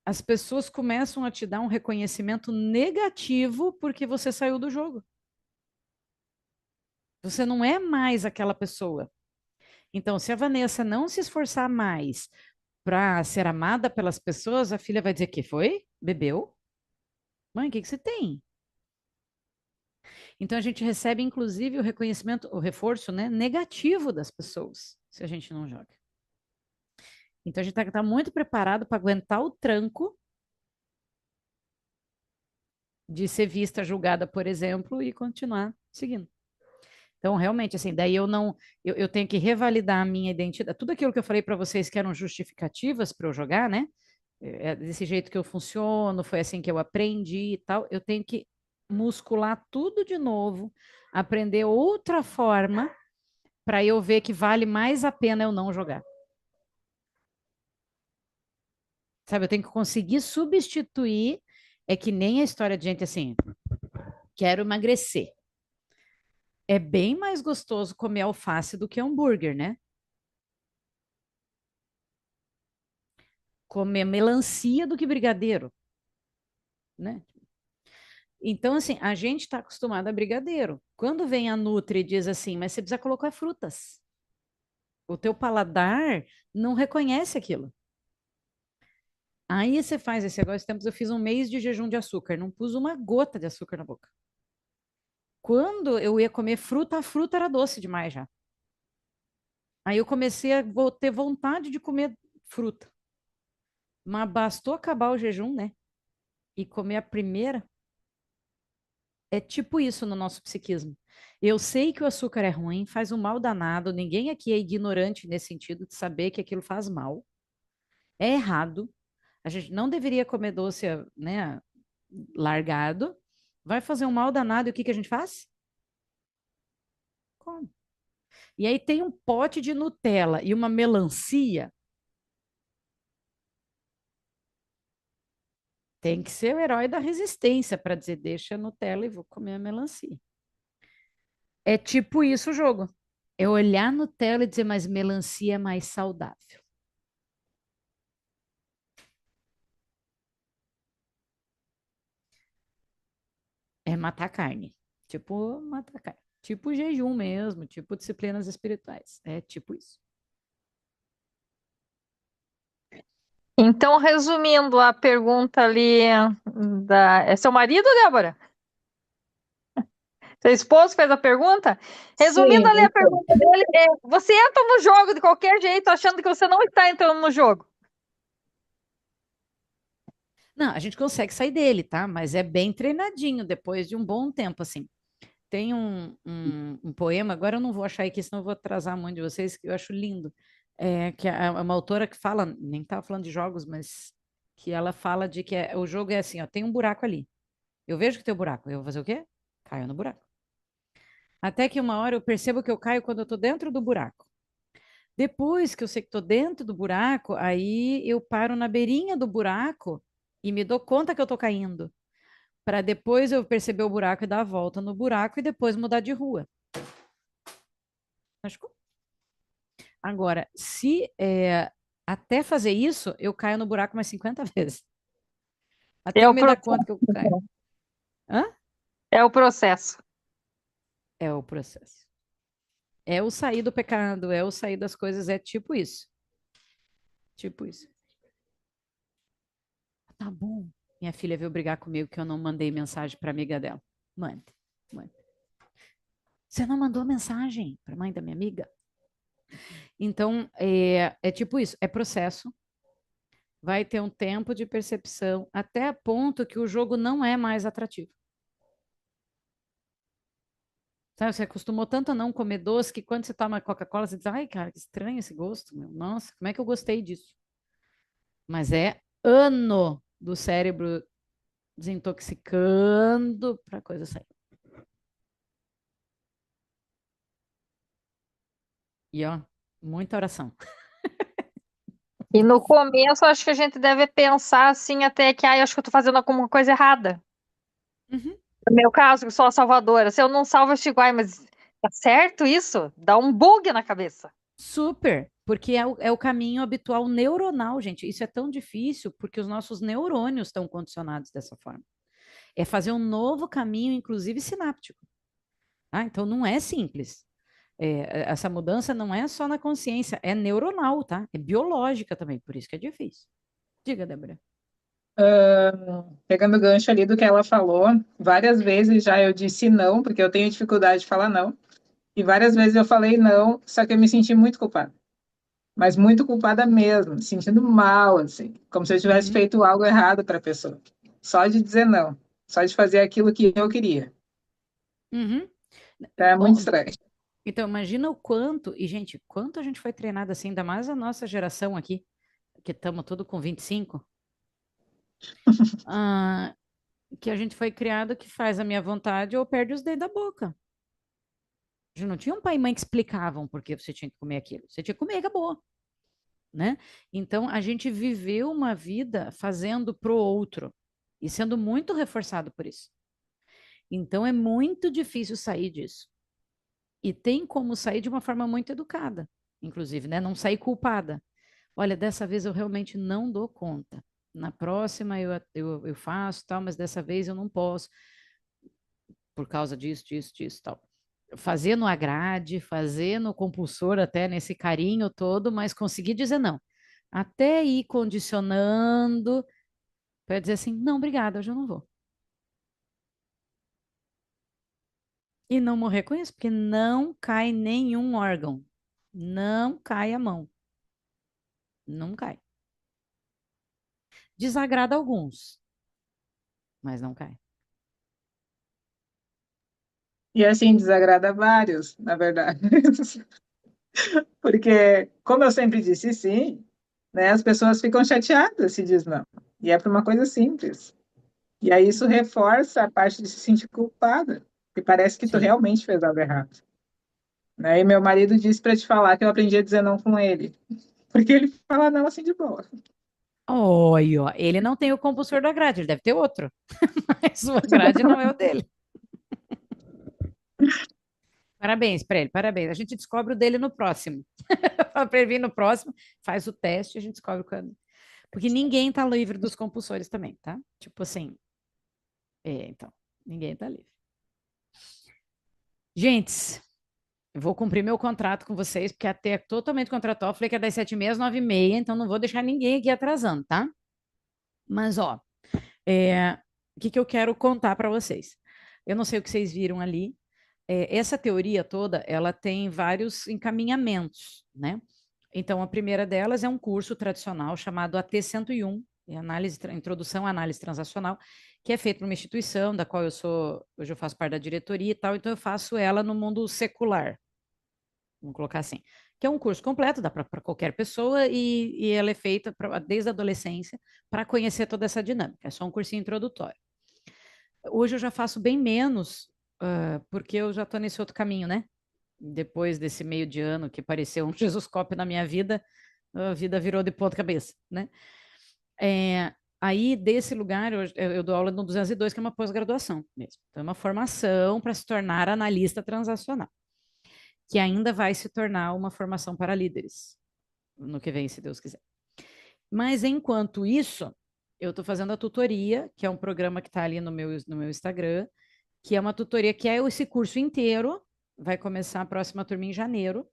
As pessoas começam a te dar um reconhecimento negativo porque você saiu do jogo. Você não é mais aquela pessoa. Então, se a Vanessa não se esforçar mais para ser amada pelas pessoas, a filha vai dizer que foi? Bebeu? Mãe, o que você tem? Então, a gente recebe, inclusive, o reconhecimento, o reforço, né, negativo das pessoas, se a gente não joga. Então, a gente tem que estar muito preparado para aguentar o tranco de ser vista, julgada, por exemplo, e continuar seguindo. Então, realmente, assim, daí eu tenho que revalidar a minha identidade. Tudo aquilo que eu falei para vocês que eram justificativas para eu jogar, né? É desse jeito que eu funciono, foi assim que eu aprendi e tal. Eu tenho que muscular tudo de novo, aprender outra forma para eu ver que vale mais a pena eu não jogar. Sabe, eu tenho que conseguir substituir. É que nem a história de gente assim, quero emagrecer. É bem mais gostoso comer alface do que hambúrguer, né? Comer melancia do que brigadeiro, né? Então, assim, a gente está acostumado a brigadeiro. Quando vem a Nutri e diz assim, mas você precisa colocar frutas. O teu paladar não reconhece aquilo. Aí você faz esse negócio, tempos eu fiz um mês de jejum de açúcar, não pus uma gota de açúcar na boca. Quando eu ia comer fruta, a fruta era doce demais já. Aí eu comecei a ter vontade de comer fruta. Mas bastou acabar o jejum, né? E comer a primeira. É tipo isso no nosso psiquismo. Eu sei que o açúcar é ruim, faz um mal danado, ninguém aqui é ignorante nesse sentido de saber que aquilo faz mal. É errado. A gente não deveria comer doce, né, largado. Vai fazer um mal danado e o que que a gente faz? Come. E aí tem um pote de Nutella e uma melancia. Tem que ser o herói da resistência para dizer, deixa a Nutella e vou comer a melancia. É tipo isso o jogo. É olhar Nutella e dizer, mas melancia é mais saudável. É matar carne. Tipo, matar carne. Tipo jejum mesmo, tipo disciplinas espirituais. É tipo isso. Então, resumindo a pergunta ali É seu marido, Débora? Seu esposo fez a pergunta? Resumindo Sim, ali a então. pergunta dele, você entra no jogo de qualquer jeito, achando que você não está entrando no jogo. Não, a gente consegue sair dele, tá? Mas é bem treinadinho depois de um bom tempo, assim. Tem um poema, agora eu não vou achar aqui, senão eu vou atrasar muito de vocês, que eu acho lindo. É, que é uma autora que fala, nem estava falando de jogos, mas que ela fala de que o jogo é assim, ó, tem um buraco ali. Eu vejo que tem um buraco, eu vou fazer o quê? Caio no buraco. Até que uma hora eu percebo que eu caio quando eu estou dentro do buraco. Depois que eu sei que estou dentro do buraco, aí eu paro na beirinha do buraco e me dou conta que eu estou caindo. Para depois eu perceber o buraco e dar a volta no buraco e depois mudar de rua. Machucou. Agora, se até fazer isso, eu caio no buraco mais 50 vezes. Até É eu o me dar processo. conta que eu caio. Hã? É o processo. É o processo. É o sair do pecado, é o sair das coisas, é tipo isso. Tipo isso. Tá bom. Minha filha veio brigar comigo que eu não mandei mensagem para amiga dela. Mande, mande. Você não mandou mensagem para a mãe da minha amiga? Então, é tipo isso, é processo. Vai ter um tempo de percepção até a ponto que o jogo não é mais atrativo. Sabe, você acostumou tanto a não comer doce que quando você toma Coca-Cola, você diz, ai, cara, que estranho esse gosto, meu. Nossa, como é que eu gostei disso? Mas é ano do cérebro desintoxicando para a coisa sair. E ó, muita oração. E no começo, acho que a gente deve pensar assim, até que, acho que eu tô fazendo alguma coisa errada. Uhum. No meu caso, que sou a salvadora, se eu não salvo, eu digo, ai, mas tá certo isso? Dá um bug na cabeça. Super, porque é o caminho habitual neuronal, gente. Isso é tão difícil porque os nossos neurônios estão condicionados dessa forma. É fazer um novo caminho, inclusive sináptico. Ah, então não é simples. Essa mudança não é só na consciência, é neuronal, tá? É biológica também, por isso que é difícil. Diga, Débora. Pegando o gancho ali do que ela falou, várias vezes já eu disse não, porque eu tenho dificuldade de falar não. E várias vezes eu falei não, só que eu me senti muito culpada. Mas muito culpada mesmo, me sentindo mal, assim, como se eu tivesse Uhum, feito algo errado para a pessoa. Só de dizer não, só de fazer aquilo que eu queria. uhum. Então, é muito Bom, estranho. então imagina o quanto, e gente, quanto a gente foi treinado assim, ainda mais a nossa geração aqui, que estamos tudo com 25, ah, que a gente foi criado que faz a minha vontade ou perde os dedos da boca. Já não tinha um pai e mãe que explicavam por que você tinha que comer aquilo. Você tinha que comer, acabou, né? Então a gente viveu uma vida fazendo pro outro e sendo muito reforçado por isso. Então é muito difícil sair disso. E tem como sair de uma forma muito educada, inclusive, né? Não sair culpada. Olha, dessa vez eu realmente não dou conta. Na próxima eu faço, tal, mas dessa vez eu não posso, por causa disso, disso, disso, tal. Fazer no agrade, fazer no compulsor, até nesse carinho todo, mas conseguir dizer não. Até ir condicionando para dizer assim: não, obrigada, hoje eu não vou. E não morrer com isso, porque não cai nenhum órgão. Não cai a mão. Não cai. Desagrada alguns, mas não cai. E assim, desagrada vários, na verdade. Porque, como eu sempre disse sim, né, as pessoas ficam chateadas se diz não. E é por uma coisa simples. E aí isso reforça a parte de se sentir culpada, que parece que tu Sim. realmente fez algo errado. Né? E meu marido disse para te falar que eu aprendi a dizer não com ele, porque ele fala não assim de boa. Oi, ó, ele não tem o compulsor da grade, ele deve ter outro, mas a grade não é o dele. Parabéns para ele, parabéns. A gente descobre o dele no próximo. Para ele vir no próximo, faz o teste e a gente descobre quando. Porque ninguém tá livre dos compulsores também, tá? Tipo assim, então, ninguém tá livre. Gente, eu vou cumprir meu contrato com vocês, porque até é totalmente contratual. Eu falei que é das 7h30 às 9h30, então não vou deixar ninguém aqui atrasando, tá? Mas, ó, o que que eu quero contar para vocês? Eu não sei o que vocês viram ali. Essa teoria toda, ela tem vários encaminhamentos, né? Então, a primeira delas é um curso tradicional chamado AT 101, Introdução à Análise Transacional, que é feito por uma instituição da qual hoje eu faço parte da diretoria e tal, então eu faço ela no mundo secular, vamos colocar assim, que é um curso completo, dá para qualquer pessoa e ela é feita desde a adolescência para conhecer toda essa dinâmica, é só um cursinho introdutório. Hoje eu já faço bem menos, porque eu já estou nesse outro caminho, né? Depois desse meio de ano que pareceu um Jesuscópio na minha vida, a vida virou de ponta cabeça, né? Aí, desse lugar, eu dou aula no 202, que é uma pós-graduação mesmo. Então, é uma formação para se tornar analista transacional. que ainda vai se tornar uma formação para líderes no que vem, se Deus quiser. Mas enquanto isso, eu estou fazendo a tutoria, que é um programa que está ali no meu Instagram, que é uma tutoria que é esse curso inteiro, vai começar a próxima turma em janeiro,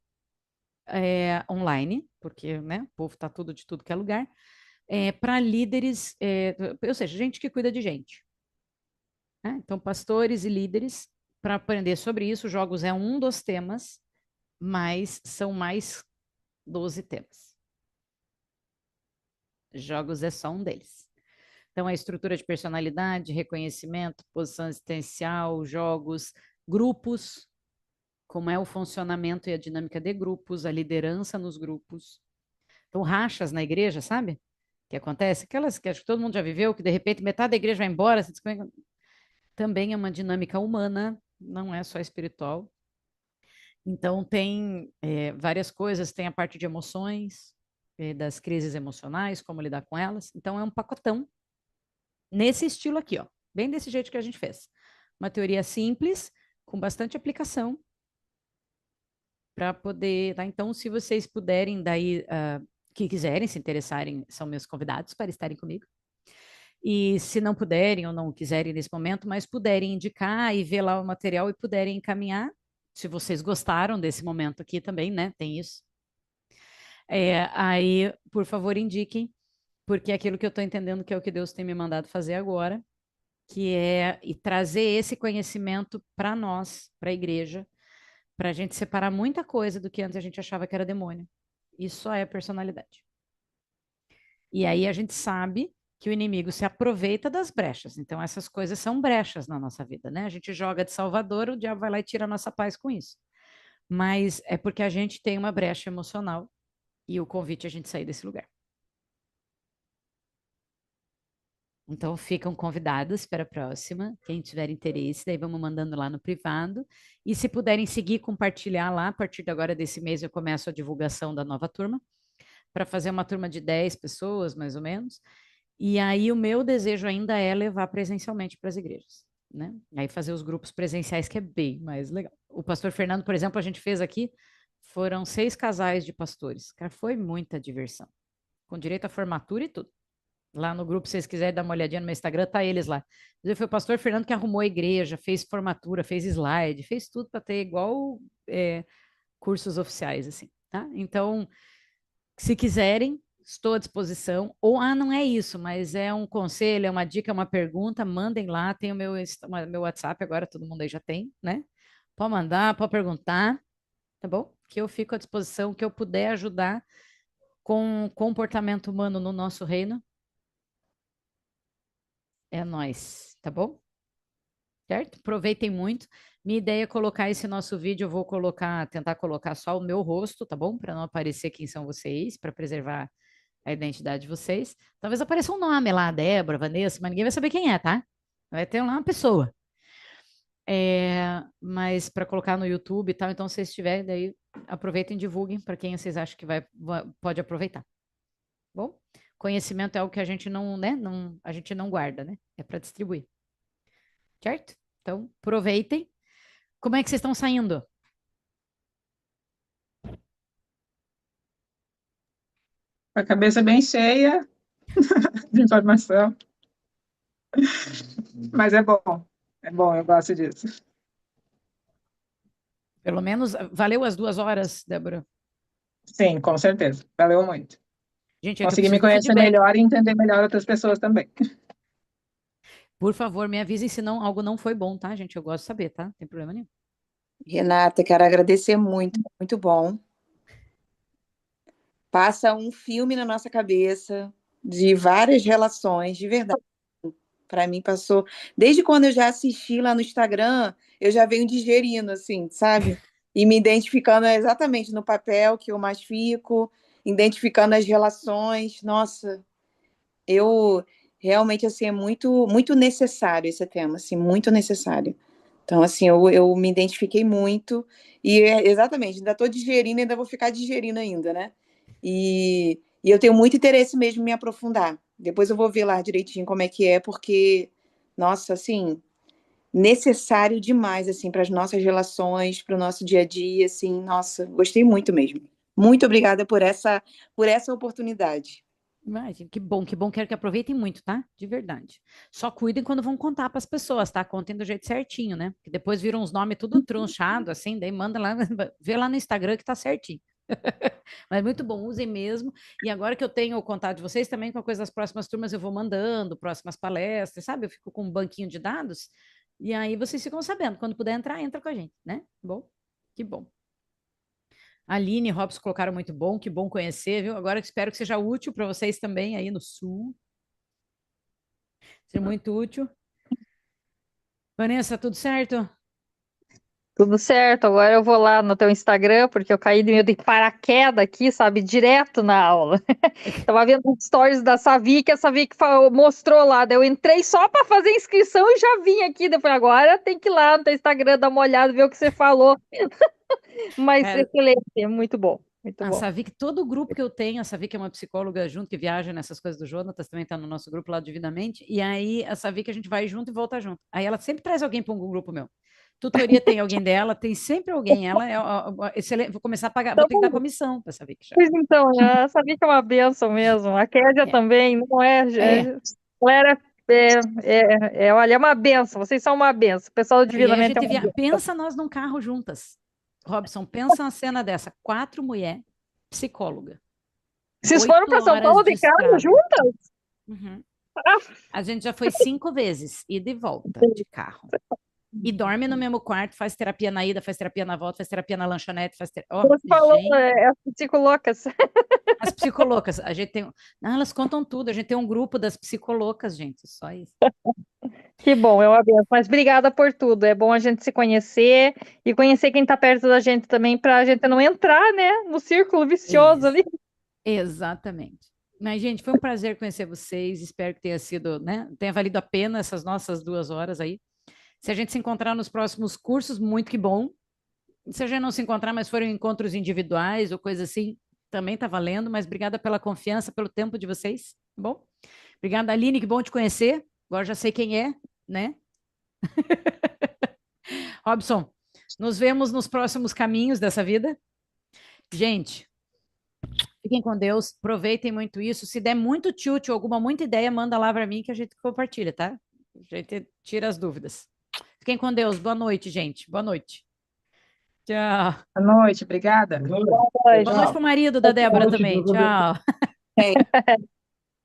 online, porque né, o povo está tudo de tudo que é lugar, para líderes, ou seja, gente que cuida de gente. Né? Então, pastores e líderes, para aprender sobre isso, jogos é um dos temas, mas são mais 12 temas. Jogos é só um deles. Então, a estrutura de personalidade, reconhecimento, posição existencial, jogos, grupos, como é o funcionamento e a dinâmica de grupos, a liderança nos grupos. Então, rachas na igreja, sabe? Que acontece? Aquelas que acho que todo mundo já viveu, que de repente metade da igreja vai embora, também é uma dinâmica humana, não é só espiritual. Então, tem várias coisas, tem a parte de emoções, das crises emocionais, como lidar com elas. Então, é um pacotão nesse estilo aqui, ó, bem desse jeito que a gente fez. Uma teoria simples, com bastante aplicação, para poder, tá? Então, se vocês puderem, daí, que quiserem, se interessarem, são meus convidados para estarem comigo. E se não puderem ou não quiserem nesse momento, mas puderem indicar e ver lá o material e puderem encaminhar, se vocês gostaram desse momento aqui também, né? Tem isso. Aí, por favor, indiquem, porque é aquilo que eu estou entendendo que é o que Deus tem me mandado fazer agora, que é e trazer esse conhecimento para nós, para a igreja, para a gente separar muita coisa do que antes a gente achava que era demônio. Isso só é personalidade. E aí a gente sabe que o inimigo se aproveita das brechas. Então, essas coisas são brechas na nossa vida, né? A gente joga de Salvador, o diabo vai lá e tira a nossa paz com isso. Mas é porque a gente tem uma brecha emocional e o convite é a gente sair desse lugar. Então, ficam convidadas para a próxima. Quem tiver interesse, daí vamos mandando lá no privado. E se puderem seguir, compartilhar lá, a partir de agora desse mês eu começo a divulgação da nova turma, para fazer uma turma de 10 pessoas, mais ou menos. E aí o meu desejo ainda é levar presencialmente para as igrejas, né? Aí fazer os grupos presenciais, que é bem mais legal. O pastor Fernando, por exemplo, a gente fez aqui, foram 6 casais de pastores. Cara, foi muita diversão. Com direito à formatura e tudo. Lá no grupo, se vocês quiserem dar uma olhadinha no meu Instagram, tá eles lá. Foi o pastor Fernando que arrumou a igreja, fez formatura, fez slide, fez tudo para ter igual cursos oficiais, assim, tá? Então, se quiserem, estou à disposição. Ou, não é isso, mas é um conselho, é uma dica, é uma pergunta, mandem lá. Tem o meu WhatsApp agora, todo mundo aí já tem, né? Pode mandar, pode perguntar, tá bom? Que eu fico à disposição, que eu puder ajudar com o comportamento humano no nosso reino. É nós, tá bom? Certo? Aproveitem muito. Minha ideia é colocar esse nosso vídeo, eu vou tentar colocar só o meu rosto, tá bom? Para não aparecer quem são vocês, para preservar a identidade de vocês. Talvez apareça um nome lá, Débora, Vanessa, mas ninguém vai saber quem é, tá? Vai ter lá uma pessoa. Mas para colocar no YouTube e tal, então se vocês tiverem, daí aproveitem e divulguem para quem vocês acham que pode aproveitar. Bom, conhecimento é algo que a gente não, né? A gente não guarda, né? É para distribuir. Certo? Então, aproveitem. Como é que vocês estão saindo? Com a cabeça bem cheia de informação. Mas é bom, eu gosto disso. Pelo menos valeu as 2 horas, Débora? Sim, com certeza. Valeu muito. Gente, é que eu Consegui me preciso do conhecer feedback. melhor e entender melhor outras pessoas também. Por favor, me avisem se algo não foi bom, tá, gente? Eu gosto de saber, tá? Não tem problema nenhum. Renata, quero agradecer muito, muito bom. Passa um filme na nossa cabeça de várias relações, de verdade. Para mim passou, desde quando eu já assisti lá no Instagram, eu já venho digerindo, assim, sabe? E me identificando exatamente no papel que eu mais fico, identificando as relações. Nossa, eu realmente, assim, é muito, muito necessário esse tema, assim, muito necessário. Então, assim, eu me identifiquei muito e exatamente, ainda estou digerindo, ainda vou ficar digerindo ainda, né? E eu tenho muito interesse mesmo em me aprofundar. Depois eu vou ver lá direitinho como é que é, porque, nossa, assim, necessário demais, assim, para as nossas relações, para o nosso dia a dia, assim, nossa, gostei muito mesmo. Muito obrigada por essa oportunidade. Imagina, que bom, quero que aproveitem muito, tá? De verdade. Só cuidem quando vão contar para as pessoas, tá? Contem do jeito certinho, né? Porque depois viram os nomes tudo tronchado, assim, daí manda lá, vê lá no Instagram que tá certinho. Mas muito bom, usem mesmo. E agora que eu tenho o contato de vocês também, com a coisa das próximas turmas, eu vou mandando, próximas palestras, sabe? Eu fico com um banquinho de dados, e aí vocês ficam sabendo. Quando puder entrar, entra com a gente, né? Bom, que bom. Aline e Robson colocaram muito bom, que bom conhecer, viu? Agora eu espero que seja útil para vocês também aí no Sul. Seja muito útil. Vanessa, tudo certo? Tudo certo, agora eu vou lá no teu Instagram, porque eu caí meio de paraquedas aqui, sabe, direto na aula. Tava vendo os stories da Savi, que a Savi mostrou lá, daí eu entrei só para fazer inscrição e já vim aqui, depois agora tem que ir lá no teu Instagram, dar uma olhada, ver o que você falou. Mas excelente, muito bom. Muito A bom. Savi, todo o grupo que eu tenho, a Savi que é uma psicóloga junto, que viaja nessas coisas do Jonatas, também está no nosso grupo lá do Divinamente, e aí a Savi que a gente vai junto e volta junto. Aí ela sempre traz alguém para um grupo meu. Tutoria tem alguém dela, tem sempre alguém. Ela é excelente. Vou começar a pagar, vou ter que dar comissão para essa Vicky já. Pois então, a Savi que é uma benção mesmo. A Kédia também, não é? Galera, olha, é uma benção. Vocês são uma benção. O pessoal do Divinamente é uma benção. Pensa nós num carro juntas. Robson, pensa uma cena dessa. 4 mulheres, psicóloga. Vocês foram para São Paulo de carro juntas? Uhum. A gente já foi 5 vezes, ida e volta de carro. E dorme no mesmo quarto, faz terapia na ida, faz terapia na volta, faz terapia na lanchonete, faz terapia... Você falou, as psicolocas. As psicolocas, a gente tem... Não, elas contam tudo, a gente tem um grupo das psicolocas, gente, só isso. Que bom, é uma benção. Mas obrigada por tudo, é bom a gente se conhecer e conhecer quem está perto da gente também, para a gente não entrar, né, no círculo vicioso ali. Exatamente. Mas, gente, foi um prazer conhecer vocês, espero que tenha sido, né, tenha valido a pena essas nossas 2 horas aí. Se a gente se encontrar nos próximos cursos, muito que bom. Se a gente não se encontrar, mas forem encontros individuais ou coisa assim, também está valendo. Mas obrigada pela confiança, pelo tempo de vocês, tá bom? Obrigada, Aline, que bom te conhecer. Agora já sei quem é, né? Robson, nos vemos nos próximos caminhos dessa vida. Gente, fiquem com Deus, aproveitem muito isso. Se der muito tilt ou alguma muita ideia, manda lá para mim que a gente compartilha, tá? A gente tira as dúvidas. Fiquem com Deus. Boa noite, gente. Boa noite. Tchau. Boa noite, obrigada. Boa noite para o marido da Débora também. Tchau.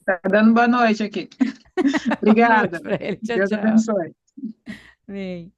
Tá dando boa noite aqui. Obrigada. Boa noite pra ele. Tchau, Deus tchau. abençoe. Amém.